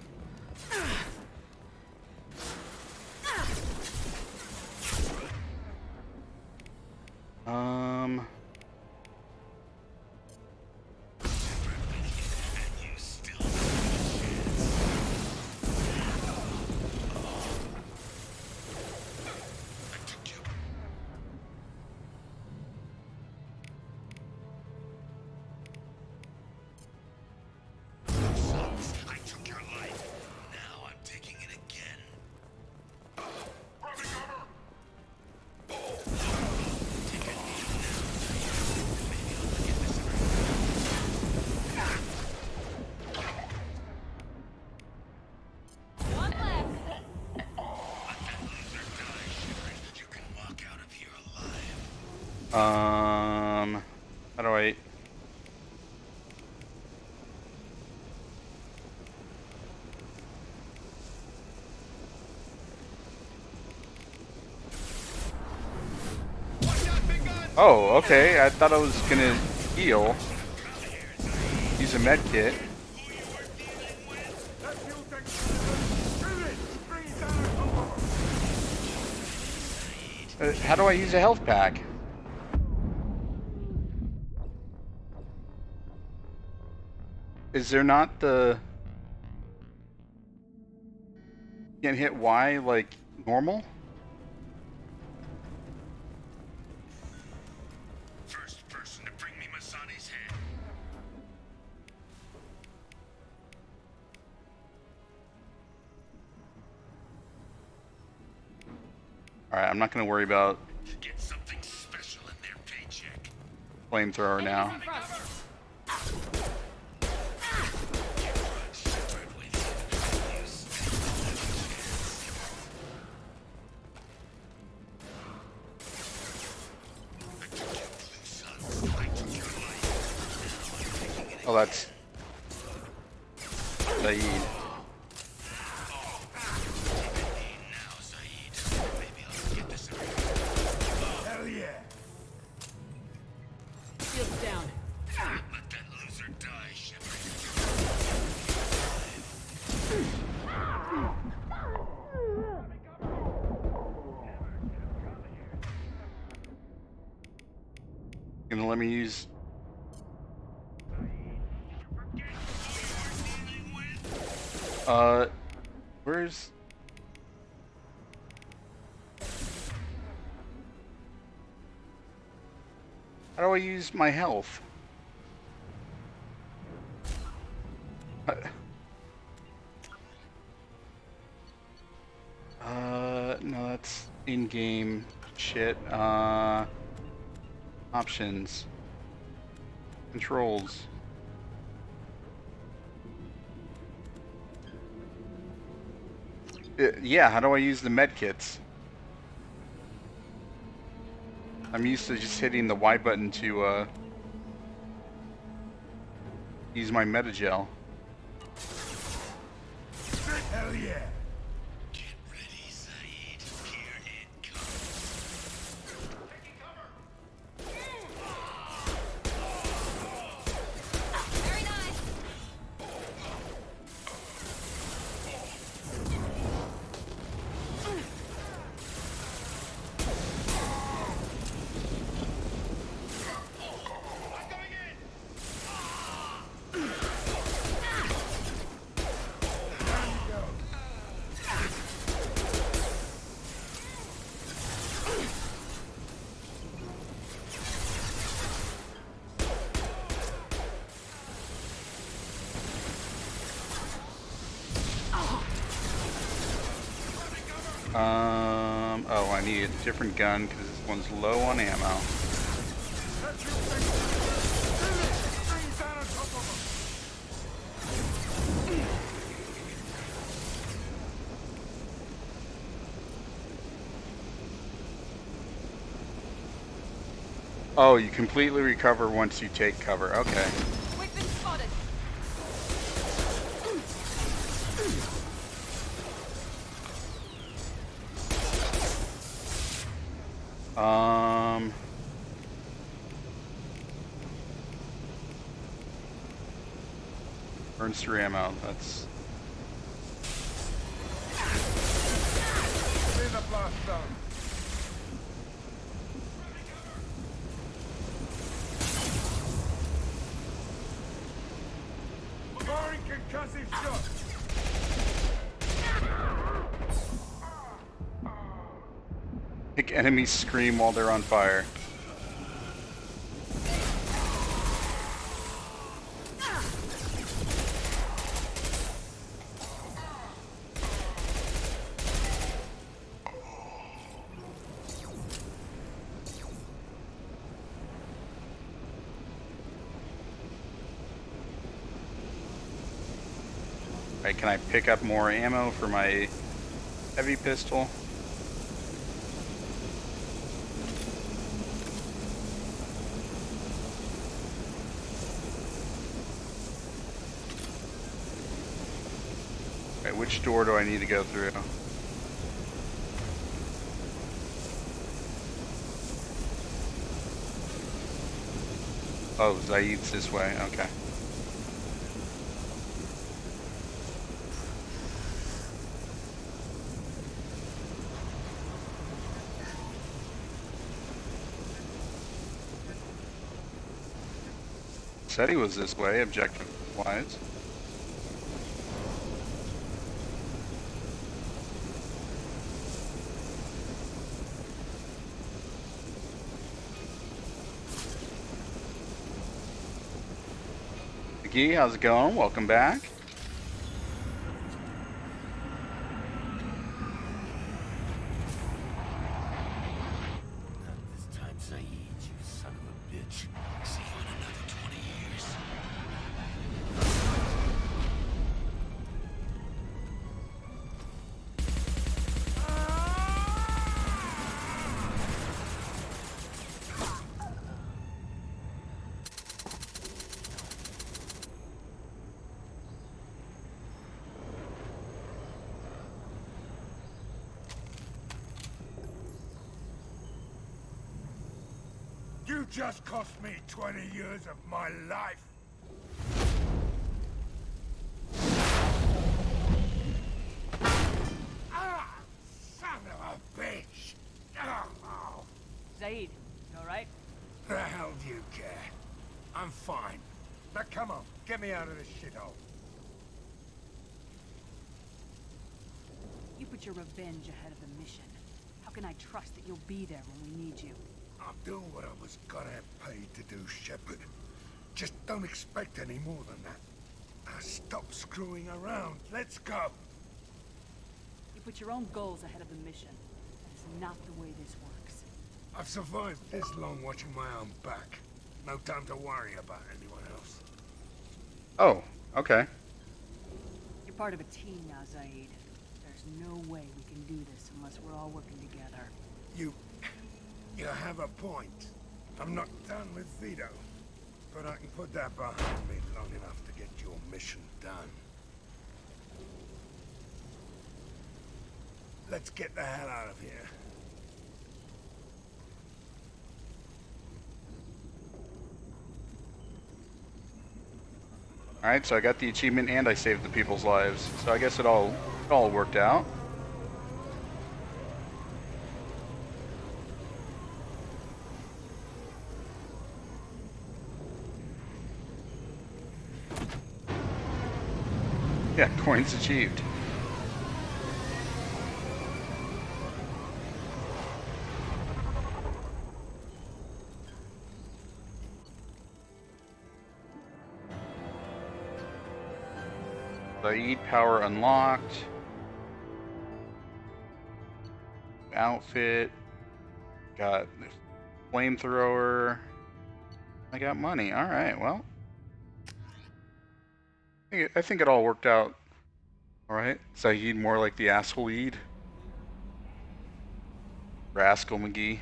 How do I... Oh, okay. I thought I was gonna heal. Use a med kit. How do I use a health pack? Is there not the... Can't hit Y like normal? First person to bring me Masani's head. Alright, I'm not gonna worry about Get something special in their paycheck. flamethrower now. Oh, that's Zaeed. Hell yeah! Shield's down. Let that loser die, Shepard. Gonna let me use... where's... How do I use my health? No, that's in-game shit. Options. Controls. Yeah, how do I use the med kits? I'm used to just hitting the Y button to use my metagel. Hell yeah! Get ready, Zaeed. Here it comes. Taking cover. Very nice. Oh, I need a different gun because this one's low on ammo. Oh, you completely recover once you take cover. Okay. We've been spotted. Burns through ammo. That's... Clear the blast zone. Firing concussive shots. Make enemies scream while they're on fire. Alright, can I pick up more ammo for my heavy pistol? Which door do I need to go through? Oh, Zaeed's this way. Okay. Said he was this way, objective-wise. McGee, how's it going? Welcome back. Not this time, Zaeed, you son of a bitch. See you in another 20 years. You just cost me 20 years of my life. Ah, son of a bitch. Oh. Zaeed, you alright? The hell do you care? I'm fine. Now come on, get me out of this shithole. You put your revenge ahead of the mission. How can I trust that you'll be there when we need you? I'll do what I was gonna have paid to do, Shepard. Just don't expect any more than that. Now stop screwing around. Let's go. You put your own goals ahead of the mission. That is not the way this works. I've survived this long watching my own back. No time to worry about anyone else. Oh, okay. You're part of a team now, Zaeed. There's no way we can do this unless we're all working together. You have a point. I'm not done with Vito, but I can put that behind me long enough to get your mission done. Let's get the hell out of here. Alright, so I got the achievement and I saved the people's lives. So I guess it all worked out. Yeah, coins achieved. Zaeed power unlocked. Outfit. Got flamethrower. I got money. Alright, well. I think it all worked out. Alright. Zaeed more like the asshole-eed. Rascal McGee.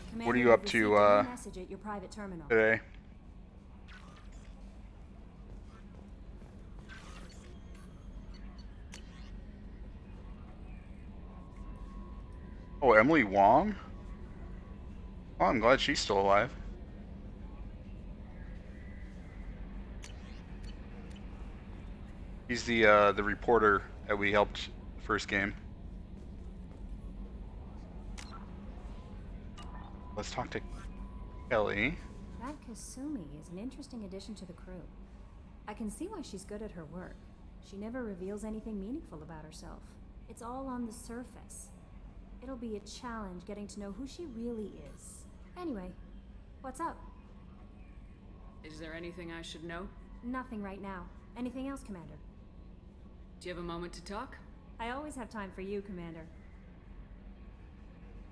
Commander, What are you up we've to received a new message at your private terminal. today? Oh, Emily Wong? Oh, I'm glad she's still alive. He's the reporter that we helped the first game. Let's talk to Kelly. That Kasumi is an interesting addition to the crew. I can see why she's good at her work. She never reveals anything meaningful about herself. It's all on the surface. It'll be a challenge getting to know who she really is. Anyway, what's up? Is there anything I should know? Nothing right now. Anything else, Commander? Do you have a moment to talk? I always have time for you, Commander.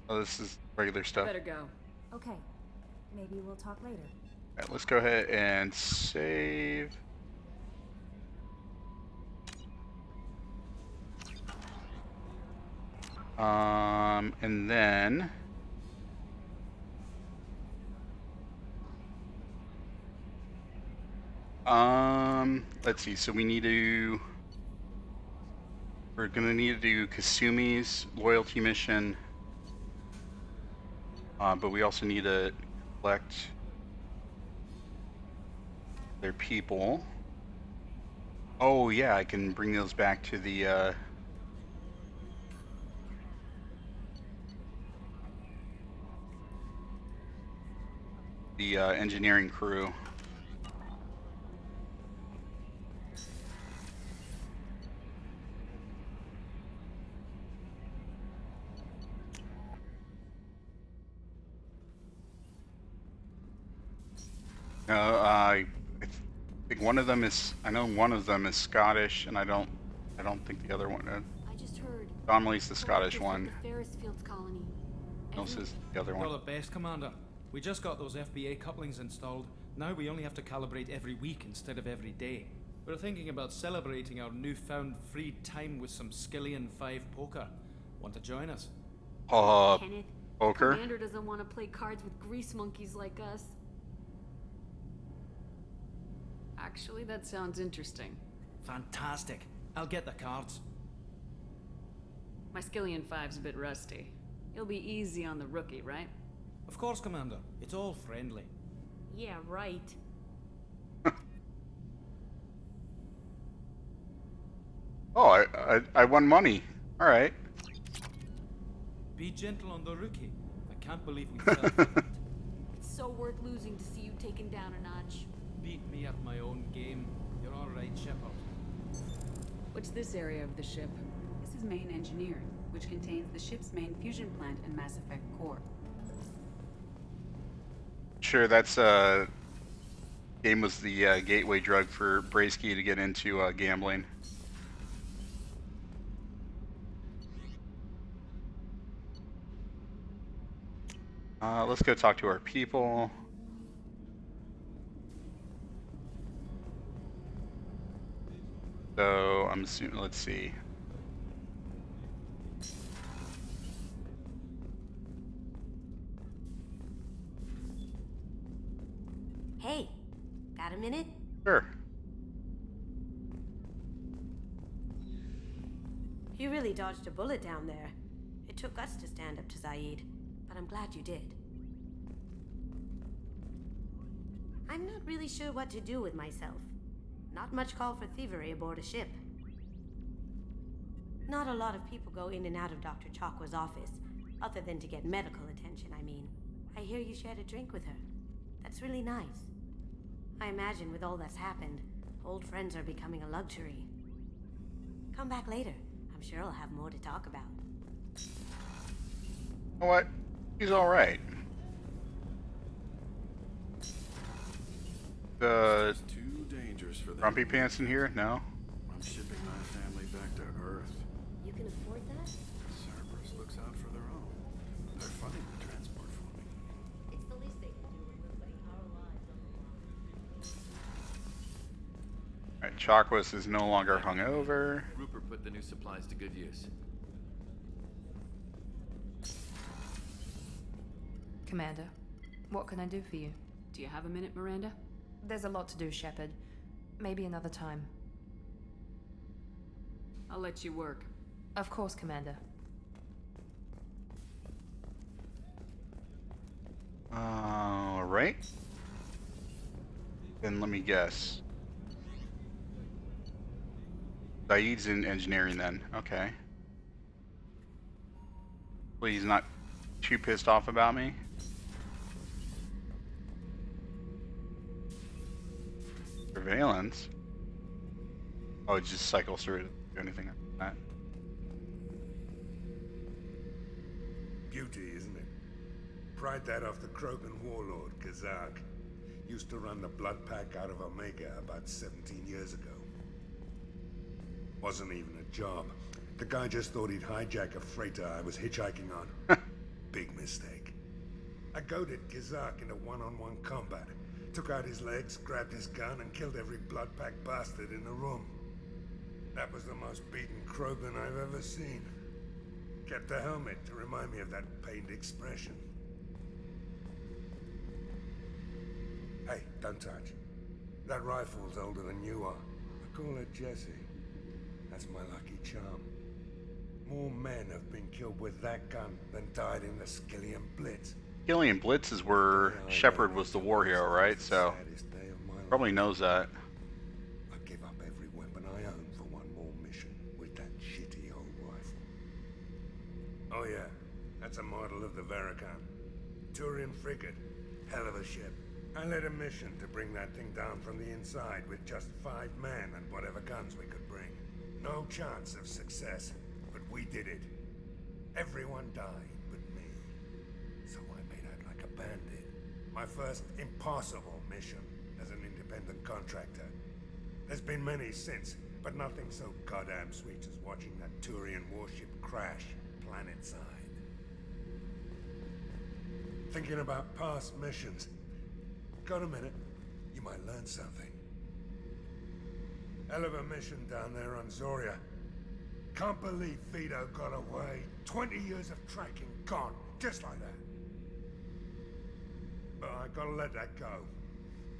Oh, this is regular stuff. Better go. Okay. Maybe we'll talk later. Alright, let's go ahead and save. And then let's see, so we need to We're gonna need to do Kasumi's loyalty mission, but we also need to collect their people. Oh yeah, I can bring those back to the engineering crew. I think one of them is. I know one of them is Scottish, and I don't think the other one. I just heard. Donnelly's the Scottish one. The Ferris Fields colony. Else is the other You're one. the best, Commander. We just got those FBA couplings installed. Now we only have to calibrate every week instead of every day. We're thinking about celebrating our newfound free time with some Skillian 5 poker. Want to join us? Kenneth, Poker? Commander doesn't want to play cards with grease monkeys like us. Actually, that sounds interesting. Fantastic. I'll get the cards. My Skillian 5's a bit rusty. It'll be easy on the rookie, right? Of course, Commander. It's all friendly. Yeah, right. Oh, I won money. All right. Be gentle on the rookie. I can't believe we fell for that. It's so worth losing to see you taken down a notch. Beat me at my own game. You're all right, Shepard. What's this area of the ship? This is main engineering, which contains the ship's main fusion plant and Mass Effect core. Sure, that's game was the gateway drug for Braesky to get into gambling. Let's go talk to our people. So I'm assuming, let's see. Hey, got a minute? Sure. You really dodged a bullet down there. It took us to stand up to Zaeed, but I'm glad you did. I'm not really sure what to do with myself. Not much call for thievery aboard a ship. Not a lot of people go in and out of Dr. Chakwa's office, other than to get medical attention, I mean. I hear you shared a drink with her. That's really nice. I imagine with all that's happened, old friends are becoming a luxury. Come back later. I'm sure I'll have more to talk about. You know what? He's all right. The Too dangerous for them. Grumpy Pants in here? No. I'm shipping my family back to Earth. You can afford that? Cerberus looks out for their own. They're funding the transport for me. It's the least they can do when we're putting our lives on the line. Alright, Chakwas is no longer hungover. Rupert put the new supplies to good use. Commander, what can I do for you? Do you have a minute, Miranda? There's a lot to do, Shepard. Maybe another time. I'll let you work. Of course, Commander. Alright. Then let me guess. Zaeed's in engineering then. Okay. Well, he's not too pissed off about me. Surveillance? Oh, it just cycles through it. Do anything like that. Beauty, isn't it? Pried that off the Krogan warlord, Kazak. Used to run the blood pack out of Omega about 17 years ago. Wasn't even a job. The guy just thought he'd hijack a freighter I was hitchhiking on. Big mistake. I goaded Kazak into one-on-one combat. Took out his legs, grabbed his gun, and killed every blood pack bastard in the room. That was the most beaten Krogan I've ever seen. Kept a helmet to remind me of that pained expression. Hey, don't touch. That rifle's older than you are. I call her Jessie. That's my lucky charm. More men have been killed with that gun than died in the Skillian Blitz. Skillian Blitz is where Shepard was the war hero, right? So probably knows that. I'd give up every weapon I own for one more mission with that shitty old rifle. Oh yeah, that's a model of the Verican. Turian frigate. Hell of a ship. I led a mission to bring that thing down from the inside with just 5 men and whatever guns we could bring. No chance of success, but we did it. Everyone died but me. So I made out like a bandit. My first impossible mission as an independent contractor. There's been many since, but nothing so goddamn sweet as watching that Turian warship crash planet-side. Thinking about past missions. Got a minute? You might learn something. Hell of a mission down there on Zoria. Can't believe Fido got away. 20 years of tracking gone, just like that. But I gotta let that go.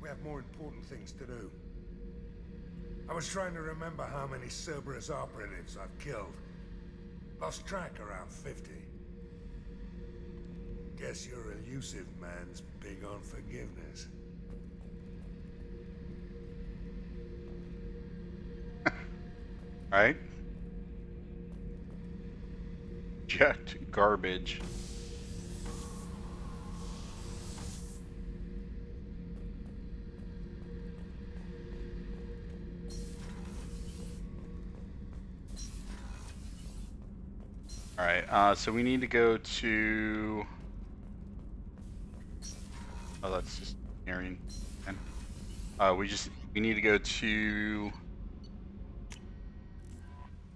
We have more important things to do. I was trying to remember how many Cerberus operatives I've killed. Lost track around 50. Guess your elusive man's big on forgiveness. Right? Eject garbage. Alright, so we need to go to... Oh, that's just hearing. We need to go to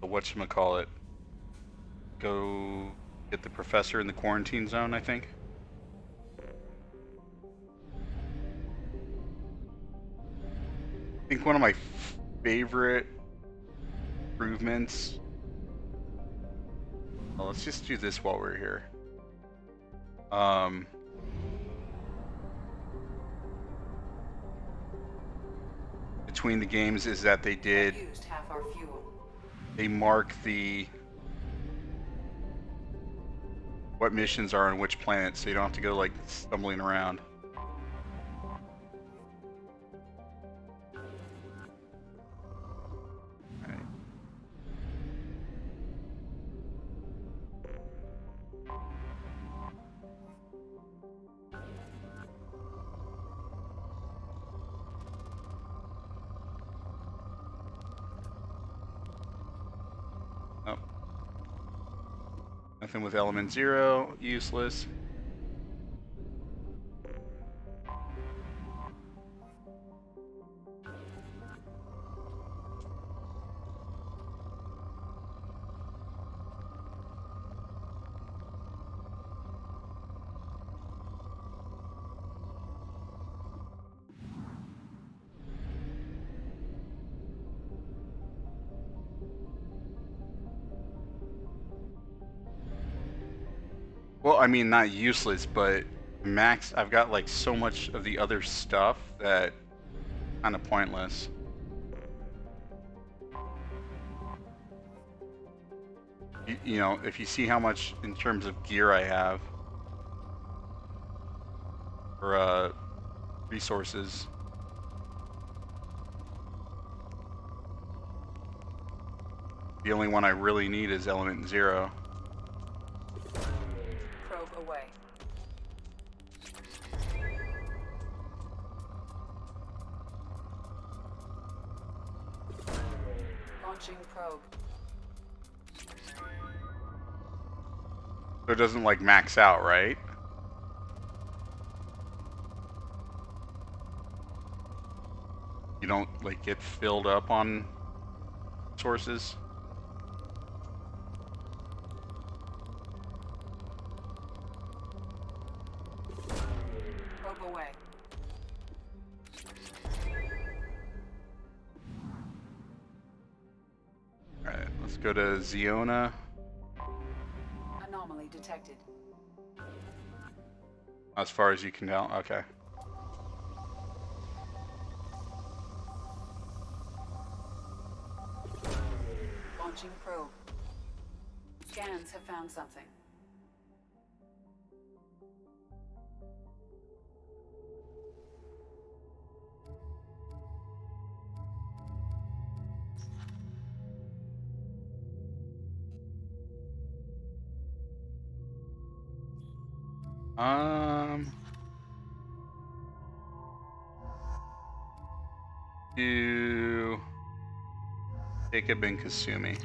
the whatchamacallit. Go get the professor in the quarantine zone, I think. I think one of my favorite improvements. Well, let's just do this while we're here. Between the games is that they did. Used half our fuel. They mark what missions are on which planet, so you don't have to go like stumbling around. Alright. Oh. Nothing with element 0, useless. Well, I mean, not useless, but max, I've got like so much of the other stuff that kind of pointless. You know, if you see how much in terms of gear I have or resources. The only one I really need is element 0. Away. Launching probe. So it doesn't like max out, right? You don't like get filled up on sources? Away. Alright, let's go to Ziona. Anomaly detected. As far as you can tell, okay. Launching probe. Scans have found something. To Jacob and Kasumi.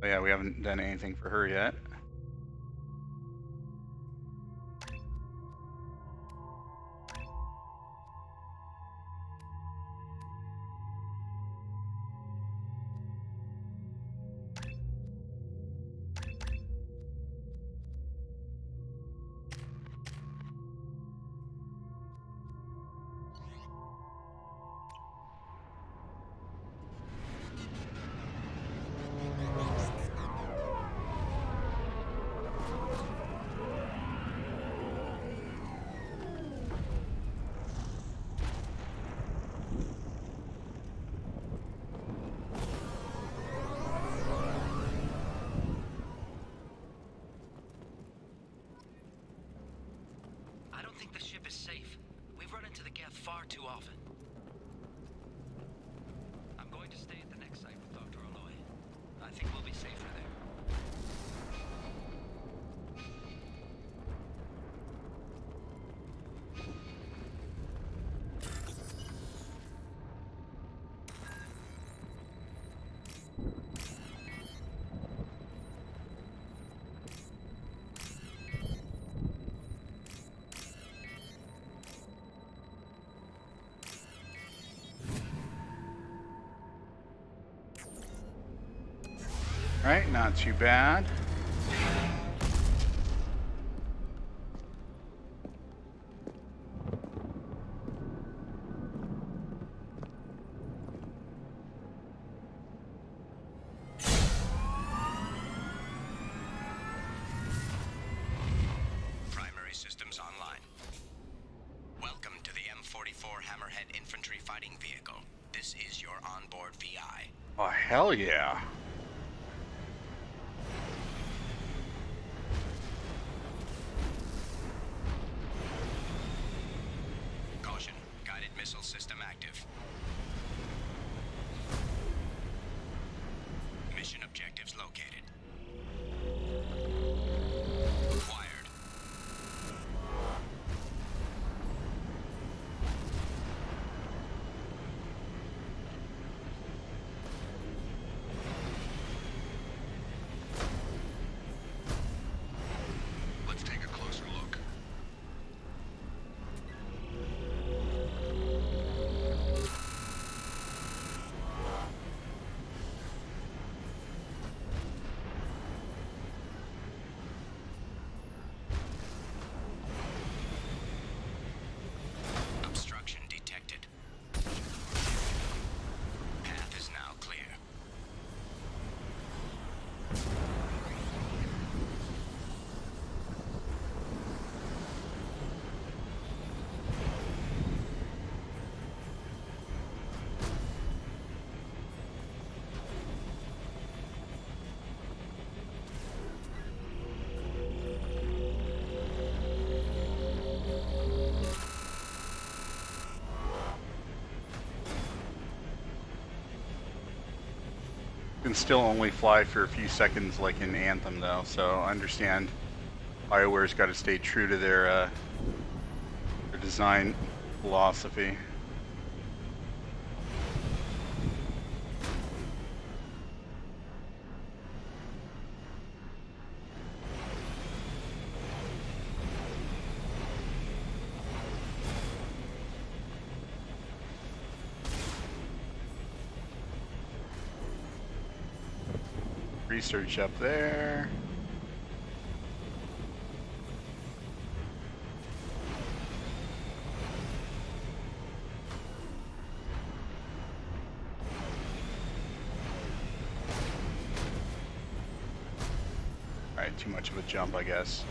Oh yeah, we haven't done anything for her yet. I don't think the ship is safe. We've run into the Geth far too often. I'm going to stay at the next site with Dr. Aloy. I think we'll be safer there. Right, not too bad. Primary systems online. Welcome to the M44 Hammerhead Infantry Fighting Vehicle. This is your onboard VI. Oh, hell yeah. Caution, guided missile system active. Mission objectives located. Acquired. Let's take a closer look. Obstruction detected. Path is now clear. Can still only fly for a few seconds like in Anthem though, so I understand BioWare's got to stay true to their design philosophy. Research up there. Alright, too much of a jump, I guess.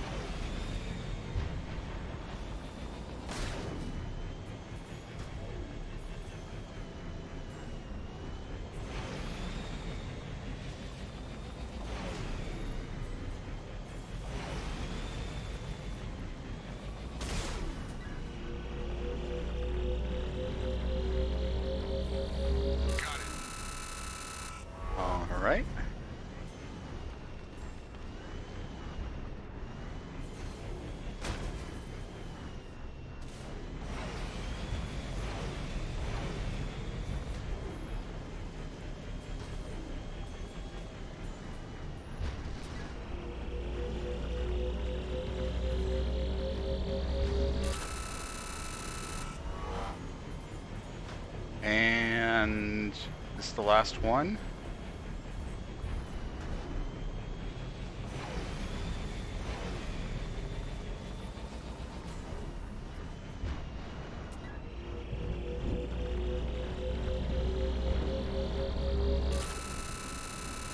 This is the last one.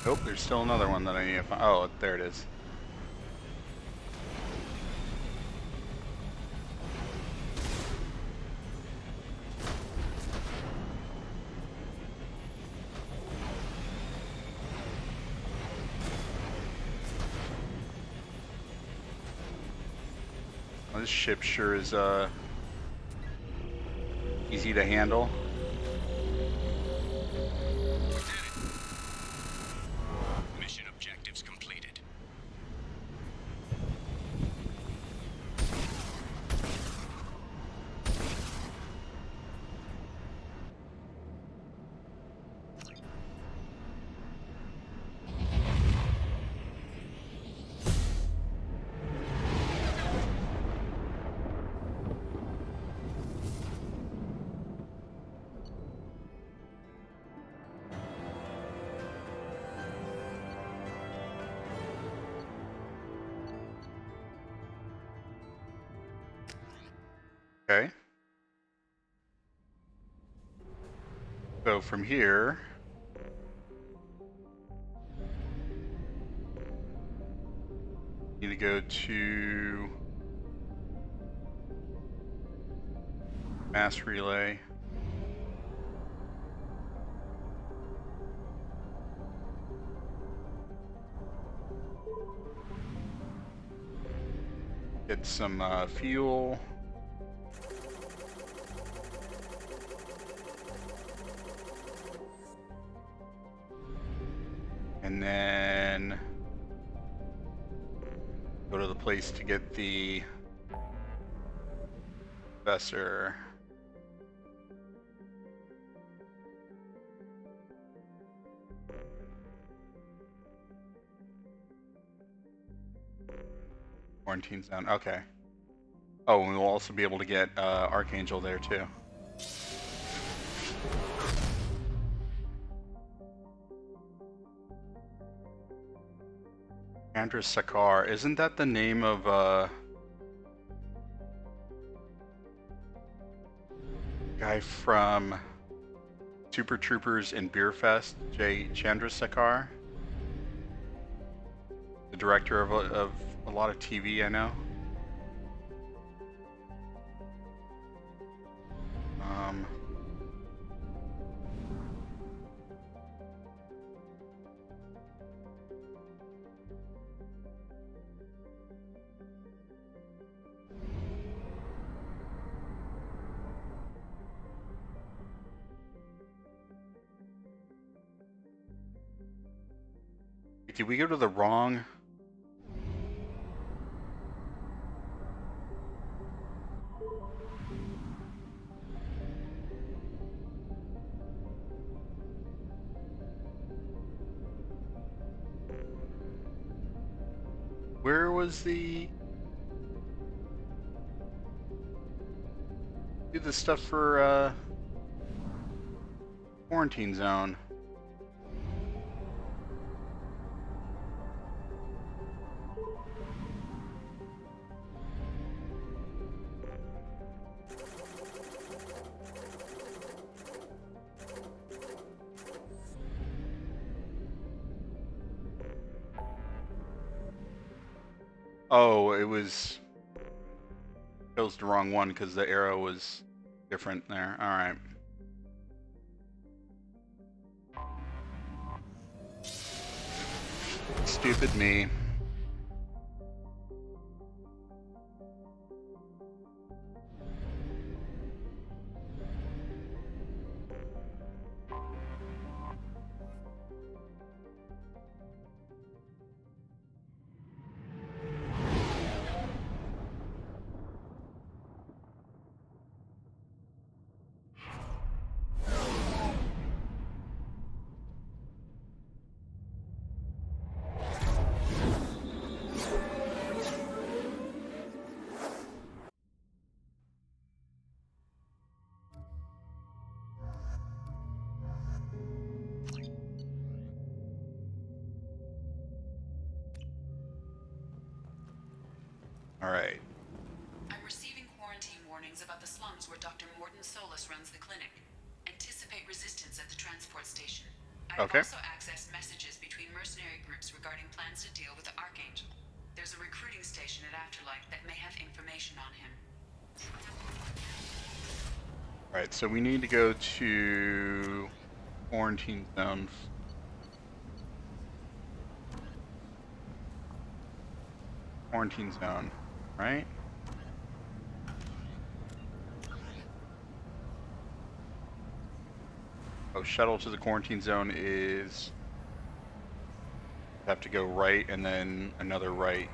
Nope, there's still another one that I need to find. Oh, there it is. Well, this ship sure is easy to handle. Mission objectives completed. Okay. So from here, need to go to mass relay. Get some fuel. And then go to the place to get the professor. Quarantine zone. Okay. Oh, and we'll also be able to get Archangel there too. Andrus Sakar. Isn't that the name of guy from Super Troopers and Beer Fest, Chandrasekhar? The director of a lot of TV, I know. Did we go to the wrong? Where was the... Do the stuff for quarantine zone? Oh, it was... Chose the wrong one because the arrow was different there. Alright. Stupid me. All right. I'm receiving quarantine warnings about the slums where Dr. Mordum Solis runs the clinic. Anticipate resistance at the transport station. I've Okay. also accessed messages between mercenary groups regarding plans to deal with the Archangel. There's a recruiting station at Afterlight that may have information on him. All right, so we need to go to quarantine zone. Quarantine zone, right? Oh, shuttle to the quarantine zone is... have to go right and then another right.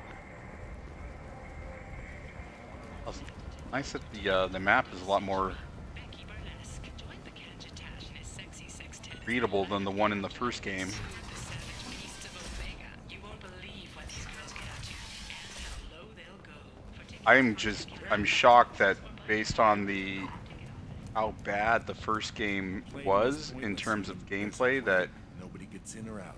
Nice that the map is a lot more readable than the one in the first game. I'm shocked that based on how bad the first game was in terms of gameplay that nobody gets in or out.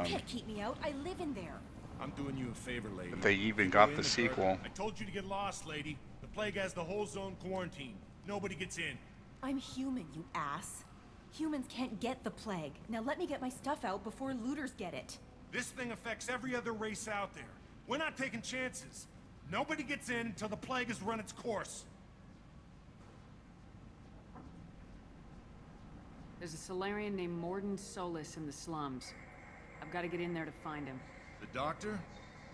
You can't keep me out. I live in there. I'm doing you a favor, lady. they even got the sequel. I told you to get lost, lady. The plague has the whole zone quarantined. Nobody gets in. I'm human, you ass. Humans can't get the plague. Now let me get my stuff out before looters get it. This thing affects every other race out there. We're not taking chances. Nobody gets in until the plague has run its course. There's a Solarian named Mordum Solis in the slums. I've got to get in there to find him. The doctor?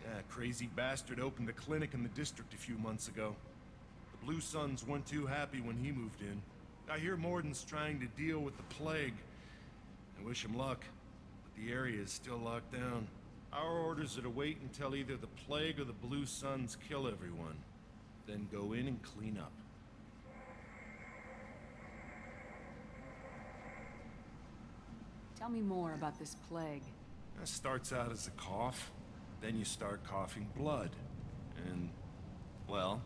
Yeah, crazy bastard opened a clinic in the district a few months ago. The Blue Suns weren't too happy when he moved in. I hear Mordum's trying to deal with the plague. I wish him luck, but the area is still locked down. Our orders are to wait until either the plague or the Blue Suns kill everyone. Then go in and clean up. Tell me more about this plague. It starts out as a cough, then you start coughing blood. And, well,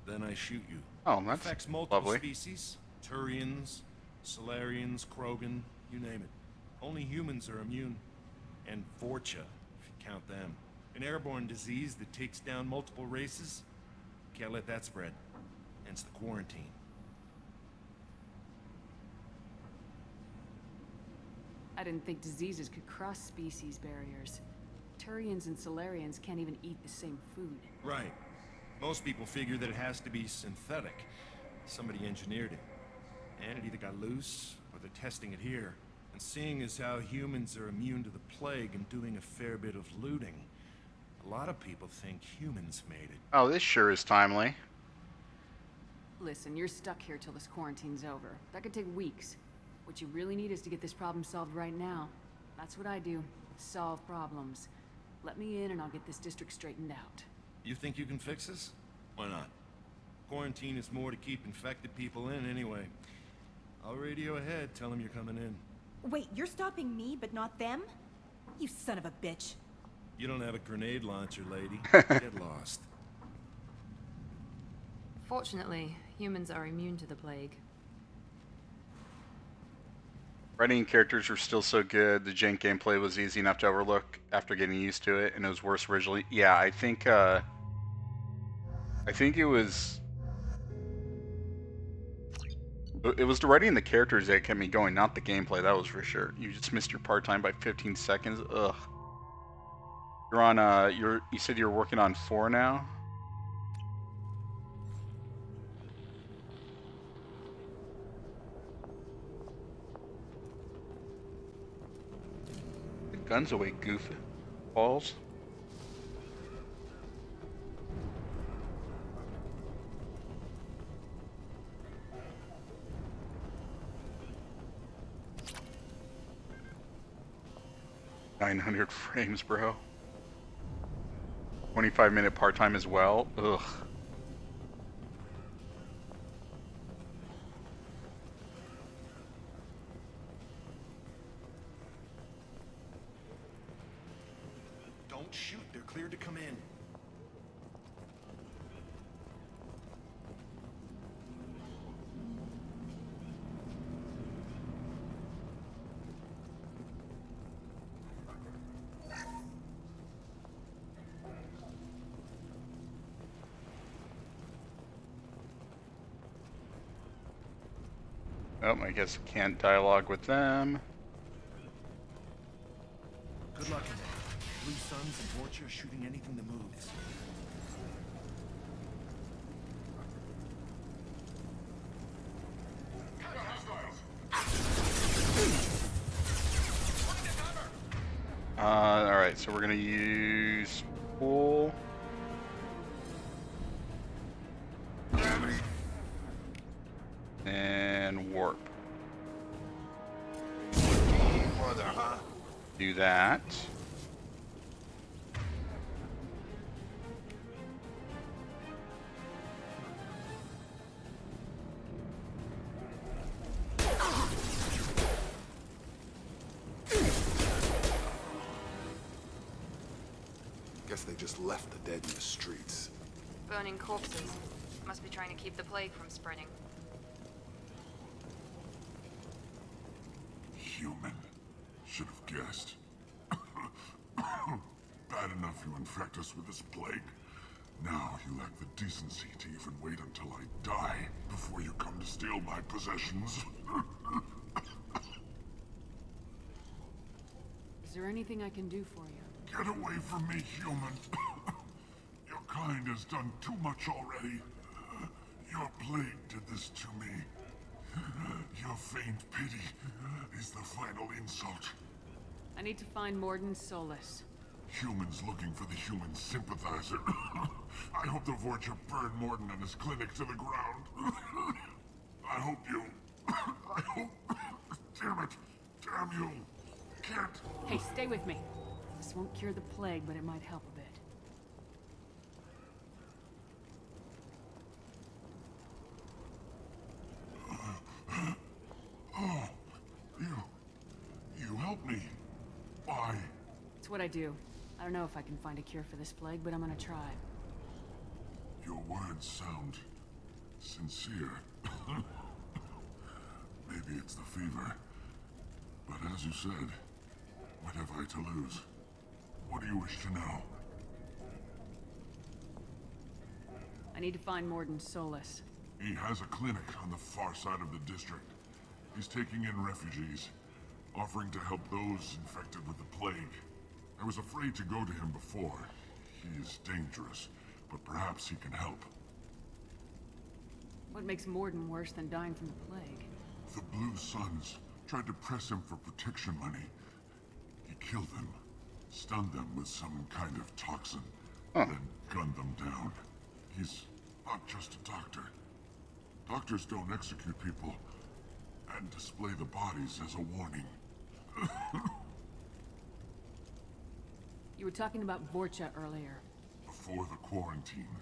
then I shoot you. Oh, that's affects multiple lovely. species. Turians, Solarians, Krogan, you name it. Only humans are immune. And Forcha, if you count them. An airborne disease that takes down multiple races. Can't let that spread. Hence the quarantine. I didn't think diseases could cross species barriers. Turians and Solarians can't even eat the same food. Right. Most people figure that it has to be synthetic. Somebody engineered it. And it either got loose, or they're testing it here. And seeing as how humans are immune to the plague and doing a fair bit of looting, a lot of people think humans made it. Oh, this sure is timely. Listen, you're stuck here till this quarantine's over. That could take weeks. What you really need is to get this problem solved right now. That's what I do. Solve problems. Let me in and I'll get this district straightened out. You think you can fix this? Why not? Quarantine is more to keep infected people in anyway. I'll radio ahead, tell them you're coming in. Wait, you're stopping me, but not them? You son of a bitch. You don't have a grenade launcher, lady. Get lost. Fortunately, humans are immune to the plague. Writing characters were still so good. The jank gameplay was easy enough to overlook after getting used to it, and it was worse originally. Yeah, I think it was. It was the writing of the characters that kept me going, not the gameplay. That was for sure. You just missed your part time by 15 seconds. Ugh. You're on. You said you were working on 4 now. Guns away, goofy balls. $900 frames, bro. 25-minute part-time as well. Ugh. Don't shoot, they're cleared to come in. Oh, I guess I can't dialogue with them. Good luck in there. Blue Suns and Vorcha shooting anything that moves. Alright, so we're gonna use pool. And warp. Do that. Guess they just left the dead in the streets. Burning corpses. Must be trying to keep the plague from spreading. Human. Should have guessed. Bad enough you infect us with this plague. Now you lack the decency to even wait until I die before you come to steal my possessions. Is there anything I can do for you? Get away from me, human. Your kind has done too much already. Your plague did this to me. Your faint pity is the final insult. I need to find Mordum Solis. Humans looking for the human sympathizer. I hope the Vorcha burn Mordum and his clinic to the ground. I hope you... I hope... Damn it. Damn you. Can't... Hey, stay with me. This won't cure the plague, but it might help a bit. Oh, you helped me. Why? It's what I do. I don't know if I can find a cure for this plague, but I'm gonna try. Your words sound sincere. Maybe it's the fever. But as you said, what have I to lose? What do you wish to know? I need to find Mordum Solis. He has a clinic on the far side of the district. He's taking in refugees, offering to help those infected with the plague. I was afraid to go to him before. He is dangerous, but perhaps he can help. What makes Mordum worse than dying from the plague? The Blue Suns tried to press him for protection money. He killed them, stunned them with some kind of toxin, then gunned them down. He's not just a doctor. Doctors don't execute people and display the bodies as a warning. You were talking about Vorcha earlier. Before the quarantine,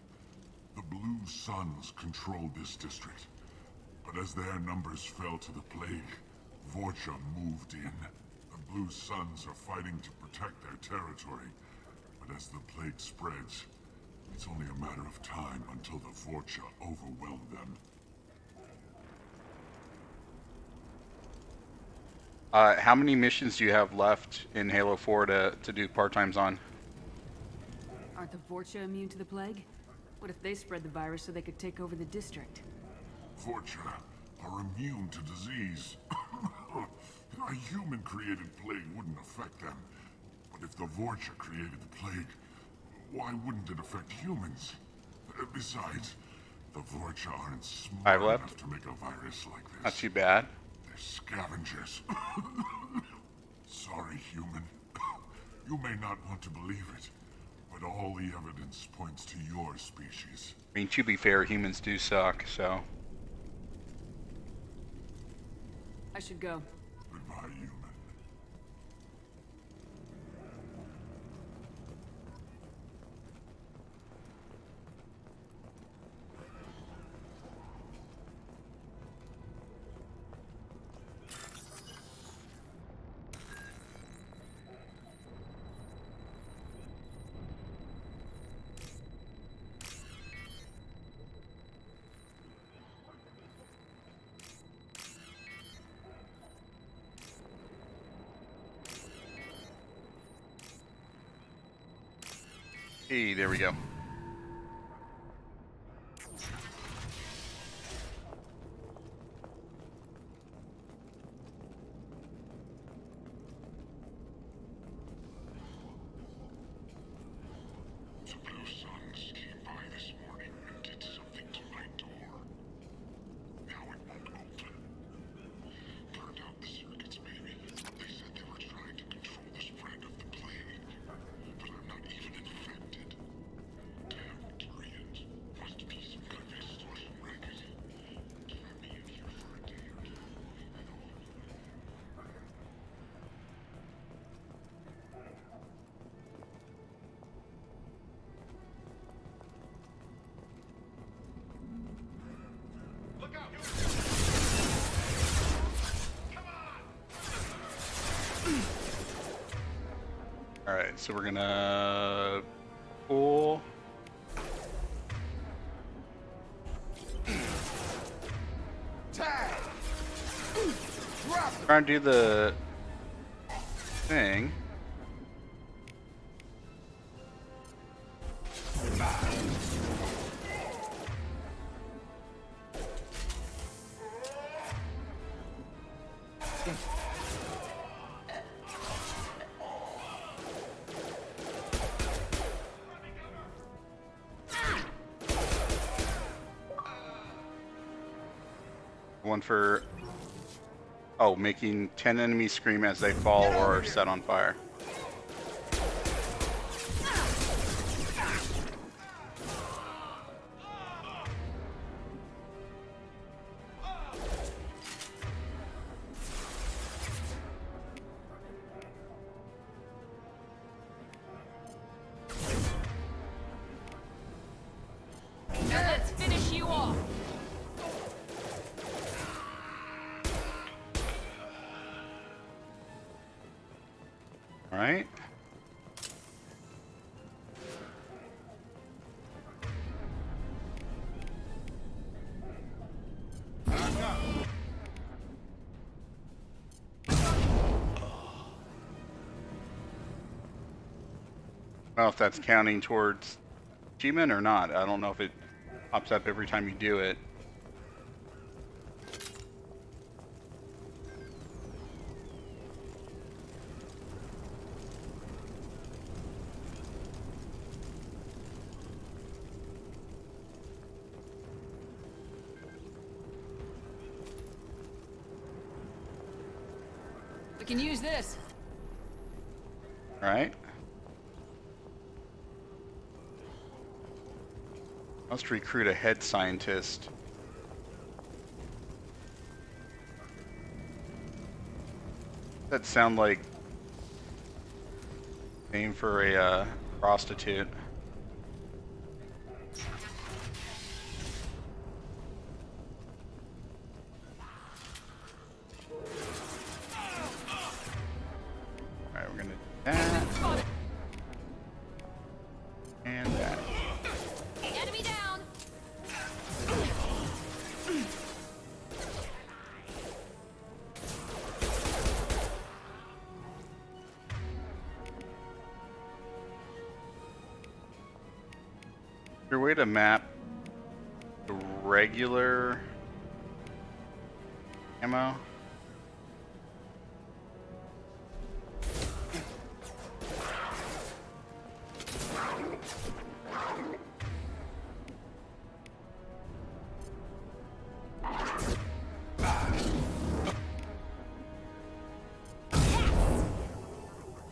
the Blue Suns controlled this district. But as their numbers fell to the plague, Vorcha moved in. The Blue Suns are fighting to protect their territory. But as the plague spreads, it's only a matter of time until the Vorcha overwhelm them. How many missions do you have left in Halo 4 to do part-times on? Aren't the Vorcha immune to the plague? What if they spread the virus so they could take over the district? Vorcha are immune to disease. A human-created plague wouldn't affect them. But if the Vorcha created the plague, why wouldn't it affect humans? Besides, the Vorcha aren't smart enough to make a virus like this. Not too bad. They're scavengers. Sorry, human. You may not want to believe it, but all the evidence points to your species. I mean, to be fair, humans do suck, so... I should go. Goodbye, human. Hey, there we go. All right, so we're gonna pull. Try and do the thing. One for, oh, making 10 enemies scream as they fall or are set on fire. Now let's finish you off. All right. I don't know if that's counting towards achievement or not. I don't know if it pops up every time you do it. We can use this. All right. Must recruit a head scientist. That sound like name for a prostitute. All right, we're gonna do that and that. Enemy down. Is there a way to map the regular ammo?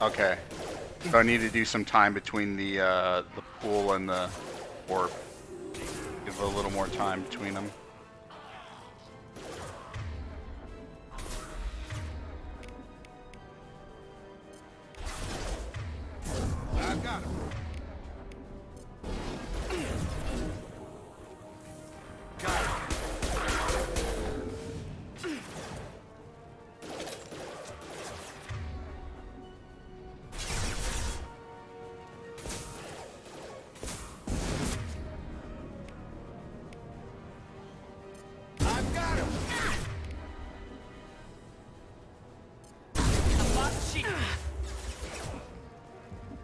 Okay. So I need to do some time between the pool and the warp. Give it a little more time between them. I got him.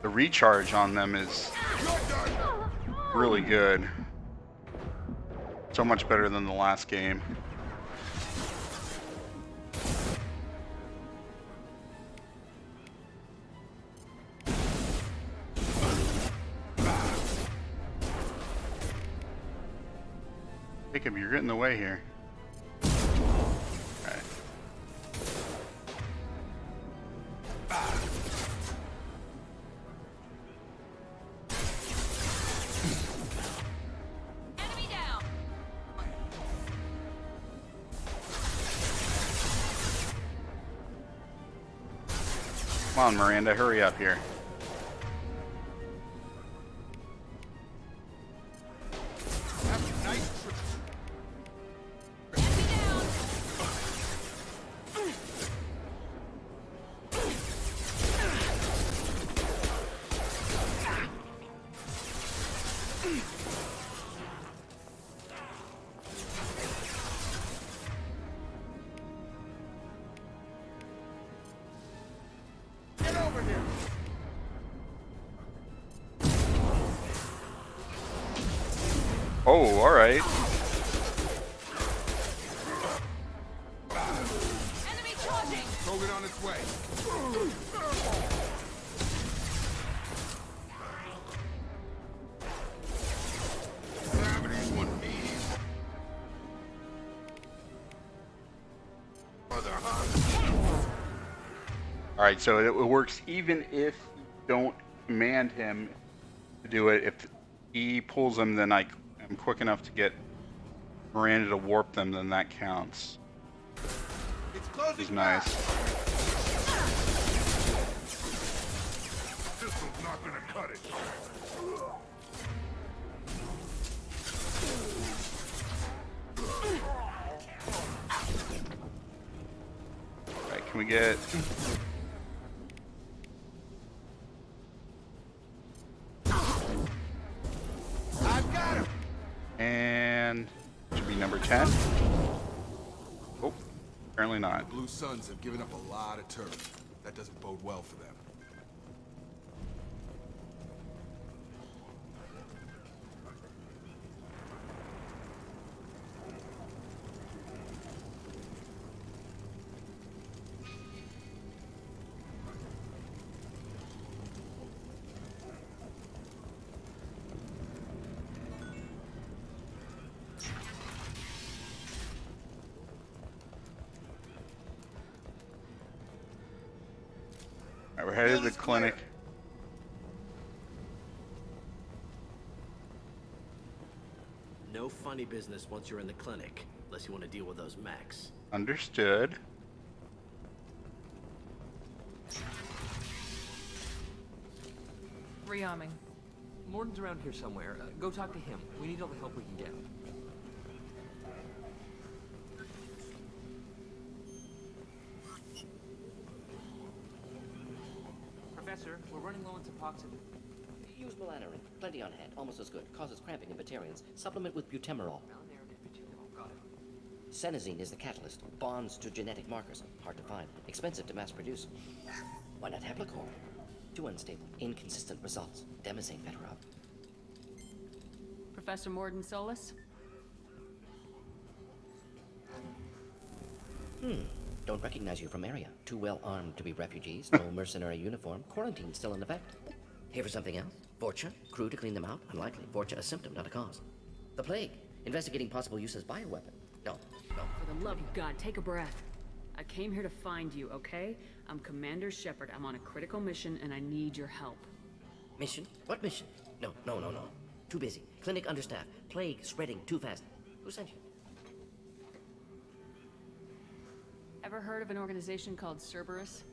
The recharge on them is really good. So much better than the last game. Jacob, you're getting in the way here. Okay. Enemy down. Come on, Miranda, hurry up here. Oh, all right. Enemy charging! COVID on its way. Gravity's one of these. Mother hunt. All right, so it works even if you don't command him to do it. If he pulls them, then I am quick enough to get Miranda to warp them, then that counts. It's Which closing is nice. Pistol's not gonna cut it. All right, can we get... I've got him. And should be number 10. Oh, apparently The not. Blue Suns have given up a lot of turf. That doesn't bode well for them. All right, we're headed to the clinic. No funny business once you're in the clinic, unless you want to deal with those mechs. Understood. Rearming. Mordum's around here somewhere. Go talk to him. We need all the help we can get. Professor, we're running low on Suboxone. Use melanorin. Plenty on hand. Almost as good. Causes cramping in Batarians. Supplement with butemerol. Senesine is the catalyst. Bonds to genetic markers. Hard to find. Expensive to mass produce. Why not Heplicor? Too unstable. Inconsistent results. Demisane better up. Professor Mordum Solis? Don't recognize you from Aria. Too well armed to be refugees. No mercenary uniform. Quarantine still in effect. Here for something else? Vorcha? Crew to clean them out? Unlikely. Vorcha a symptom, not a cause. The plague. Investigating possible use as bioweapon. No. For the love of God, take a breath. I came here to find you, okay? I'm Commander Shepard. I'm on a critical mission and I need your help. Mission? What mission? No. Too busy. Clinic understaffed. Plague spreading too fast. Who sent you? Ever heard of an organization called Cerberus?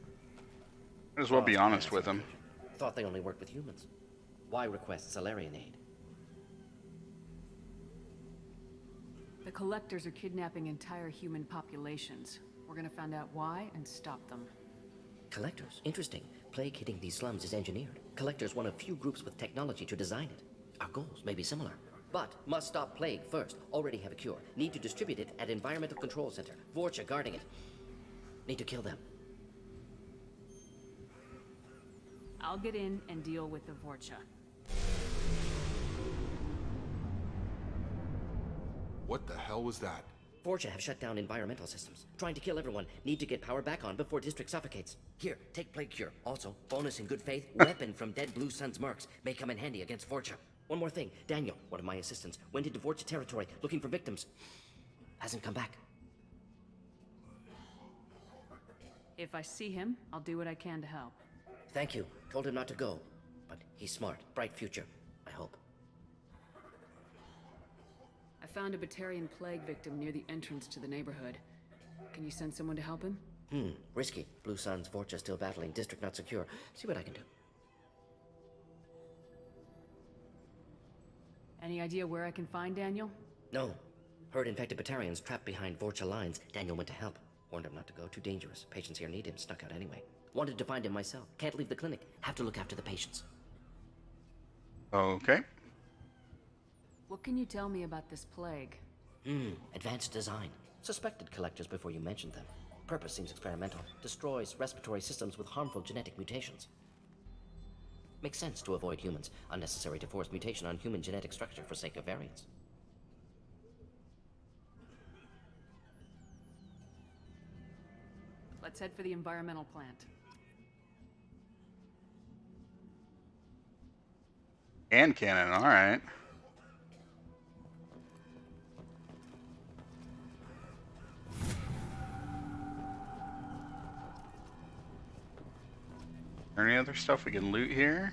Might as well be honest with him. Thought they only worked with humans. Why request Salarian aid? The Collectors are kidnapping entire human populations. We're gonna find out why and stop them. Collectors? Interesting. Plague hitting these slums is engineered. Collectors one of few groups with technology to design it. Our goals may be similar. But must stop plague first. Already have a cure. Need to distribute it at Environmental Control Center. Vorcha guarding it. Need to kill them. I'll get in and deal with the Vorcha. What the hell was that? Vorcha have shut down environmental systems. Trying to kill everyone. Need to get power back on before district suffocates. Here, take plague cure. Also, bonus in good faith, weapon from dead Blue Sun's mercs. May come in handy against Vorcha. One more thing. Daniel, one of my assistants, went into Vorcha territory looking for victims. Hasn't come back. If I see him, I'll do what I can to help. Thank you. Told him not to go. But he's smart. Bright future. I hope. I found a Batarian plague victim near the entrance to the neighborhood. Can you send someone to help him? Risky. Blue Sun's Vorcha still battling. District not secure. See what I can do. Any idea where I can find Daniel? No. Heard infected Batarians trapped behind Vorcha lines. Daniel went to help. Warned him not to go. Too dangerous. Patients here need him. Snuck out anyway. Wanted to find him myself. Can't leave the clinic. Have to look after the patients. Okay. What can you tell me about this plague? Advanced design. Suspected collectors before you mentioned them. Purpose seems experimental. Destroys respiratory systems with harmful genetic mutations. Makes sense to avoid humans. Unnecessary to force mutation on human genetic structure for sake of variance. Let's head for the environmental plant. And cannon, alright. Any other stuff we can loot here?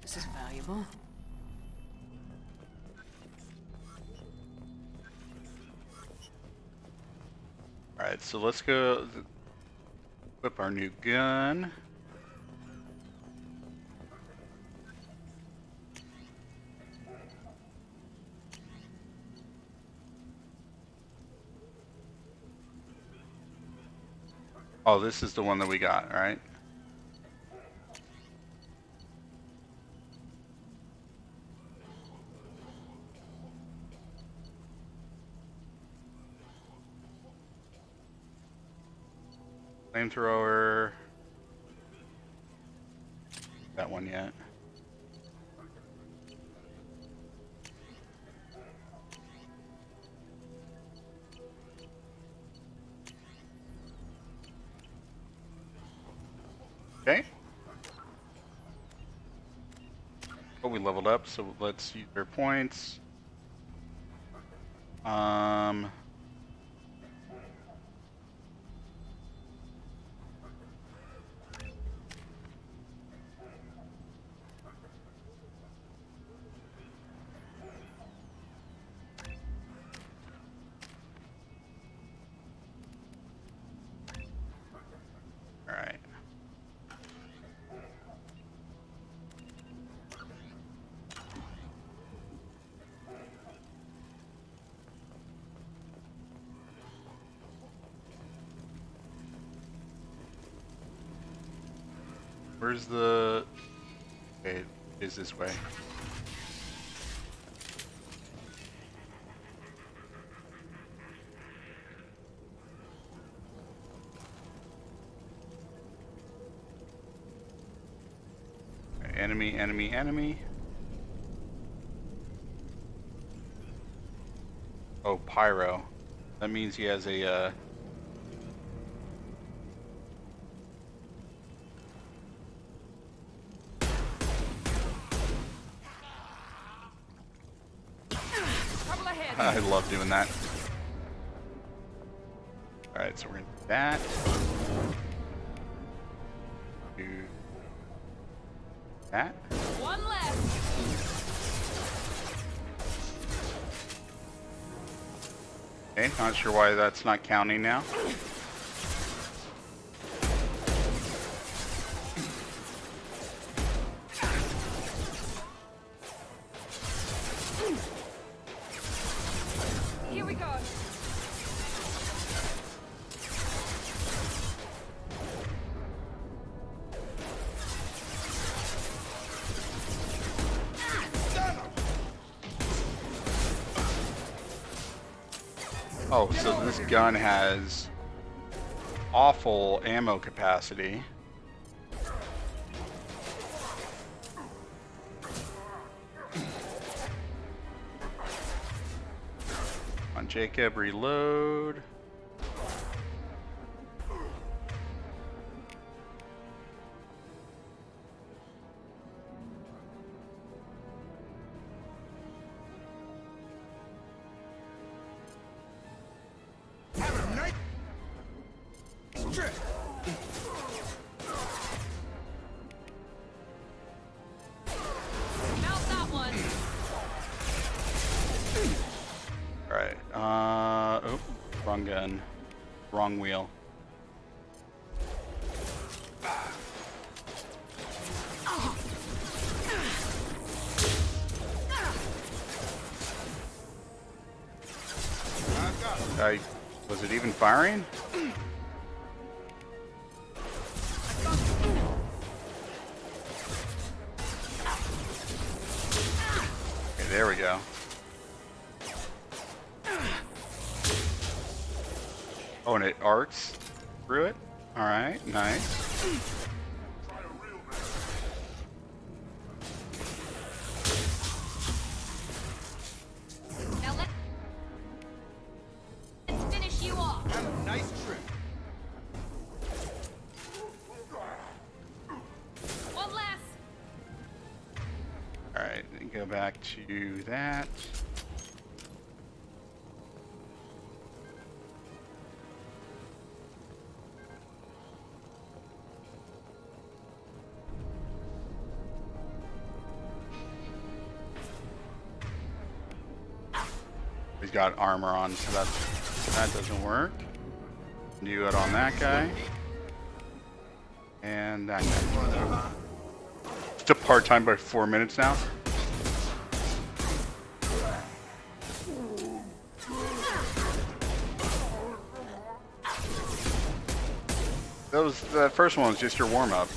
This is valuable. Alright, so let's go equip our new gun. Oh, this is the one that we got, right? Flamethrower. That one yet. Okay. Oh, we leveled up, so let's use our points. Alright. Where's the... Okay, it is this way. Okay, enemy, enemy, enemy. Oh, pyro. That means he has a, Trouble ahead. I love doing that. Alright, so we're gonna do that. Do that. One left. Okay, not sure why that's not counting now. Here we go. Oh, so this gun has awful ammo capacity. On Jacob, reload. Mount that one. Alright, oh, wrong gun. Wrong wheel. Was it even firing? there we go. Oh, and it arcs through it? Alright, nice. Now let's finish you off. Have a nice trip. One last. Alright, go back to that. He's got armor on, so that doesn't work. Do it on that guy. And that guy. It's a part-time by 4 minutes now. The first one was just your warm-up.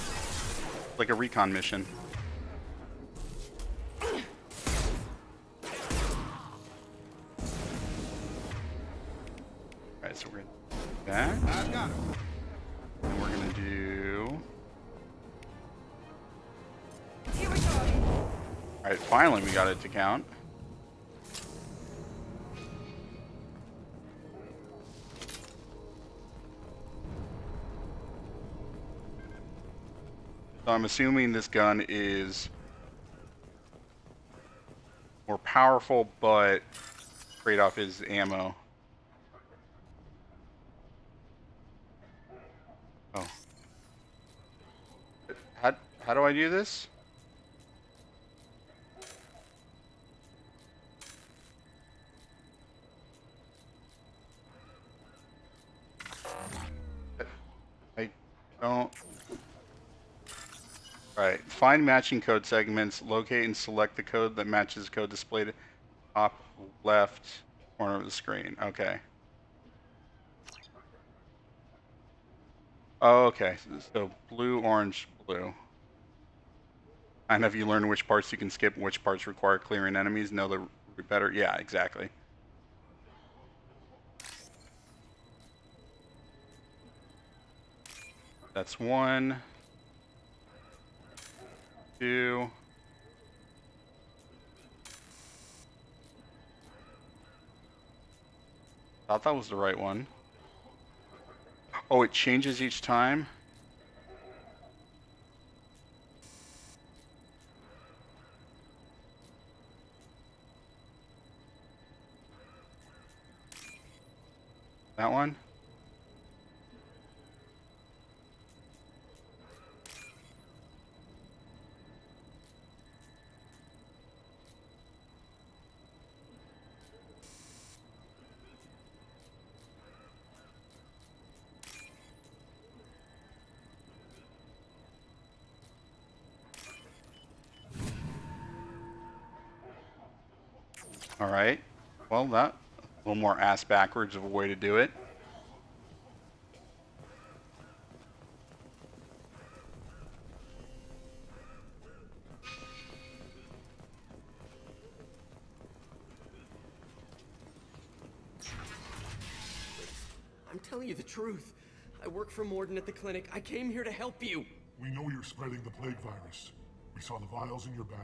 Like a recon mission. Alright, so we're gonna do that. I've got it. And we're gonna do... Here we go. Alright, finally we got it to count. So I'm assuming this gun is more powerful, but trade off his ammo. Oh. How do I do this? I don't... Alright, find matching code segments, locate and select the code that matches code displayed top left corner of the screen. Okay. Oh, okay. So blue, orange, blue. And have you learned which parts you can skip and which parts require clearing enemies? Know the route better? Yeah, exactly. That's 1, 2. Thought that was the right one. Oh, it changes each time? That one? All right. Well, that a little more ass backwards of a way to do it. I'm telling you the truth. I work for Mordum at the clinic. I came here to help you. We know you're spreading the plague virus. We saw the vials in your bag.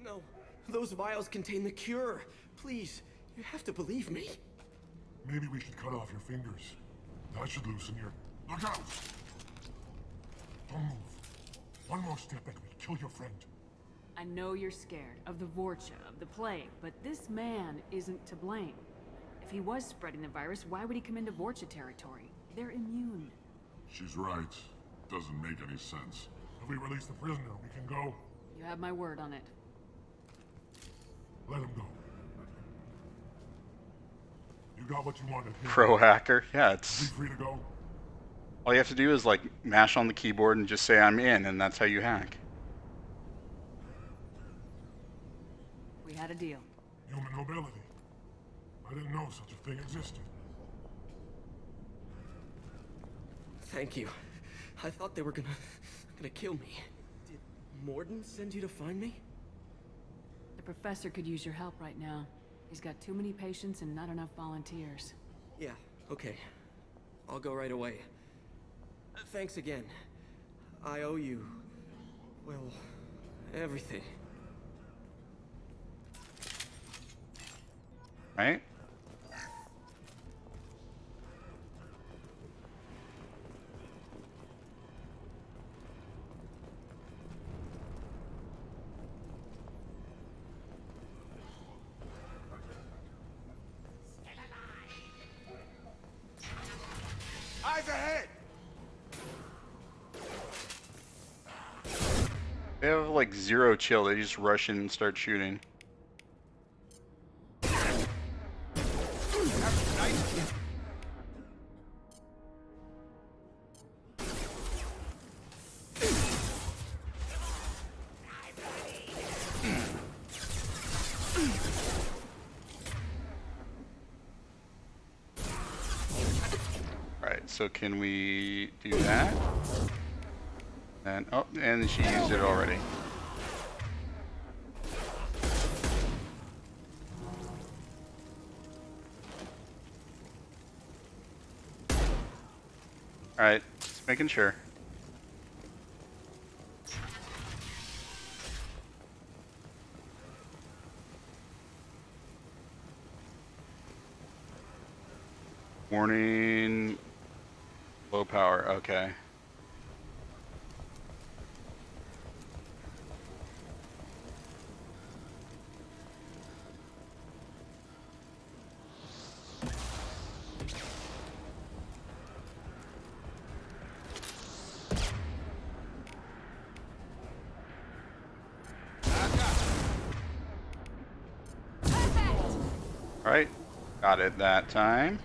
No, those vials contain the cure. Please, you have to believe me. Maybe we should cut off your fingers. That should loosen your... Look out! Don't move. One more step and we'll kill your friend. I know you're scared of the Vorcha, of the plague, but this man isn't to blame. If he was spreading the virus, why would he come into Vorcha territory? They're immune. She's right. Doesn't make any sense. If we release the prisoner, we can go. You have my word on it. Let him go. You got what you wanted. Pro hacker. Yeah, it's... Be free to go. All you have to do is, like, mash on the keyboard and just say I'm in, and that's how you hack. We had a deal. Human nobility. I didn't know such a thing existed. Thank you. I thought they were gonna kill me. Did Mordum send you to find me? The professor could use your help right now. He's got too many patients and not enough volunteers. Yeah, okay. I'll go right away. Thanks again. I owe you... well, everything. Right? Eyes ahead! They have like zero chill. They just rush in and start shooting. Alright, so can we do that? And oh, and she used it already. Alright, just making sure. Warning, low power, okay. Alright, got it that time.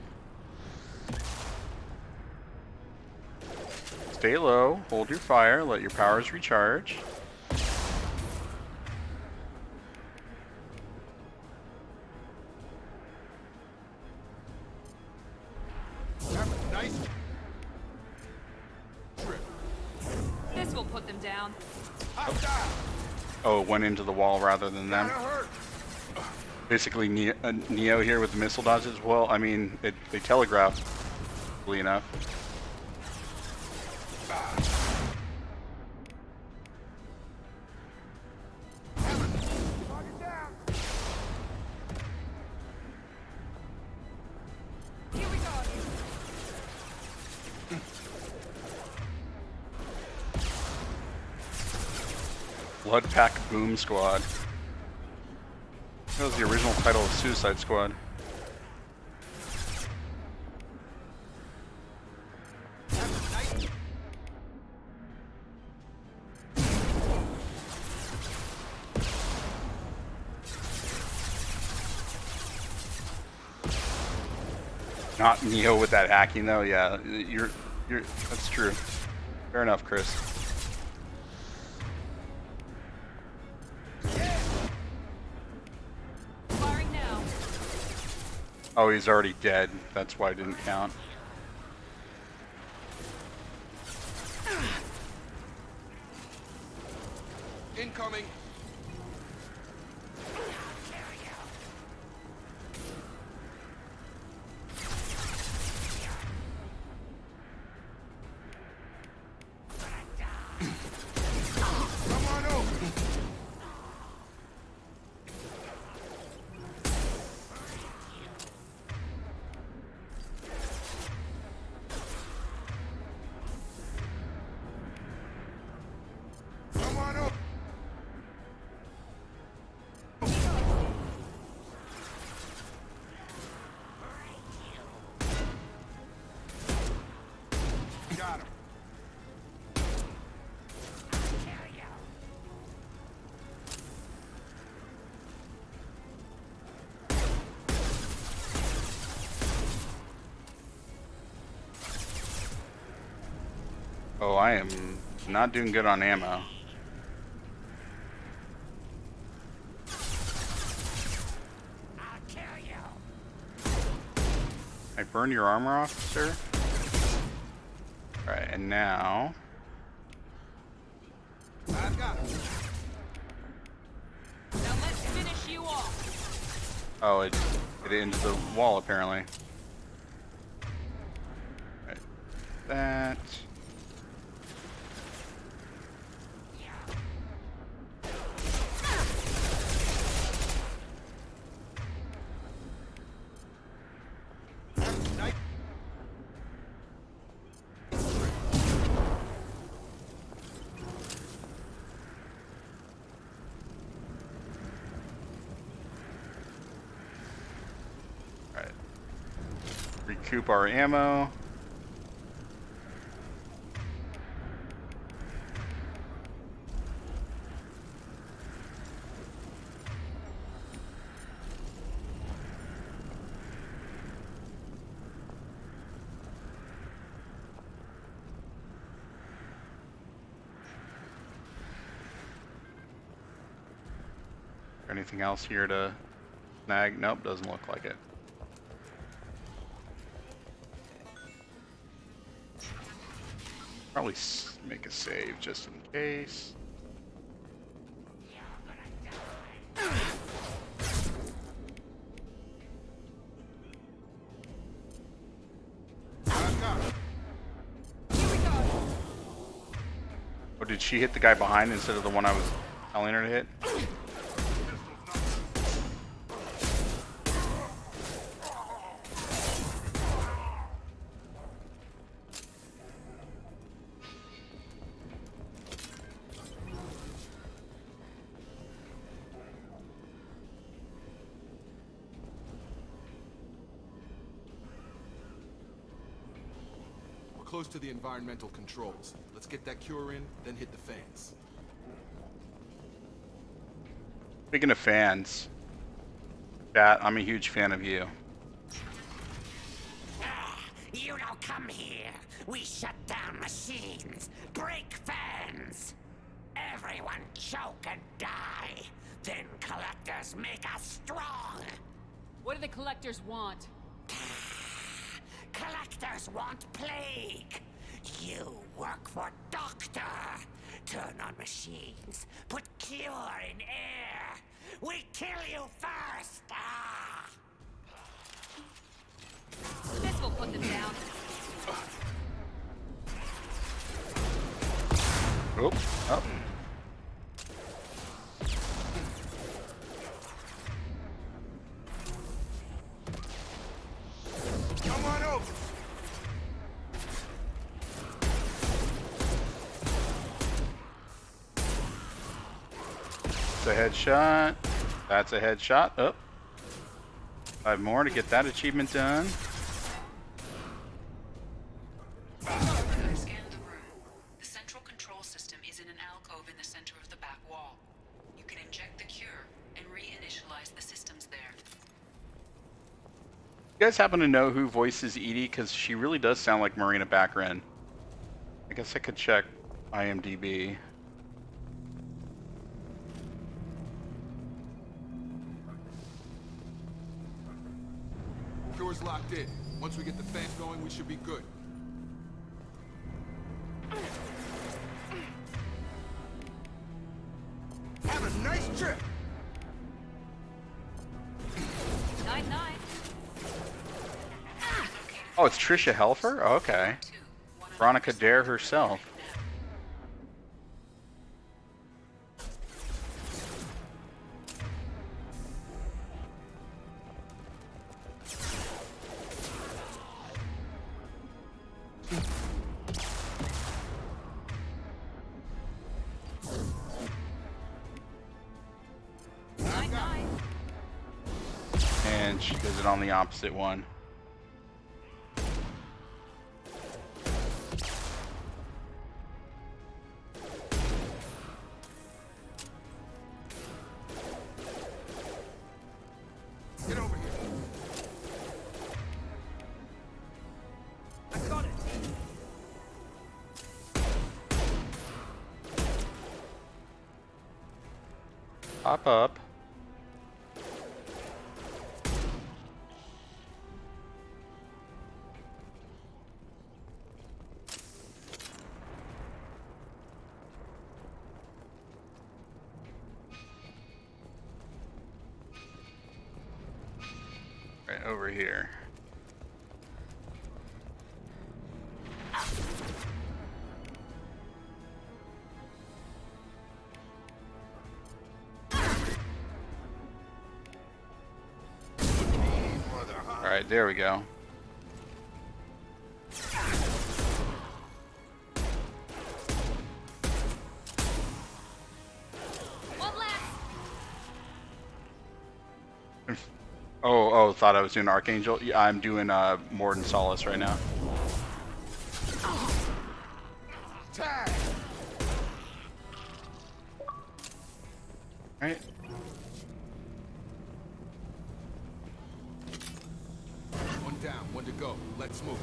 Stay low, hold your fire, let your powers recharge. Nice. This will put them down. Oh, it went into the wall rather than them. Basically, Neo here with the missile dodges. Well, I mean, they telegraphed, easily enough. Blood Pack Boom Squad. That was the original title of Suicide Squad. Not Neo with that hacking though. Yeah, you're that's true. Fair enough, Chris. Firing now. Oh, he's already dead. That's why it didn't count. Incoming. Come on over. Come on over. Got him. Oh, I am not doing good on ammo. I burn your armor off, sir? Alright, and now... I've got him. Now let's finish Oh, it hit it into the wall apparently. Right. That. Recoup our ammo. Anything else here to snag? Nope, doesn't look like it. Probably make a save just in case. Oh, did she hit the guy behind instead of the one I was telling her to hit? Close to the environmental controls. Let's get that cure in, then hit the fans. Speaking of fans, Bat, I'm a huge fan of you. You don't come here. We shut down machines, break fans. Everyone choke and die. Then collectors make us strong. What do the collectors want? Collectors want plague. You work for Doctor. Turn on machines. Put cure in air. We kill you first. This will put them down. Oh, oh. Come on over. That's a headshot. That's a headshot. Oh. 5 more to get that achievement done. I scanned the room. The central control system is in an alcove in the center of the back wall. You can inject the cure and reinitialize the systems there. You guys happen to know who voices Edie? Because she really does sound like Marina Baccarin. I guess I could check IMDb. Cure's locked in. Once we get the fans going, we should be good. Have a nice trip. Night-night. Oh, it's Trisha Helfer? Oh, okay. Veronica Dare herself. And she does it on the opposite one. Get over here. I got it. Pop up. over here. Alright, there we go. Oh, thought I was doing Archangel. Yeah, I'm doing Mordum Solis right now. Alright. One down, one to go. Let's move.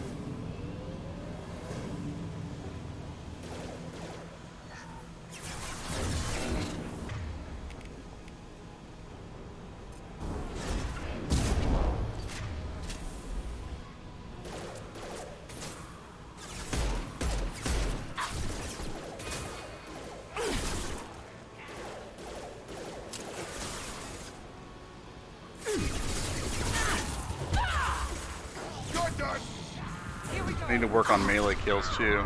I need to work on melee kills too.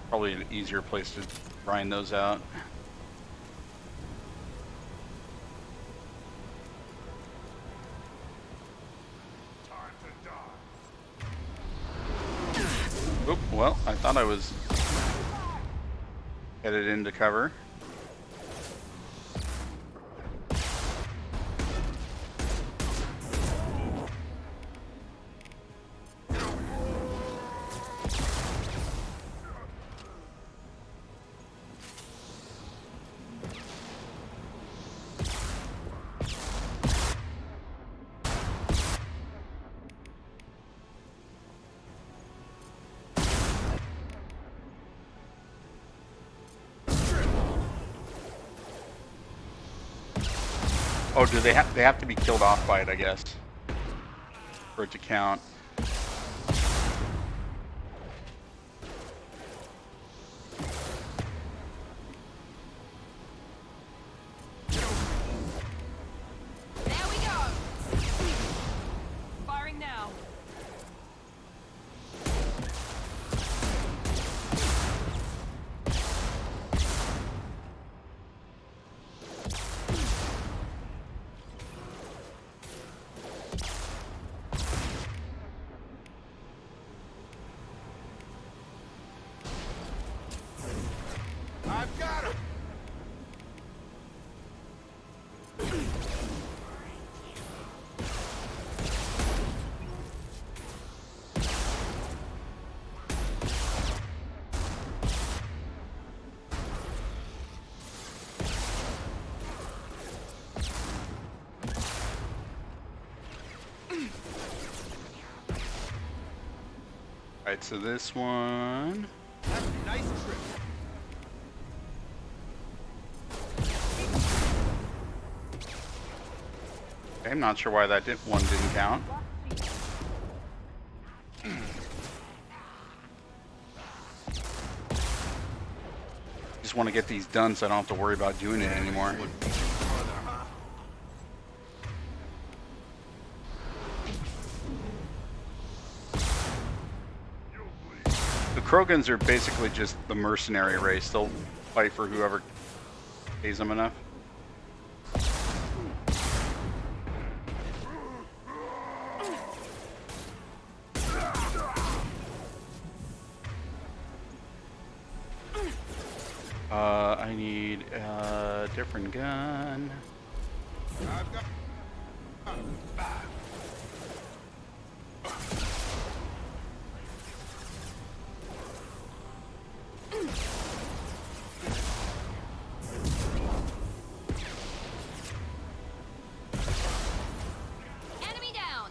Probably an easier place to grind those out. Oop, well, I thought I was headed into cover. Oh, do they have to be killed off by it, I guess, for it to count. There we go. Firing now. I've got him! Alright, so this one. Nice trip. Okay, I'm not sure why that one didn't count. Just want to get these done so I don't have to worry about doing it anymore. The Krogans are basically just the mercenary race. They'll fight for whoever pays them enough. I need a different gun. I've got... Enemy down.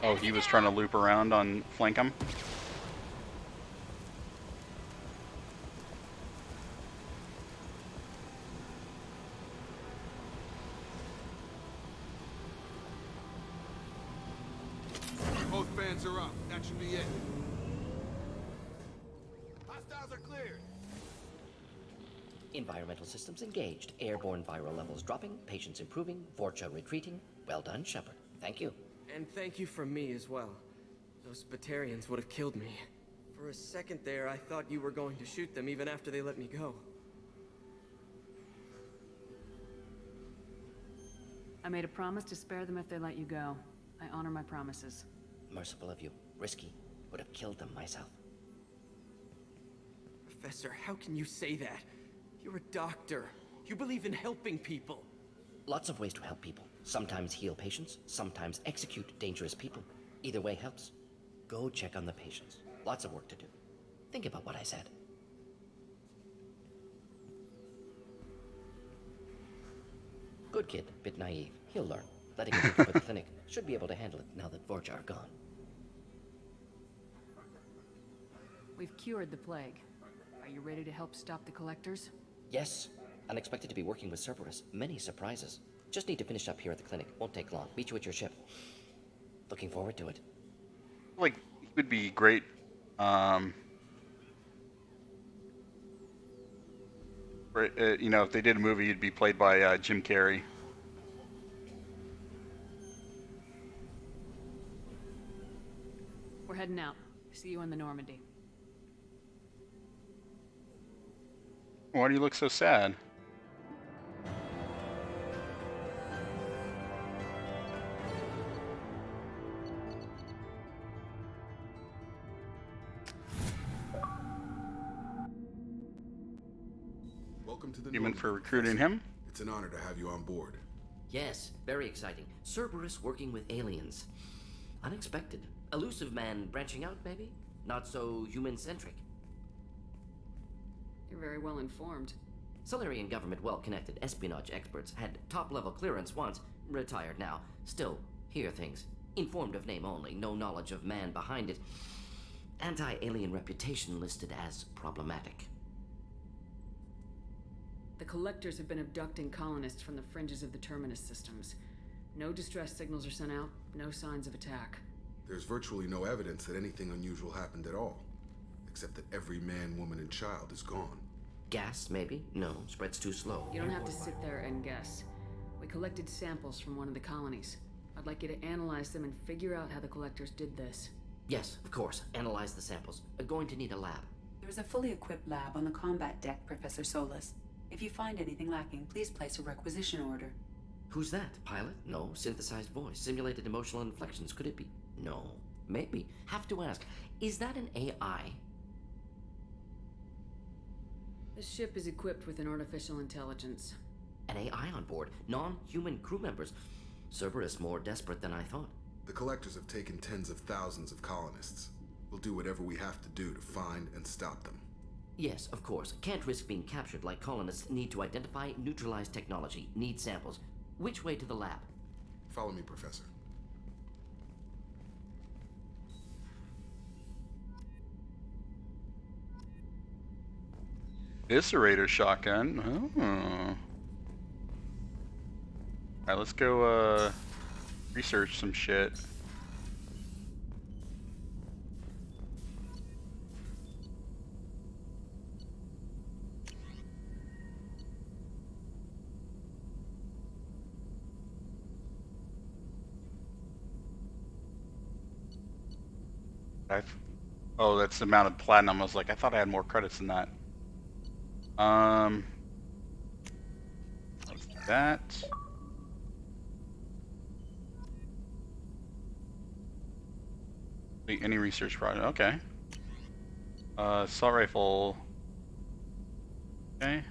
Oh, he was trying to loop around on flank him. Tags are up. That should be it. Hostiles are cleared. Environmental systems engaged. Airborne viral levels dropping. Patients improving. Vorcha retreating. Well done, Shepard. Thank you. And thank you from me as well. Those Batarians would have killed me. For a second there, I thought you were going to shoot them even after they let me go. I made a promise to spare them if they let you go. I honor my promises. Merciful of you. Risky. Would have killed them myself. Professor, how can you say that? You're a doctor. You believe in helping people. Lots of ways to help people. Sometimes heal patients, sometimes execute dangerous people. Either way helps. Go check on the patients. Lots of work to do. Think about what I said. Good kid, bit naive. He'll learn. Letting him take over the clinic. Should be able to handle it now that Vorcha are gone. We've cured the plague. Are you ready to help stop the collectors? Yes. Unexpected to be working with Cerberus. Many surprises. Just need to finish up here at the clinic. Won't take long. Meet you at your ship. Looking forward to it. Like, he would be great. You know, if they did a movie, he'd be played by Jim Carrey. We're heading out. See you in the Normandy. Why do you look so sad? Welcome to the Human Normandy, for recruiting him. It's an honor to have you on board. Yes, very exciting. Cerberus working with aliens. Unexpected. Elusive man branching out, maybe? Not so human-centric. You're very well informed. Solarian government well-connected espionage experts had top-level clearance once, retired now. Still, hear things. Informed of name only, no knowledge of man behind it. Anti-alien reputation listed as problematic. The collectors have been abducting colonists from the fringes of the Terminus systems. No distress signals are sent out, no signs of attack. There's virtually no evidence that anything unusual happened at all. Except that every man, woman, and child is gone. Gas, maybe? No, spreads too slow. You don't have to sit there and guess. We collected samples from one of the colonies. I'd like you to analyze them and figure out how the collectors did this. Yes, of course. Analyze the samples. Going to need a lab. There's a fully equipped lab on the combat deck, Professor Solis. If you find anything lacking, please place a requisition order. Who's that? Pilot? No. Synthesized voice. Simulated emotional inflections. Could it be? No. Maybe. Have to ask. Is that an AI? This ship is equipped with an artificial intelligence. An AI on board. Non-human crew members. Cerberus more desperate than I thought. The collectors have taken tens of thousands of colonists. We'll do whatever we have to do to find and stop them. Yes, of course. Can't risk being captured like colonists. Need to identify, neutralize technology. Need samples. Which way to the lab? Follow me, Professor. Eviscerator shotgun. Oh. Alright, let's go research some shit. Oh, that's the amount of platinum. I was like, I thought I had more credits than that. Let's do that. Any research project? Okay. Assault rifle. Okay.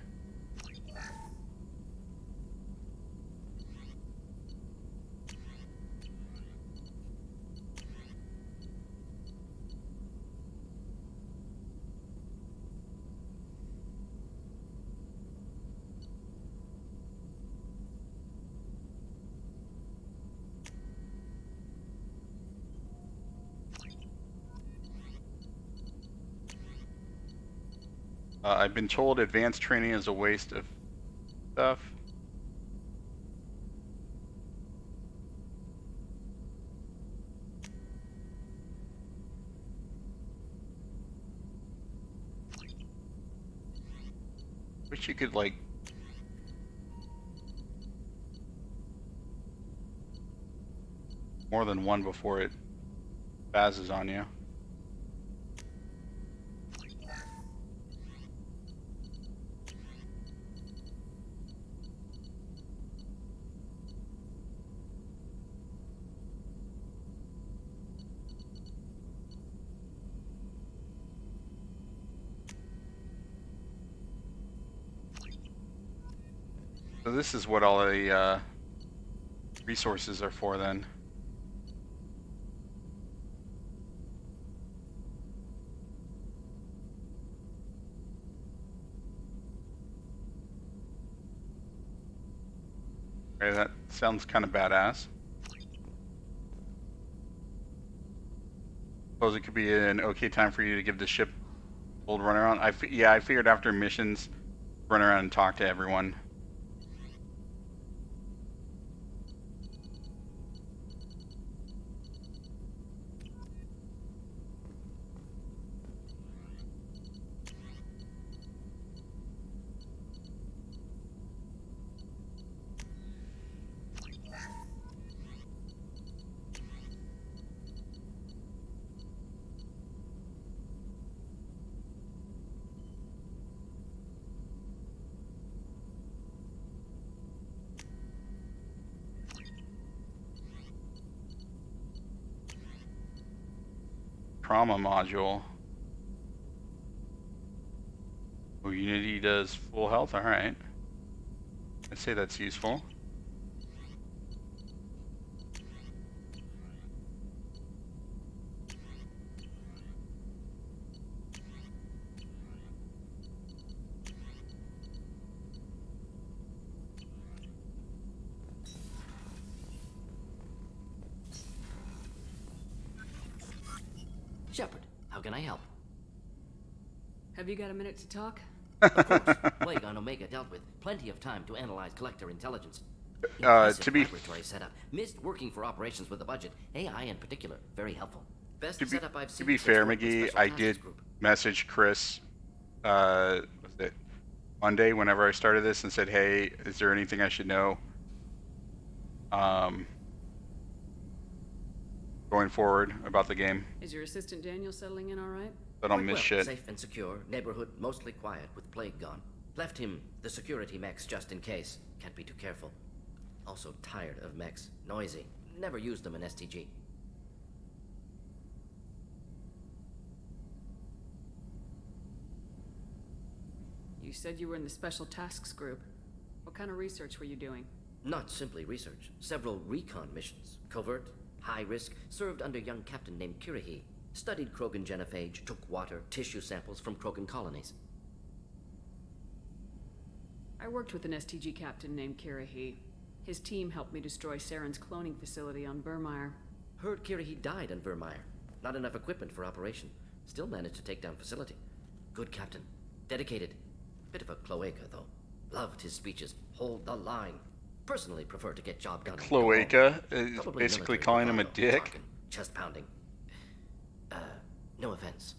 I've been told advanced training is a waste of stuff. Wish you could, like... more than one before it spazzes on you. So this is what all the resources are for then. Okay, that sounds kind of badass. Suppose it could be an okay time for you to give the ship a old run around. Yeah, I figured after missions, run around and talk to everyone. Trauma module. Oh, Unity does full health? Alright. I'd say that's useful. Shepard, how can I help? Have you got a minute to talk? Of course. Plague on Omega dealt with. Plenty of time to analyze collector intelligence. Impressive To be laboratory setup. Missed working for operations with a budget. AI in particular, very helpful. Best setup I've seen. To be fair, McGee, I did message Chris, was it Monday, whenever I started this, and said, hey, is there anything I should know going forward about the game? Is your assistant Daniel settling in all right? I don't miss shit. Safe and secure. Neighborhood mostly quiet with Plague gone. Left him the security mechs just in case. Can't be too careful. Also tired of mechs. Noisy. Never used them in STG. You said you were in the Special Tasks Group. What kind of research were you doing? Not simply research. Several recon missions. Covert, high risk, served under a young captain named Kirahi. Studied Krogan genophage, took water, tissue samples from Krogan colonies. I worked with an STG captain named Kirahi. His team helped me destroy Saren's cloning facility on Burmire. Heard Kirahi died on Vermeer. Not enough equipment for operation. Still managed to take down facility. Good captain. Dedicated. Bit of a cloaca, though. Loved his speeches. Hold the line. Personally prefer to get job done. Cloaca is basically calling him a dick. Talking, chest pounding. No offense.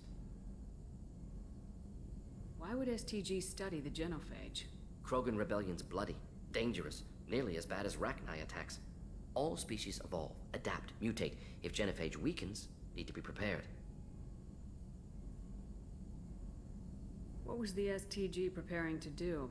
Why would STG study the genophage? Krogan rebellion's bloody. Dangerous. Nearly as bad as Rachni attacks. All species evolve, adapt, mutate. If genophage weakens, need to be prepared. What was the STG preparing to do?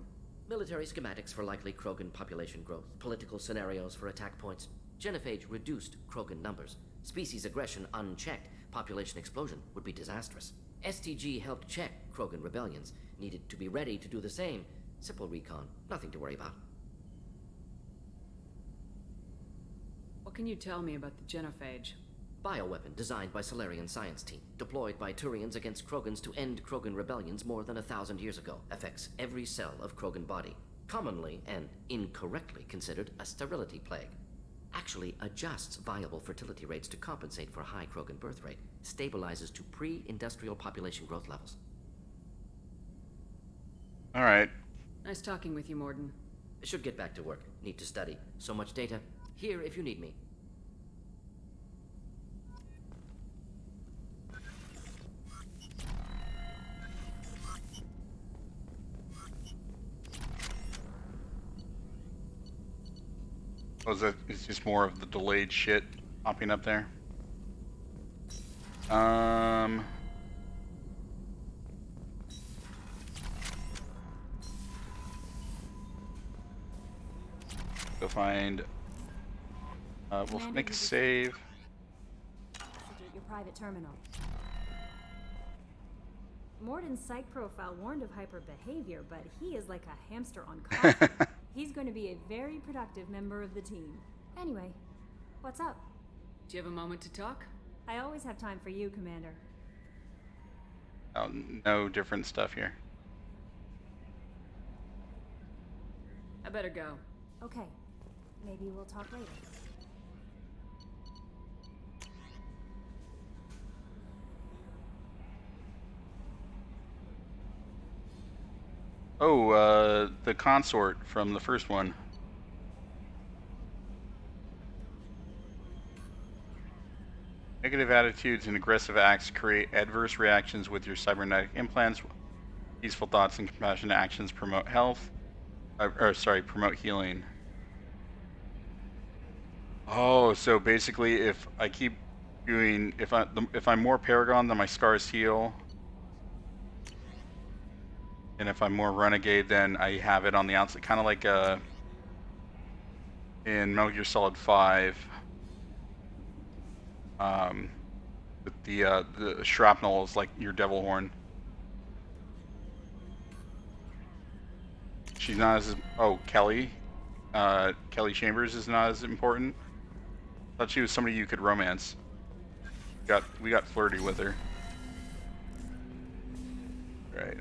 Military schematics for likely Krogan population growth, political scenarios for attack points. Genophage reduced Krogan numbers. Species aggression unchecked, population explosion would be disastrous. STG helped check Krogan rebellions, needed to be ready to do the same. Simple recon, nothing to worry about. What can you tell me about the genophage? Bioweapon designed by Solarian science team, deployed by Turians against Krogans to end Krogan rebellions more than 1,000 years ago. Affects every cell of Krogan body. Commonly and incorrectly considered a sterility plague. Actually adjusts viable fertility rates to compensate for high Krogan birth rate. Stabilizes to pre-industrial population growth levels. Alright. Nice talking with you, Mordum. Should get back to work. Need to study. So much data. Here if you need me. Oh, is that it's just more of the delayed shit popping up there? Go find. We'll Commander, make a you save. Investigate your private terminal. Morden's psych profile warned of hyper behavior, but he is like a hamster on coffee. He's going to be a very productive member of the team. Anyway, what's up? Do you have a moment to talk? I always have time for you, Commander. Oh, no different stuff here. I better go. Okay. Maybe we'll talk later. Oh, the consort from the first one. Negative attitudes and aggressive acts create adverse reactions with your cybernetic implants. Peaceful thoughts and compassionate actions promote health. Promote healing. Oh, so basically, if I keep doing, if I'm more Paragon, then my scars heal. And if I'm more Renegade, then I have it on the outside, kind of like in Metal Gear Solid 5. With the shrapnel is like your devil horn. She's not as Kelly. Kelly Chambers is not as important. Thought she was somebody you could romance. We got flirty with her. Right.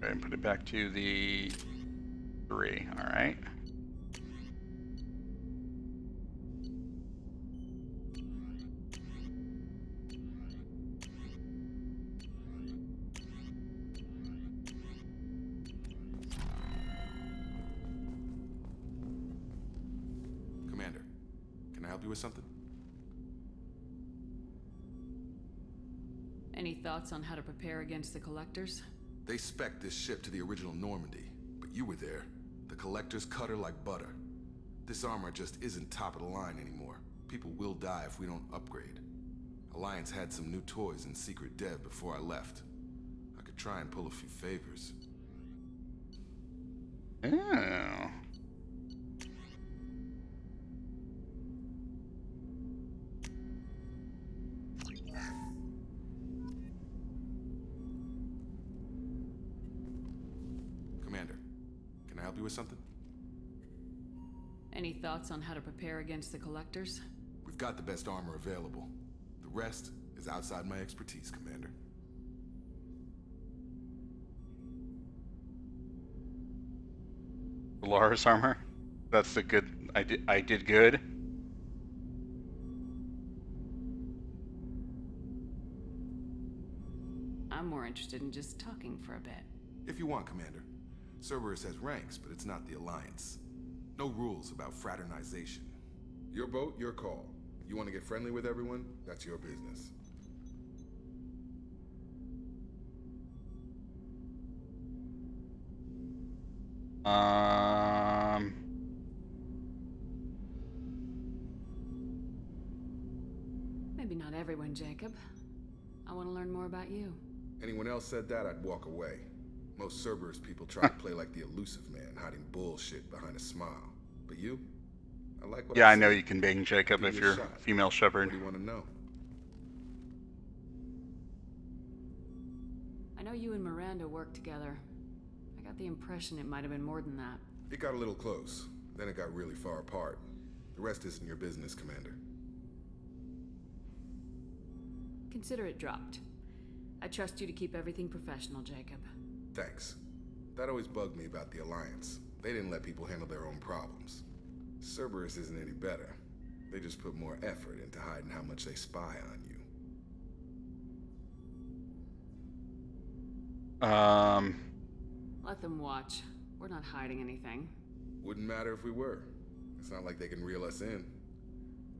And put it back to the 3. All right. Commander, can I help you with something? Any thoughts on how to prepare against the Collectors? They spec'd this ship to the original Normandy, but you were there. The Collectors cut her like butter. This armor just isn't top of the line anymore. People will die if we don't upgrade. Alliance had some new toys in secret dev before I left. I could try and pull a few favors. Oh. Commander, can I help you with something? Any thoughts on how to prepare against the Collectors? We've got the best armor available. The rest is outside my expertise, Commander. Polaris armor. That's the good. I did good. I'm more interested in just talking for a bit. If you want, Commander. Cerberus has ranks, but it's not the Alliance. No rules about fraternization. Your boat, your call. You want to get friendly with everyone? That's your business. Maybe not everyone, Jacob. I want to learn more about you. Anyone else said that, I'd walk away. Most Cerberus people try to play like the elusive man, hiding bullshit behind a smile. But you? I like what I know you can bang Jacob Give if you a you're shot. female shepherd. What do you want to know? I know you and Miranda worked together. I got the impression it might have been more than that. It got a little close. Then it got really far apart. The rest isn't your business, Commander. Consider it dropped. I trust you to keep everything professional, Jacob. Thanks. That always bugged me about the Alliance. They didn't let people handle their own problems. Cerberus isn't any better. They just put more effort into hiding how much they spy on you. Let them watch. We're not hiding anything. Wouldn't matter if we were. It's not like they can reel us in.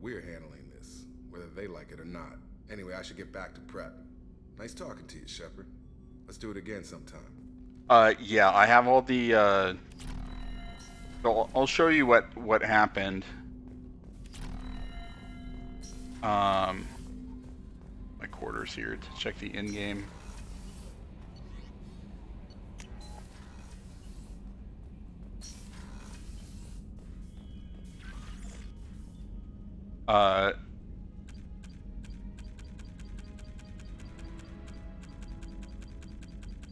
We're handling this, whether they like it or not. Anyway, I should get back to prep. Nice talking to you, Shepard. Let's do it again sometime. Yeah, I have all the, so I'll show you what happened. My quarters here to check the in-game.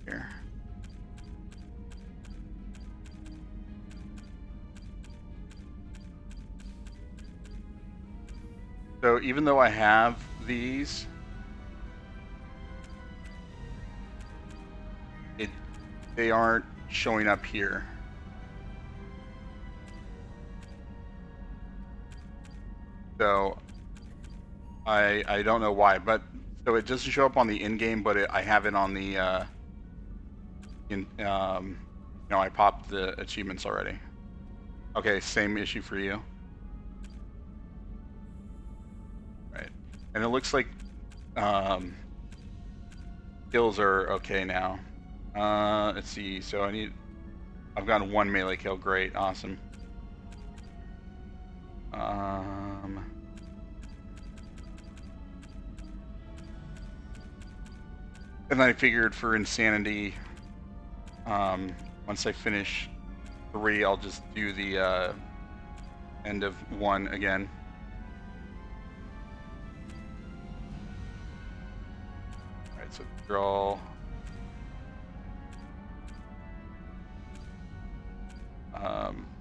Here. So even though I have these, they aren't showing up here. So I don't know why, but so it doesn't show up on the in-game, but I have it on the I popped the achievements already. Okay, same issue for you. Right, and it looks like kills are okay now. Let's see. So I've gotten 1 melee kill. Great, awesome. And I figured for insanity, once I finish 3, I'll just do the end of 1 again. Alright, so draw.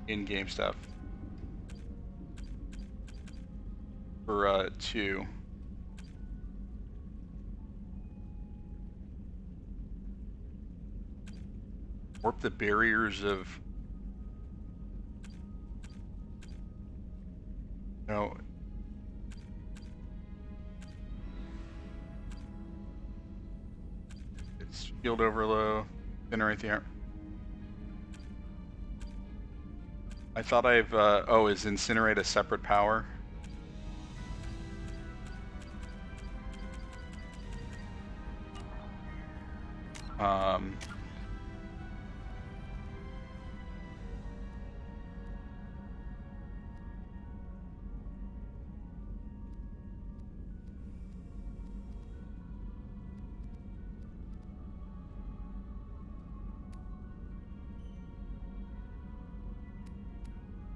In-game stuff. For 2. Warp the barriers of... No. It's field overload. Generate the... I thought I've... oh, is incinerate a separate power?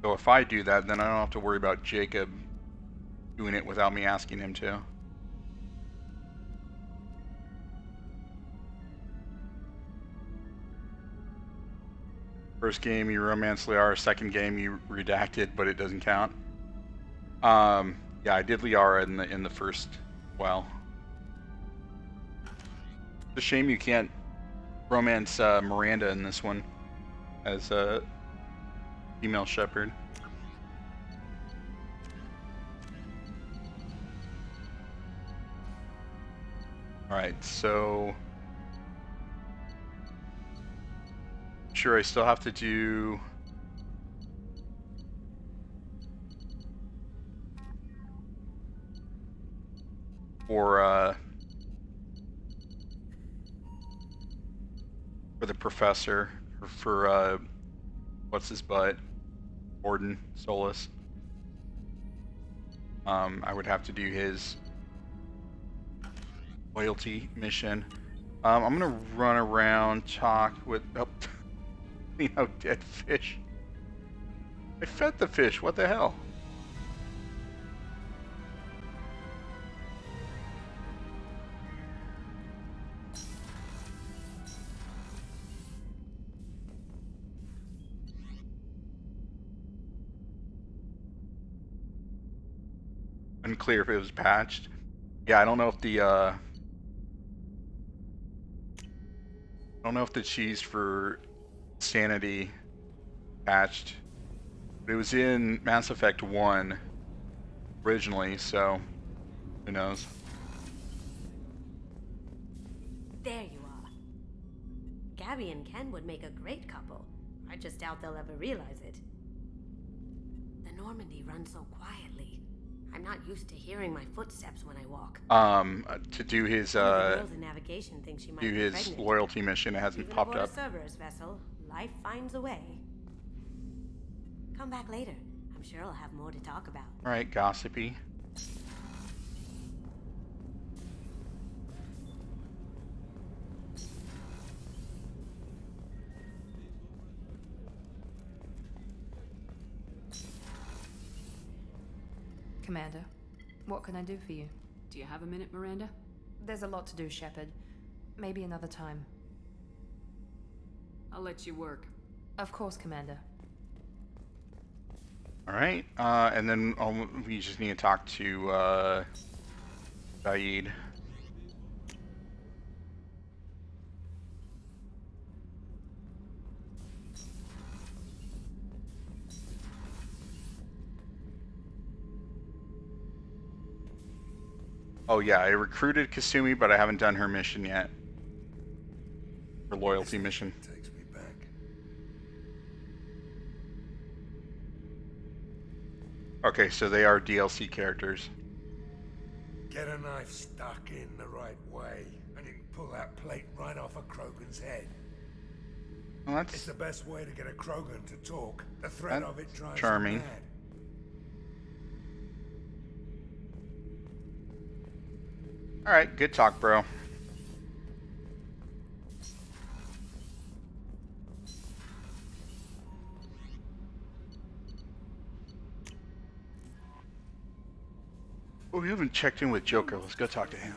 So if I do that, then I don't have to worry about Jacob doing it without me asking him to. First game you romance Liara, second game you redacted, but it doesn't count. Yeah, I did Liara in the first. Well, it's a shame you can't romance Miranda in this one as a female shepherd. All right, so. Sure, I still have to do for the professor, or for what's his butt, Mordum Solis. I would have to do his loyalty mission. I'm gonna run around, talk with. Oh. Clean out dead fish. I fed the fish. What the hell? Unclear if it was patched. Yeah, I don't know if the cheese for sanity patched, but it was in Mass Effect 1, originally, so who knows? There you are. Gabby and Ken would make a great couple. I just doubt they'll ever realize it. The Normandy runs so quietly. I'm not used to hearing my footsteps when I walk. To do his One of the girls in navigation thinks she might do be his pregnant. loyalty mission. It hasn't Even popped aboard up. a Cerberus vessel, life finds a way. Come back later. I'm sure I'll have more to talk about. All right, gossipy. Commander, what can I do for you? Do you have a minute, Miranda? There's a lot to do, Shepard. Maybe another time. I'll let you work. Of course, Commander. All right, and then we just need to talk to Zaeed. Oh yeah, I recruited Kasumi, but I haven't done her mission yet. Her loyalty mission. Takes me back. Okay, so they are DLC characters. Get a knife stuck in the right way, and you can pull that plate right off a Krogan's head. Well, It's the best way to get a Krogan to talk. The threat of it drives charming. him mad. All right, good talk, bro. Oh, we haven't checked in with Joker. Let's go talk to him.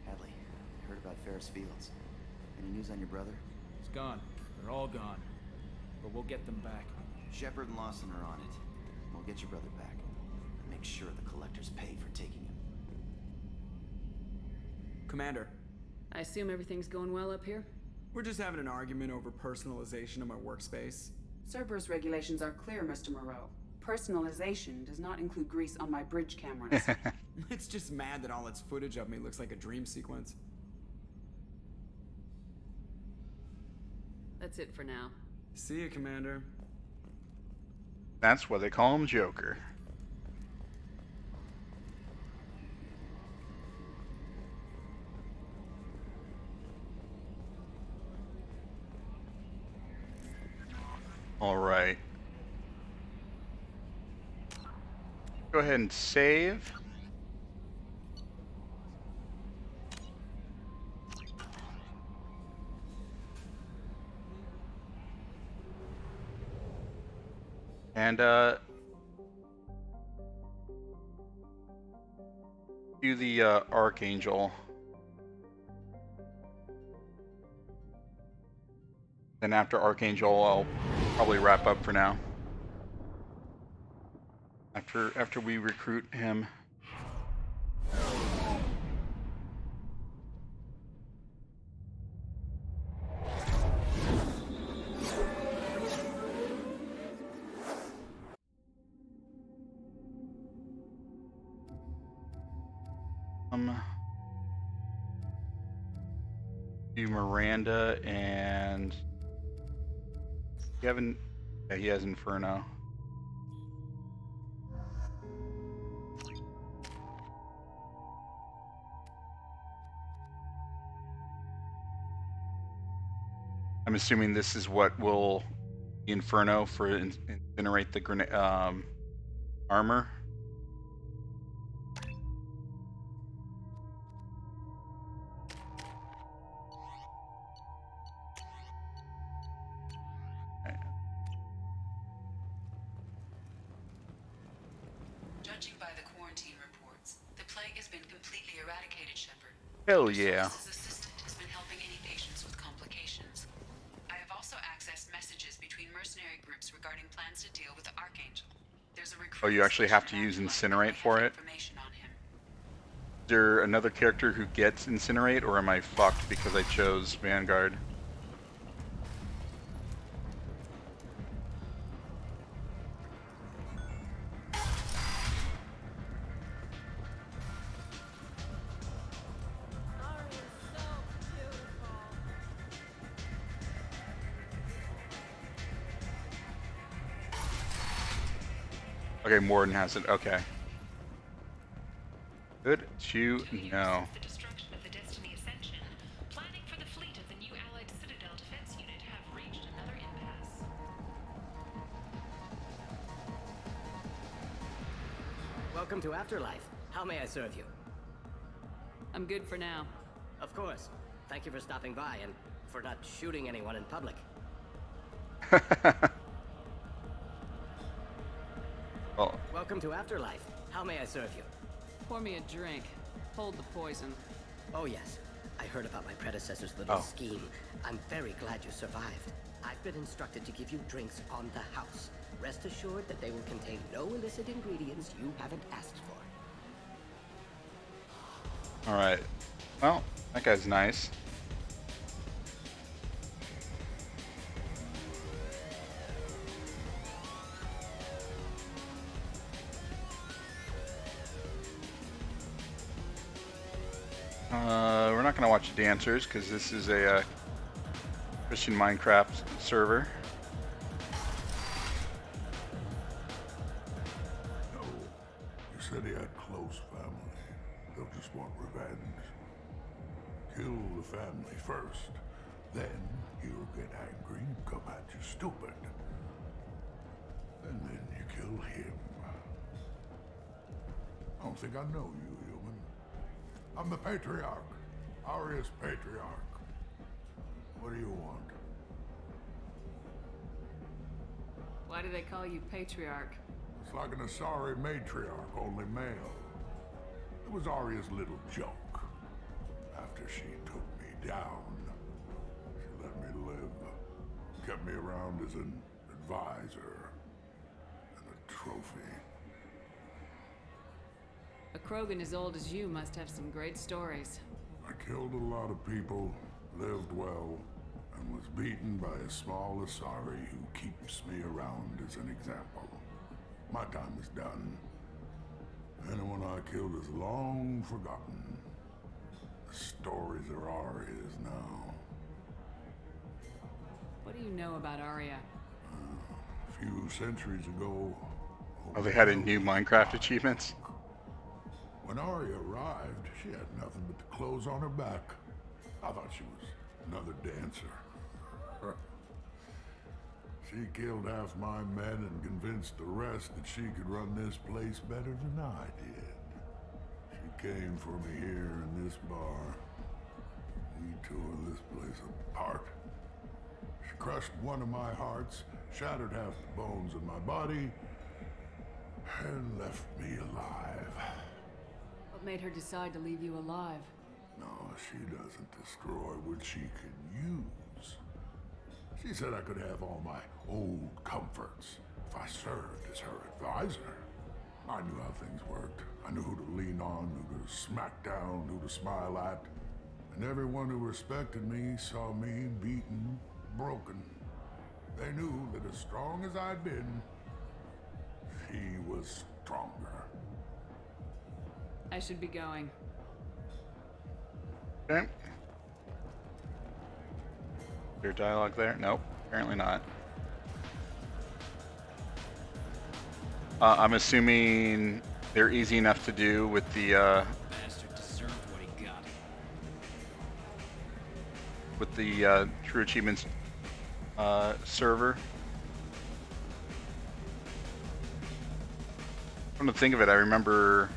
Hadley, heard about Ferris Fields. Any news on your brother? He's gone. They're all gone. But we'll get them back. Shepard and Lawson are on it. We'll get your brother back. And make sure the collectors pay for taking him. Commander. I assume everything's going well up here? We're just having an argument over personalization of my workspace. Cerberus regulations are clear, Mr. Moreau. Personalization does not include grease on my bridge cameras. It's just mad that all its footage of me looks like a dream sequence. That's it for now. See you, Commander. That's why they call him Joker. All right. Go ahead and save. And do the Archangel. Then after Archangel, I'll probably wrap up for now. After we recruit him. Do Miranda and you haven't. Yeah, he has Inferno. I'm assuming this is what will Inferno for incinerate the armor. Judging by the quarantine reports, the plague has been completely eradicated, Shepard. Hell yeah. His assistant has been helping any patients with complications. I have also accessed messages between mercenary groups regarding plans to deal with the Archangel. There's a Oh, you actually have to use Incinerate for it? Is there another character who gets Incinerate, or am I fucked because I chose Vanguard? Okay, Morden has it. Okay. Good to know. The destruction of the Destiny Ascension, planning for the fleet of the new allied Citadel defense unit have reached another impasse. Welcome to Afterlife. How may I serve you? I'm good for now. Of course. Thank you for stopping by and for not shooting anyone in public. Well, welcome to Afterlife. How may I serve you? Pour me a drink. Hold the poison. Oh yes. I heard about my predecessor's little Oh. scheme. I'm very glad you survived. I've been instructed to give you drinks on the house. Rest assured that they will contain no illicit ingredients you haven't asked for. alright. Well, that guy's nice. We're not going to watch the dancers because this is a Christian Minecraft server. No, you said he had close family. They'll just want revenge. Kill the family first, then he'll get angry and come at you stupid. And then you kill him. I don't think I know you, human. I'm the Patriarch. Aria's Patriarch. What do you want? Why do they call you Patriarch? It's like an Asari matriarch, only male. It was Aria's little joke. After she took me down, she let me live. Kept me around as an advisor and a trophy. A Krogan as old as you must have some great stories. I killed a lot of people, lived well, and was beaten by a small Asari who keeps me around as an example. My time is done. Anyone I killed is long forgotten. The stories are Aria's now. What do you know about Aria? A few centuries ago... Oh, they had a new Minecraft achievements? When Aria arrived, she had nothing but the clothes on her back. I thought she was another dancer. She killed half my men and convinced the rest that she could run this place better than I did. She came for me here in this bar. We tore this place apart. She crushed one of my hearts, shattered half the bones in my body, and left me alive. What made her decide to leave you alive? No, she doesn't destroy what she can use. She said I could have all my old comforts if I served as her advisor. I knew how things worked. I knew who to lean on, who to smack down, who to smile at. And everyone who respected me saw me beaten, broken. They knew that as strong as I'd been, she was stronger. I should be going. Okay. Is there dialogue there? Nope, apparently not. I'm assuming they're easy enough to do with the Bastard deserved what he got. with the True Achievements server. Come to think of it, I remember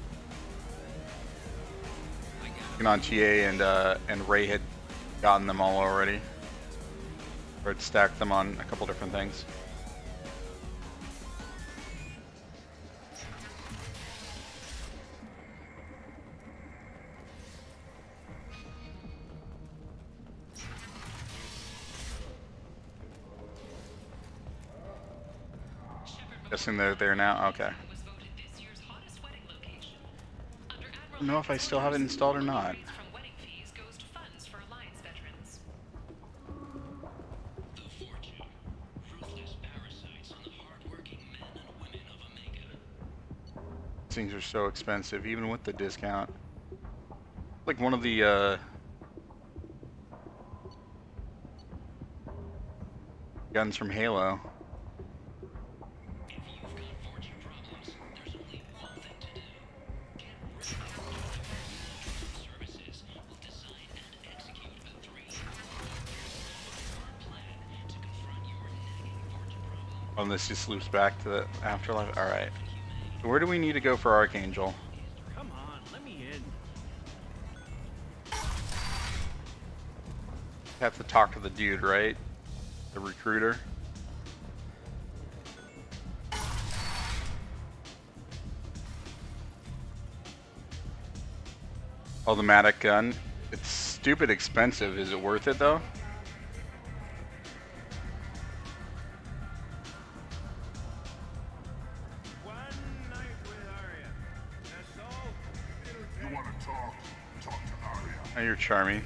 on TA and Ray had gotten them all already, or had stacked them on a couple different things. Guessing they're there now. Okay. I don't know if I still have it installed or not. Things are so expensive, even with the discount. Like one of the guns from Halo. Oh, this just loops back to the afterlife. All right. So where do we need to go for Archangel? Come on, let me in. Have to talk to the dude, right? The recruiter. Oh, the Matic gun. It's stupid expensive. Is it worth it though? One night with Aria. That's all. You want to talk? Talk to Aria. Oh, you're charming.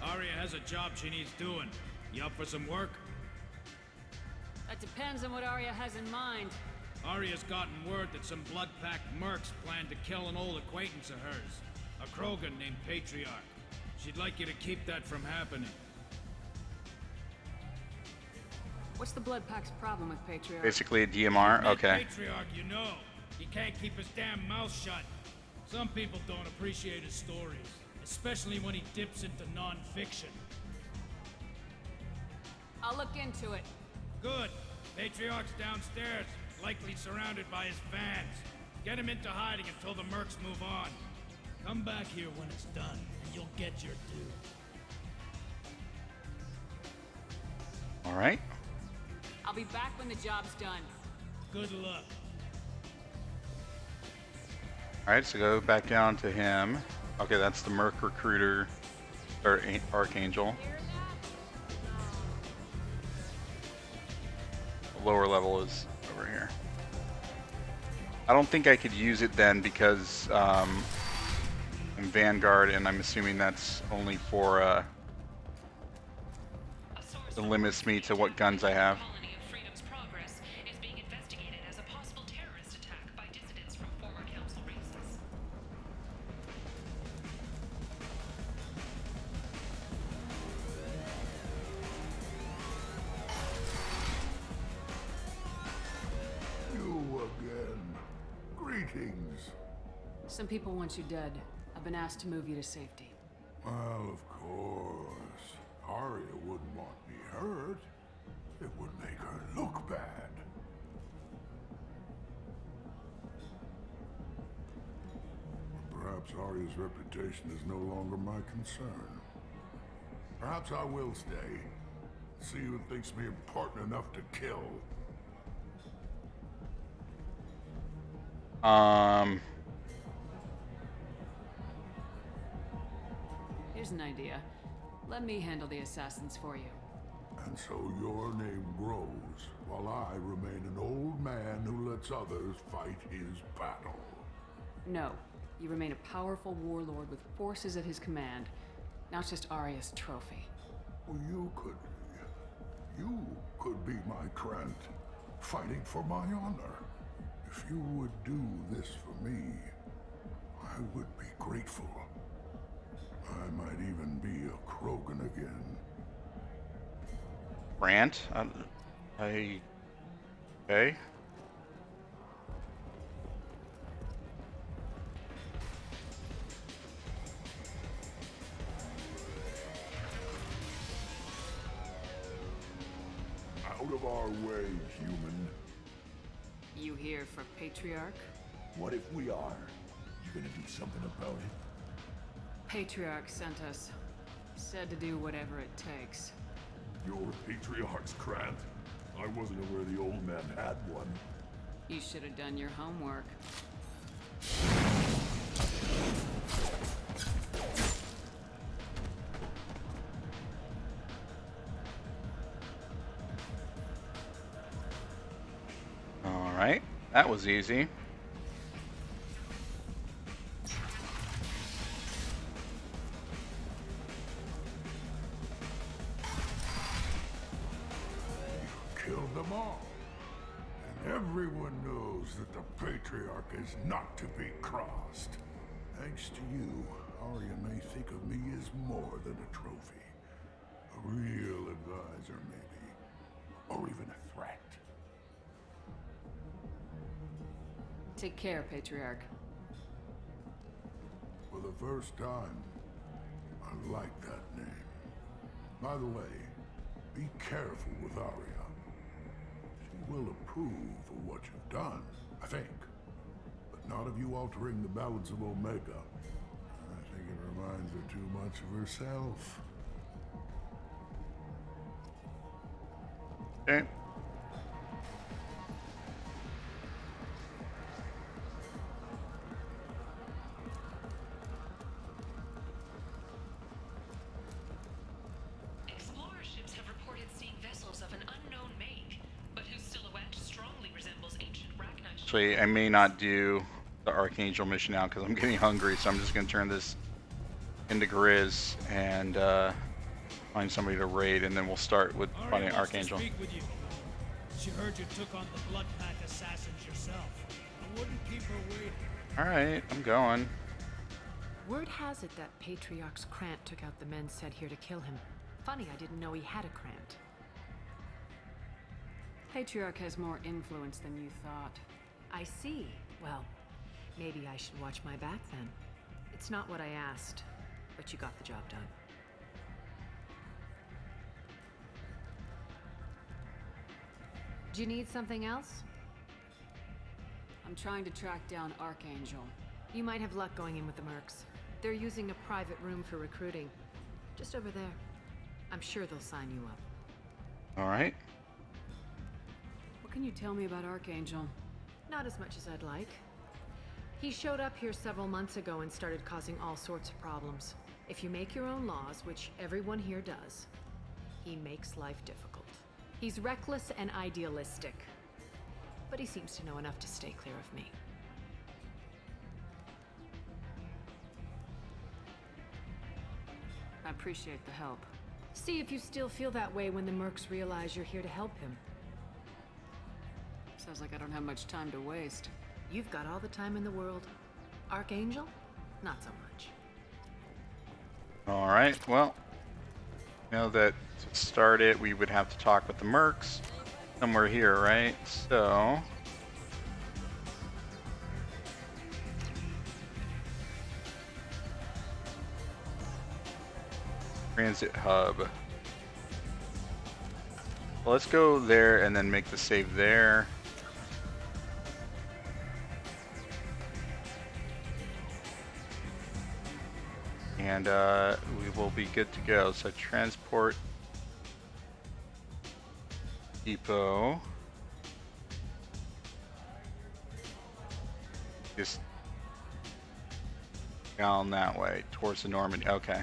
Aria has a job she needs doing. You up for some work? That depends on what Aria has in mind. Aria's gotten word that some blood-packed mercs plan to kill an old acquaintance of hers. A Krogan named Patriarch. She'd like you to keep that from happening. What's the Blood Pack's problem with Patriarch? Basically a DMR. Okay. Patriarch, you know. He can't keep his damn mouth shut. Some people don't appreciate his stories, especially when he dips into non-fiction. I'll look into it. Good. Patriarch's downstairs, likely surrounded by his fans. Get him into hiding until the mercs move on. Come back here when it's done, and you'll get your due. All right. I'll be back when the job's done. Good luck. All right, so go back down to him. Okay, that's the Merc recruiter, or Archangel. The lower level is over here. I don't think I could use it then because I'm Vanguard, and I'm assuming that's only for it limits me to what guns I have. Some people want you dead. I've been asked to move you to safety. Well, of course. Aria wouldn't want me hurt. It would make her look bad. Perhaps Aria's reputation is no longer my concern. Perhaps I will stay. See who thinks me important enough to kill. Here's an idea. Let me handle the assassins for you. And so your name grows, while I remain an old man who lets others fight his battle. No. You remain a powerful warlord with forces at his command, not just Aria's trophy. Well, you could be my Krant, fighting for my honor. If you would do this for me, I would be grateful. I might even be a Krogan again. Grant? Okay. Out of our way, human. You here for Patriarch? What if we are? You gonna do something about it? Patriarch sent us. Said to do whatever it takes. You're Patriarch's Krant? I wasn't aware the old man had one. You should have done your homework. All right, that was easy. Killed them all. And everyone knows that the Patriarch is not to be crossed. Thanks to you, Aria may think of me as more than a trophy. A real advisor, maybe. Or even a threat. Take care, Patriarch. For the first time, I like that name. By the way, be careful with Aria. She will approve of what you've done, I think. But not of you altering the balance of Omega. I think it reminds her too much of herself. Okay. Explorer ships have reported seeing vessels of an unknown make, but whose silhouette strongly resembles ancient Rachni ships. Actually, I may not do the Archangel mission now because I'm getting hungry, so I'm just going to turn this into Grizz and find somebody to raid, and then we'll start with Aria finding wants to Archangel. speak with you. She heard you took on the Blood Pack assassins yourself. I wouldn't keep her waiting. Alright, I'm going. Word has it that Patriarch's Krant took out the men sent here to kill him. Funny, I didn't know he had a Krant. Patriarch has more influence than you thought. I see. Well, maybe I should watch my back then. It's not what I asked, but you got the job done. Do you need something else? I'm trying to track down Archangel. You might have luck going in with the mercs. They're using a private room for recruiting. Just over there. I'm sure they'll sign you up. Alright. What can you tell me about Archangel? Not as much as I'd like. He showed up here several months ago and started causing all sorts of problems. If you make your own laws, which everyone here does, he makes life difficult. He's reckless and idealistic, but he seems to know enough to stay clear of me. I appreciate the help. See if you still feel that way when the mercs realize you're here to help him. Sounds like I don't have much time to waste. You've got all the time in the world. Archangel? Not so much. Alright, well, know that to start it, we would have to talk with the mercs somewhere here, right? So... Transit hub. Well, let's go there and then make the save there. And we will be good to go. So transport depot. Just down that way towards the Normandy. Okay.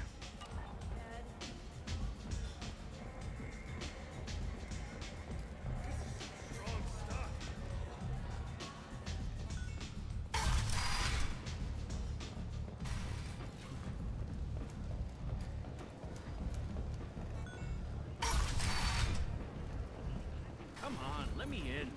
Come on, let me in.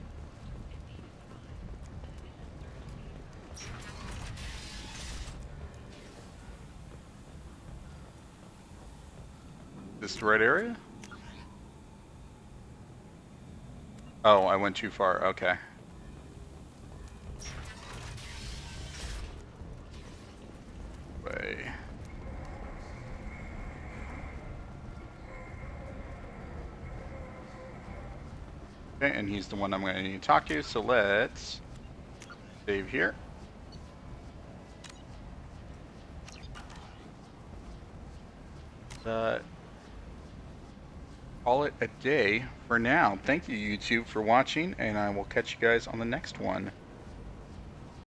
This the right area? Oh, I went too far. Okay. Way. Okay, and he's the one I'm going to need to talk to, so let's save here. Call it a day for now. Thank you, YouTube, for watching, and I will catch you guys on the next one.